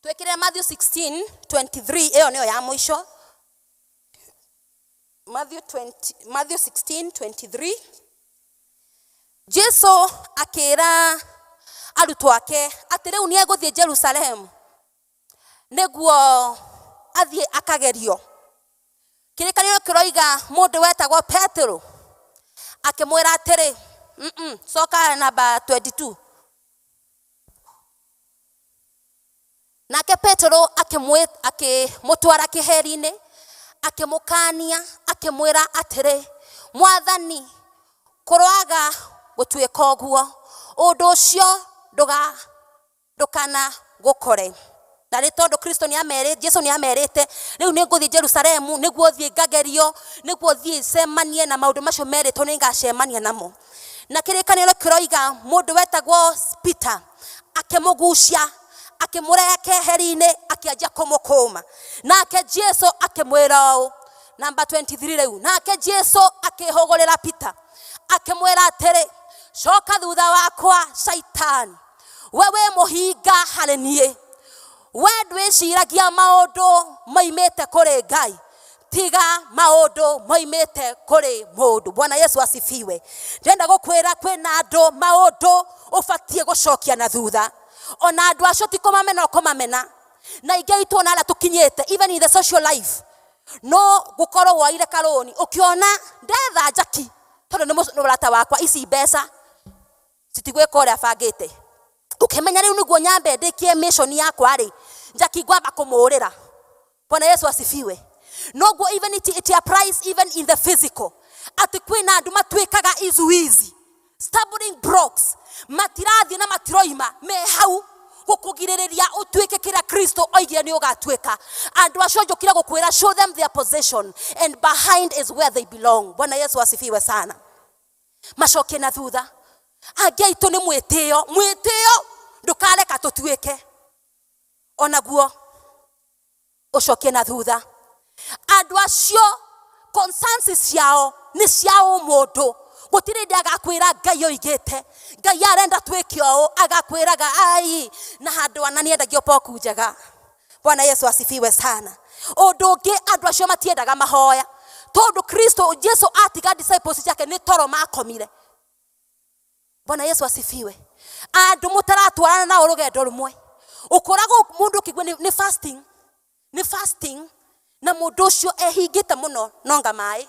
S19: twekire Matthew 16:23 eyo niyo ya mwisho. Matthew 16:23 Jesu akira arutu ake ati riu ni eguthie Jerusalem niguo athie akagerio. Kirikanio kiroiga mundu wetagwo Petero akimwira atiri soka namba 22 nake Petero akimutwara kiheri-ini akimukania akimwira atiri Mwathani kurwaga gutuika oguo undu ucio ndukana gukore. Na ni tondu Kristo ni amerite Jesu ni amerite riu ni nguthie Jerusalemu niguo thie ngagerio niguo thie semanie na maundu macio merito ni ngacemania namo. Na kirikaniro kiroiga mundu wetagwo Peter akimugucia akimureke heri-ini akianjia kumukuma nake Jesu akimwira namba 23 riu nake Jesu akihogorera Peter akimwira atiri coka thutha wakwa Satan wewe muhinga hari nie we ndwiciragia maundu maimite kuri Ngai tiga maundu maimite kuri mundu. Bwana Yesu asifiwe. Ndenda gukwira kwina andu maundu ufatie gucokia na thutha ona andu acio ti kumamena na ingeitu na ala tukinyete even in the social life no gukorwo waire karoni ukiona ndetha njaki tondu ni murata wakwa ici mbeca citigwika uria bangite ukimenya riu niguo nyambe ndikie mission yakwa ri njaki ngwamba kumurira. Bwana Yesu asifiwe. No go even it applies even in the physical ati kwina andu matwikaga izuizi stumbling blocks matirathi na matiroima me hau gukugiriria utuike kira Kristo oigire ni ugatuika. Andu acio njukira gukwira, show them their possession and behind is where they belong. Bwana Yesu asifiwe sana. Macoke na thutha. Angi aitu ni mwitio ndukareka tutuike. Onaguo ucoke na thutha. Andu acio consensus ciao ni ciao mundu. Gutire ndi agakwira Ngai oigite. Ngai arenda twike o agakwiraga ai na handu ana niendagio poku njega. Bwana Yesu asifiwe sana. Undu ungi andu acio matiendaga mahoya. Tondu Kristo Jesu atiga disciples yake ni toro makomire. Bwana Yesu asifiwe. Andu mutaratwarana na urugendo rumwe. Ukorago mundu kigwe ni fasting. Ni fasting na mundu ucio ehingite muno nonga mai.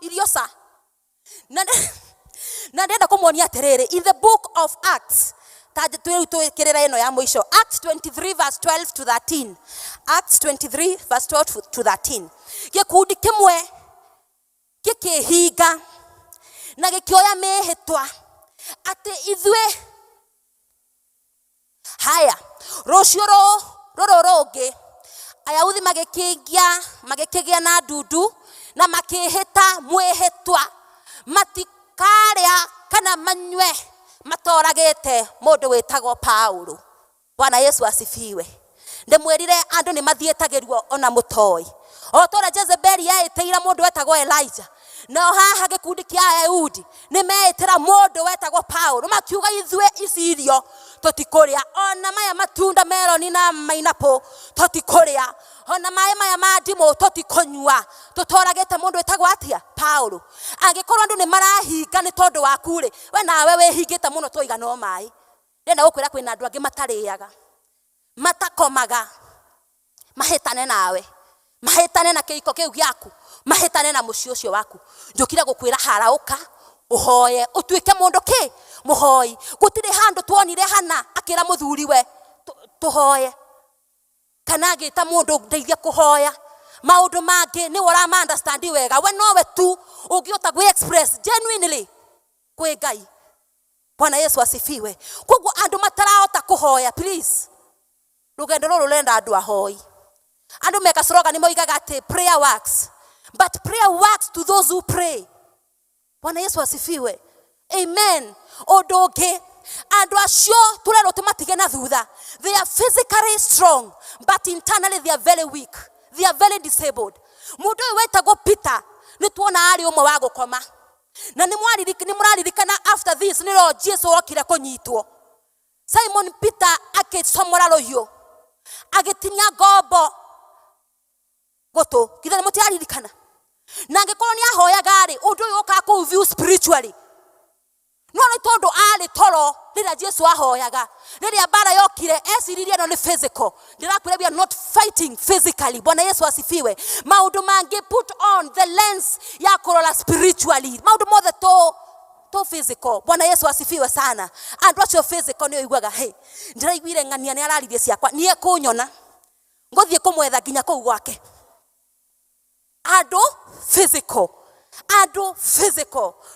S19: Irio sa. Na ndenda kumuonia atiriri in the book of Acts. Taje tuikirira ino ya mwisho. Acts 23 verse 12 to 13. Acts 23 verse 12 to 13. Gikundi kimwe kikihinga na gikioya mehitwa ati ithwe haya rucio rungi Ayahudi magikigia na ndudu na makihita mwihitwa matikaria kana manywe matoragete mundu witagwo Paulo. Bwana Yesu asifiwe. Ndemwerire andu ni mathietagirwo ona mutoi. Otora Jezebeli yaiteira mundu wetagwo Elijah. Na haha gikundi kia Ayahudi ni meitira mundu wetagwo Paulo. Makiuga ithwe isirio tutikuria. Ona maya matunda meloni na mainapo tutikuria. Ona maya madimo tutikonywa. Tutoragete mundu wetagwo atia Paulo. Angikorwo andu ni marahinga ni tondu waku ri. We nawe wehingite muno toiga no mai. Ndenda gukwira kwina andu angi matariaga. Matakomaga. Mahitane nawe. Mahitane na kiiko kiu giaku. Mahitane na mucio ucio waku. Njukira gukwira harauka uhoye utuike mundu ki muhoi. Gutire handu tuonire hana akira muthuriwe tuhoye. Kana agita mundu ndeithia kuhoya. Maundu mangi ni wora ma understand wega. We nowe tu ugiota gwe express genuinely kwe Ngai. Bwana Yesu asifiwe. Koguo andu matarahota kuhoya please. Rugendo ruru renda andu ahoi. Andu meka slogan ni moigaga ati prayer works. But prayer works to those who pray. Bwana Yesu asifiwe. Amen. Odoge andu acio turero tumatige na thutha. They are physically strong but internally they are very weak. They are very disabled. Mundu wetagwo Peter ni tuona ari umwe wa gukoma. Na ni muraririkana after this ni ro Jesu okire kunyitwo. Simon Peter akisomora rohio. Agitinya gobo goto kithana mutiaririkana. Na ngikorwo ni ahoyaga ri undu uyu uka ku view spiritually. No ni tondu ali toro rira Jesu ahoyaga. Rira bara yokire esiririe no ni physical. Ndirakwira we are not fighting physically. Bwana Yesu asifiwe. Maundu mangi put on the lens ya kurora spiritually. Maundu mothe to physical. Bwana Yesu asifiwe sana. Andu acio physical ni oigwaga hey ndiraiguire ngania ni araririe ciakwa nie kunyona ngothie kumwetha ginya kuu gwake. Andu physical.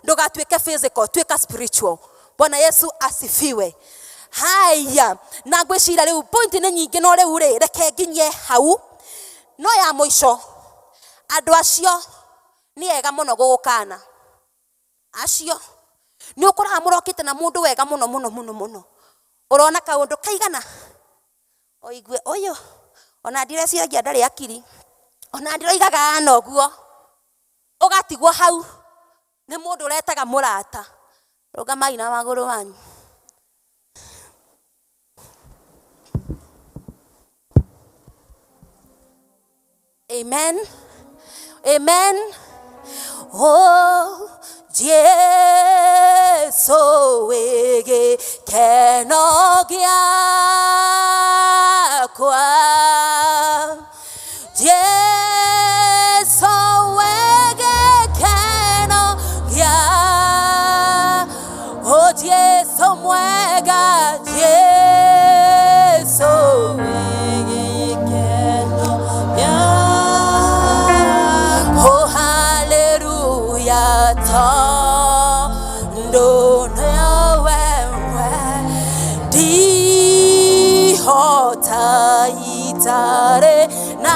S19: Ndugatuike physical, tuika spiritual. Bwana Yesu asifiwe. Haya, na ngwicira riu point ni nyingi no riu ri reke nginye hau. No ya muico. Andu acio ni ega muno gugukana. Acio ni ukora murokite na mundu wega muno. Urona kaundu kaigana. Oigwe oyo ona ndireciria ndari akiri. Ona ndiroigaga anoguo. Ugatigwo hau ni mundu uretaga murata. Rugamai na maguru wanyu. Amen. Amen. Oh Jesu wege kenogia kwa Jesu wege kenogia. Oh Jesu mwega Jesu wege kenogia. Oh hallelujah. itare nawe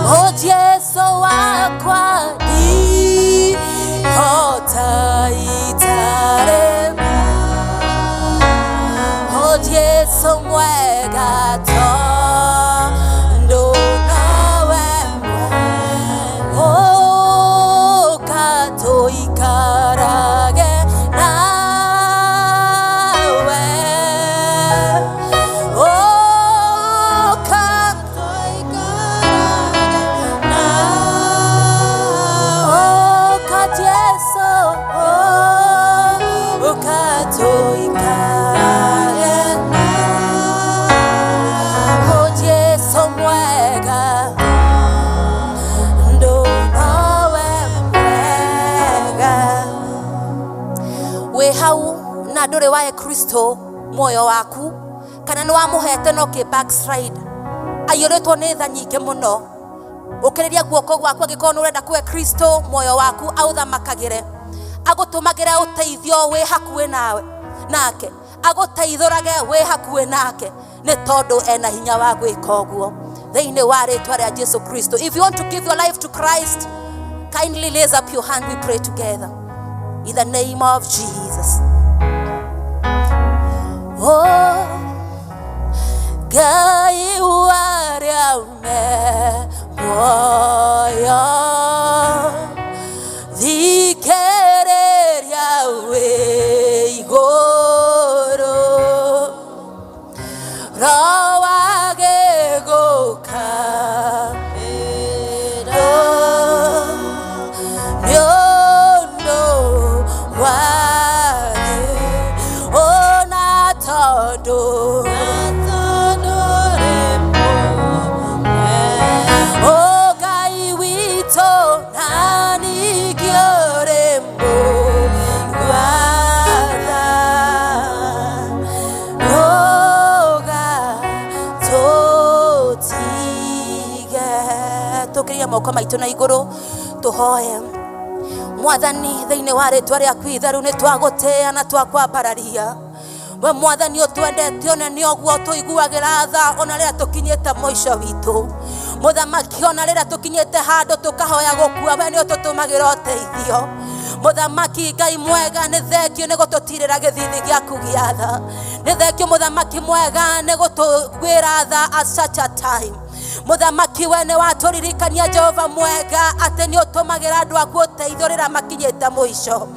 S19: O Yesu wakwa ni hota itare O Yesu mwega tondo nawe O kato ikarage nawe O kato ikarage nawe O kat Yesu O kato ikarage nawe O Yesu mwega ndo nawe mwega we hau na nduri wa Kristo moyo waku kana ni wamuhete no ki backslide ayoretwo ni tha nyingi muno ukiriria guoko gwaku gikono urenda kwe Kristo moyo waku authamakagire agutumagire uteithio we hakuwe nawe nake aguteithorage we hakuwe nake ni tondu ena hinya wa gwika uguo thiini wa ritwa ria Jesus Kristo. If you want to give your life to Christ, kindly raise up your hand, we pray together in the name of Jesus. Oh gai waria me moyo dhikereria we igoro rawage goka nyondo wage ona todo o gai wito nani giorembo guarda tukiria moko maitu na iguru tuhoye Mwathani thiini wa ritwa riaku itheru ni twagutia na twakwambararia we Mwathani utwendete ona ni oguo tuiguagira tha ona riria tukinyite moico witu Muthamaki ona riria tukinyite handu tukahoya gukua we ni ututumagira uteithio Muthamaki Ngai mwega ni thengio ni gututirira githithi giaku gia tha ni thengio Muthamaki mwega ni gutugwira tha at such a time Muthamaki we ni waturirikania Jehova mwega ati ni utumagira andu aku uteithorira makinyite muico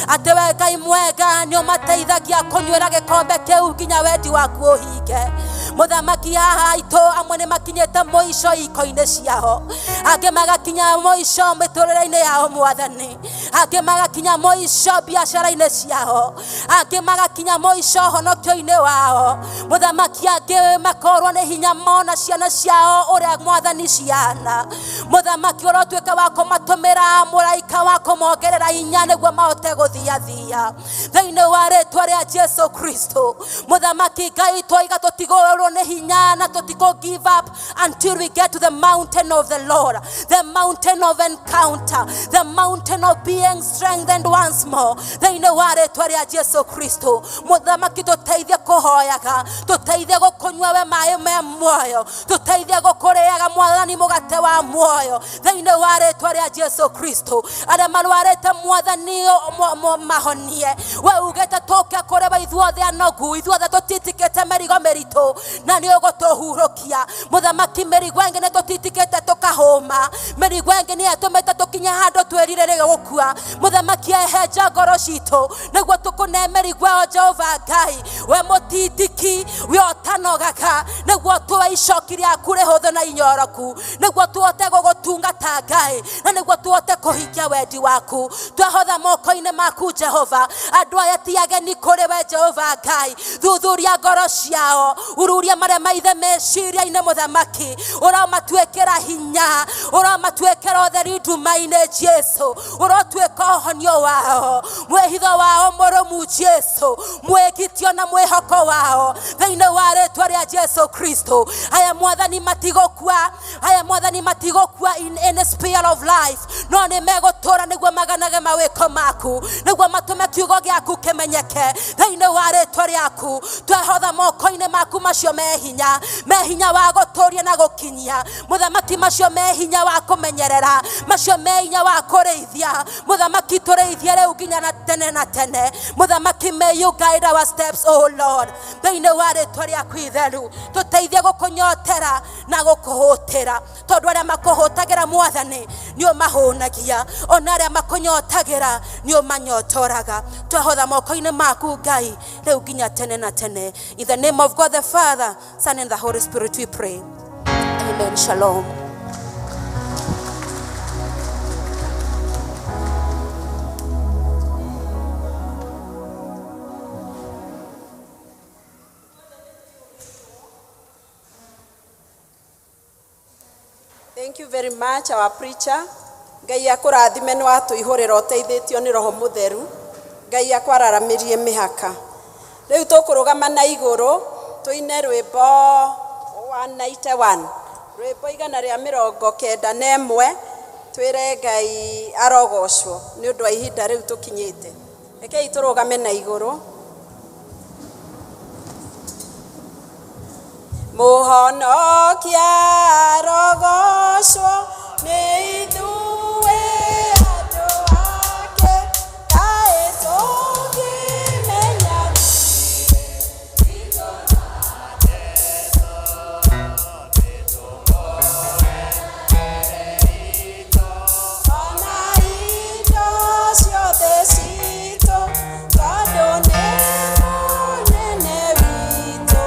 S19: ati we Ngai mwega ni umateithagia kunywera gikombe kiu nginya wendi waku uhinge Muthamaki haha itu amwe ni makinyite muico iko-ini ciao angi magakinya muico miturire-ini yao Mwathani angi magakinya muico biacara-ini ciao angi magakinya muico honokio-ini wao Muthamaki angi makorwo ni hinya mona ciana ciao uria Mwathani ciana Muthamaki urotwika wa kumatumira muraika wa kumongerera hinya niguo mahote guthiathia thiini wa ritwa ria Jesu Kristo Muthamaki Ngai twoiga tutigorwo ni hinya na tutiko give up until we get to the mountain of the Lord, the mountain of encounter, the mountain of being strengthened once more thiini wa ritwa ria Jesu Kristo Muthamaki tuteithie kuhoyaga tuteithie gukunywa we mai me muoyo tuteithie gukuriaga Mwathani mugate wa muoyo thiini wa ritwa ria Jesu Kristo aria marwarite Mwathani mahonie we ugete tuke kureba ithuothe anogu ithuothe tutitikite merigo meritu na ni ugutuhurukia Muthamaki merigo ingi ni tutitikite tukahuma merigo ingi ni atumite tukinya handu tweririre gukua Muthamaki eheja ngoro citu niguo tukune merigo o Jehova Ngai we mutitiki we otanogaga niguo tuicokiria kure huthu na inyoroku niguo tuote gugutungata Ngai na niguo tuote kuhingia wendi waku twahotha moko-ini maku Jehova andu aya ti ageni kuri we Jehova Ngai thuthuria ngoro ciao ururia maria maithe meciria-ini Muthamaki uromatwikira hinya uromatwikira utheri nduma-ini Jesu urotwika uhonio wao mwihitho wao murumu Jesu mwikitio na mwihoko wao thiini wa ritwa ria Jesu Kristo aya Mwathani matigo matigokua aya mwathani matigokua in any sphere of life no nĩ megũtũra nĩguo maganage mawĩko maku nĩguo matume kiugo gĩaku kĩmenyeke thĩinĩ wa rĩĩtwa rĩaku twehotha moko-inĩ maku macio mehinya wa gũtũria na gũkinyia mũthamaki macio mehinya wa kũmenyerera macio mehinya wa kũrĩithia mũthamaki tũrĩithie rĩu nginya na tene na tene mũthamaki may you guide our steps oh Lord thĩinĩ wa rĩĩtwa rĩaku itheru tũteithie gũkũnyotera na gũkũhũtĩra tondũ arĩa makũhũtagĩra mwathani nĩo mahũnagia ona arĩa makũnyotagĩra nĩo manyotoraga twehotha moko-inĩ maku Ngai rĩu nginya tene na tene in the name of God the Father Son and the Holy Spirit we pray amen shalom.
S1: Thank you very much our preacher. Ngai akũrathime nĩ watũihũrĩra ũteithĩtio nĩ Roho Mũtheru. Ngai akwararamirie mĩhaka. Rĩu tũkũrũgama na igũrũ tũine rwĩmbo 191. Rwĩmbo 191 twĩre Ngai arogocwo nĩ ũndũ wa ihinda rĩu tũkinyĩte. Rekei tũrũgame na igũrũ. Mũhonokia arogocwo nĩ ithuĩ andũ ake kaĩ tũngĩmenya ona indo ciothe citũ tondũ nĩ mũnene witũ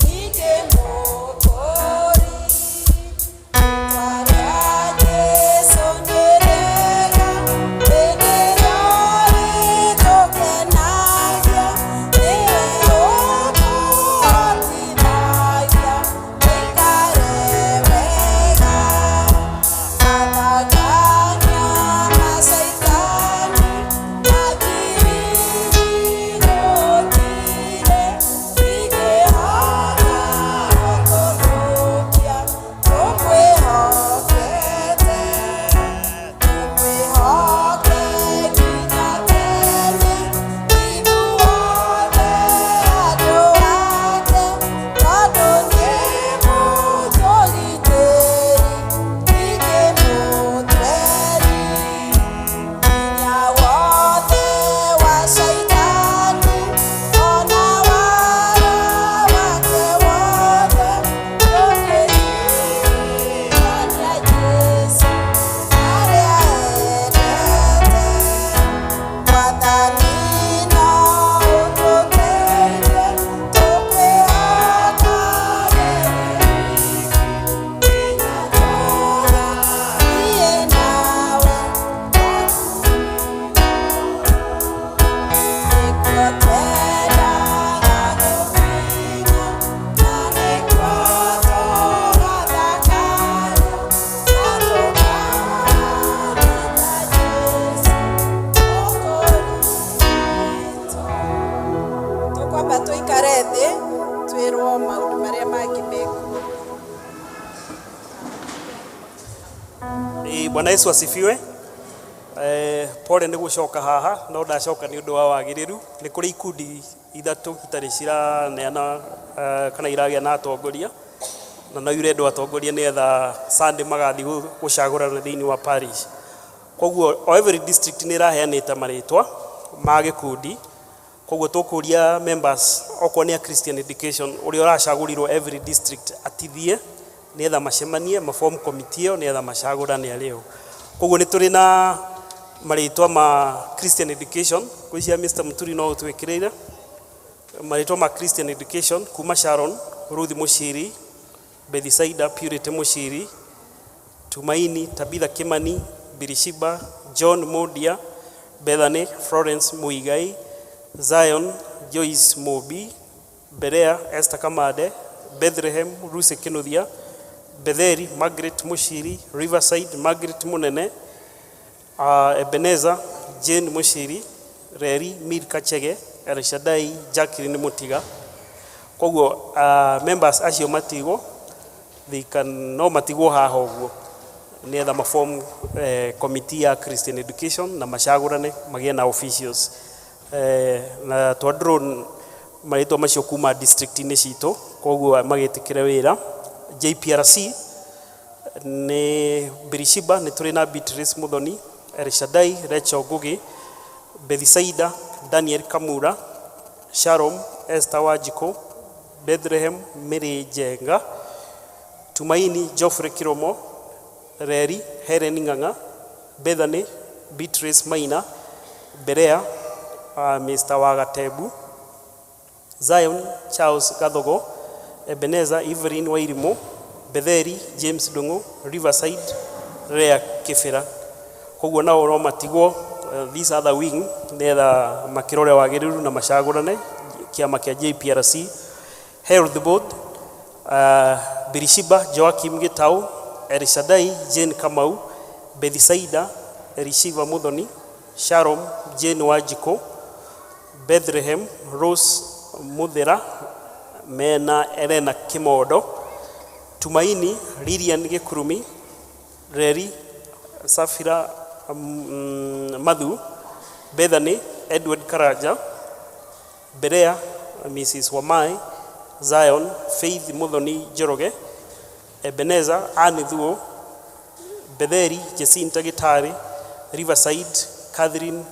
S1: ningĩ mũkũri
S6: Bwana Yesu asifiwe. Pole nĩ gũcoka haha no ndacoka nĩ ũndũ wa wagĩrĩru. Nĩ kũrĩ ikundi ithatũ itarĩ ciraneana kana iragĩa na atongoria na no yure andũ atongoria nĩgetha Sunday magathiĩ gũcagũrana thĩinĩ wa parish. Koguo every district nĩ ĩraheanĩte marĩtwa ma gĩkundi. Koguo tũkũria members okorwo nĩ Christian education ũrĩa ũracagũrirwo every district atithie nĩgetha macemanie maform committee ĩyo nĩgetha macagũrane arĩo. Koguo nĩ tũrĩ na marĩtwa ma Christian education kwĩcia Mr. Muturi no twĩkĩrĩire marĩtwa ma Christian education kuma Sharon Ruth Mushiri Bethisaida Purity Mushiri Tumaini Tabitha Kimani Birishiba John Modia Bethany Florence Muigai Zion Joyce Mobi Berea Esther Kamade Bethlehem Ruse Kinuthia Betheri Margaret Mushiri Riverside Margaret Munene Ebenezer Jane Mushiri Reri Mir Kachege El Shaddai Jacqueline Mutiga. Koguo members acio matigo no matigwo haha ũguo nĩgetha maform committee ya Christian education na macagũrane magĩe na officials na twandrone marĩtwa macio kuma district-inĩ citũ koguo magĩtĩkĩre wĩra. JPRC nĩ Birishiba nĩ tũrĩ na Beatrice Muthoni, El Shaddai Rachel Ngugi, Bethisaida Daniel Kamura, Shalom Esther Wajiko, Bethlehem Mary Njenga, Tumaini Geoffrey Kiromo, Reri Helen Ng'ang'a, Bethany Beatrice Maina, Berea Mr. Wagatebu, Zion Charles Gathogo, Ebenezer Evelyn Wairimo, Betheri James Dungu, Riverside Rea Kifera. Koguo nao no matigwo these other wing netha makirore wagiriru na macagurane kiama kia JPRC Health Board, Birishiba Joakim Gitau, El Shaddai Jane Kamau, Bethisaida Elishiva Muthoni, Shalom Jane Wajiko, Bethlehem Rose Muthera Mena Elena Kimodo, Tumaini Lilian Gikurumi, Reri Safira Madhu, Bethany Edward Karaja, Berea Mrs. Wamai, Zion Faith Muthoni Joroge, Ebenezer Anithuo, Betheri Jacinta Gitari, Riverside Catherine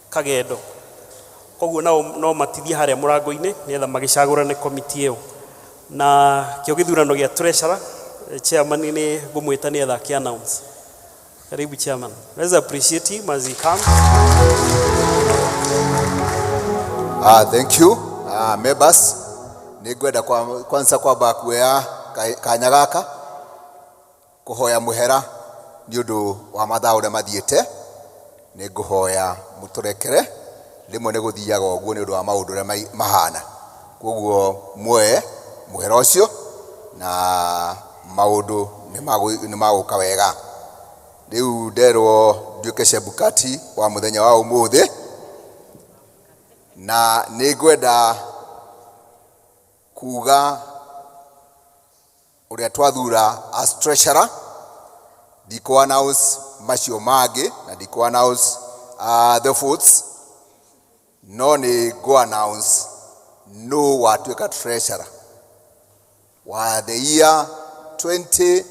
S6: Kagedo. Koguo no matithia haria murango-ini nietha magicagurane committee ĩyo na kĩo gĩthurano gĩa treasurer chairman ni ngũmwĩta nietha ki announce. Karibu chairman. Let's appreciate him as he comes.
S20: Thank you. Members, nĩngwenda kwanza kwamba kuoya kanya gaka kuhoya muhera ni undu wa mathaa ũrĩa mathiĩte. Nĩngũhoya mũtũrekere rimwe nĩ gũthiaga ũguo nĩ ũndũ wa maũndũ ũrĩa mahana. Koguo muoye muhera ũcio na maũndũ nĩ magũka wega. Rĩu nderwo nduĩke Chebukati wa mũthenya wa ũmũthĩ na nĩngwenda kuga ũrĩa twathura as treasurer. Ndiko announce macio mangĩ na ndiko announce the votes, no nĩ go announce no watuĩka treasurer wa the year 2022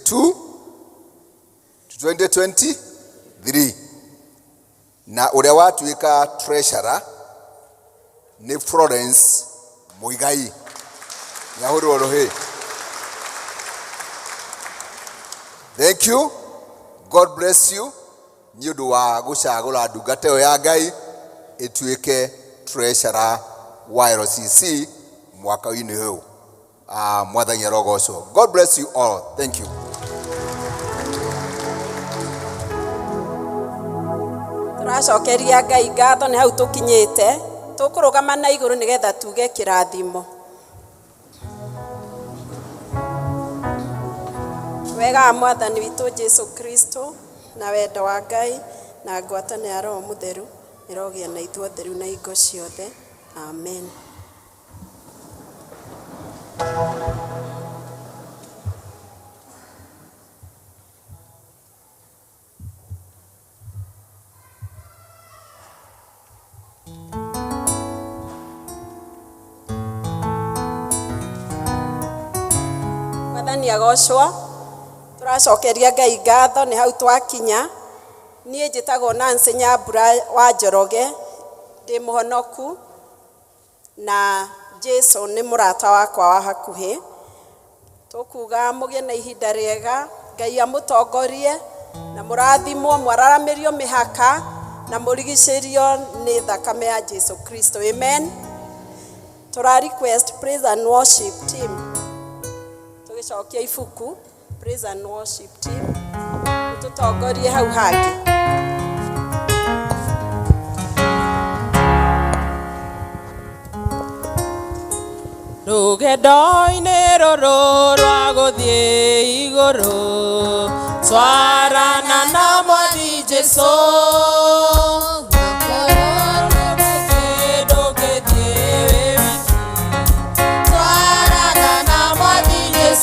S20: to 2023 na ũrĩa watuĩka treasurer nĩ Florence Muigai. Nyahũrwo rũhĩ. Thank you. God bless you. Nĩ ũndũ wa gũcagũra ndungata ĩyo ya Ngai ĩtuĩke treasurer wa LCC mwaka-inĩ ũyũ. Mwathani arogocwo. God bless you all. Thank you.
S1: Tũracokeria Ngai ngatho nĩ hau tũkinyĩte. Tũkũrũgama na igũrũ nĩgetha tuge kĩrathimo. Wega wa Mwathani witũ Jesu Kristo na wendo wa Ngai na ngwatanĩro ya Roho Mũtheru ĩrogĩa na ithuothe rĩu na hingo ciothe. Amen. Mwathani agocwo. Tũracokeria Ngai ngatho nĩ hau twakinya. Niĩ njĩtagwo Nancy Nyambura wa Njoroge, ndĩ mũhonoku na Jesu nĩ mũrata wakwa wa hakuhĩ. Tũkuga mũgĩe na ihinda rĩega, Ngai amũtongorie na mũrathimwo, mwararamĩrio mĩhaka na mũrigicĩrio nĩ thakame ya Jesu Kristo. Amen. Tũra request praise and worship team tũgĩcokia ibuku praise and worship team tũtongorie hau hangĩ.
S21: Rũgendo-inĩ rũrũ rwa gũthiĩ igũrũ twarana na Mwathi Jesũ. Twarana na Mwathi Jesũ.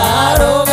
S21: ndarũga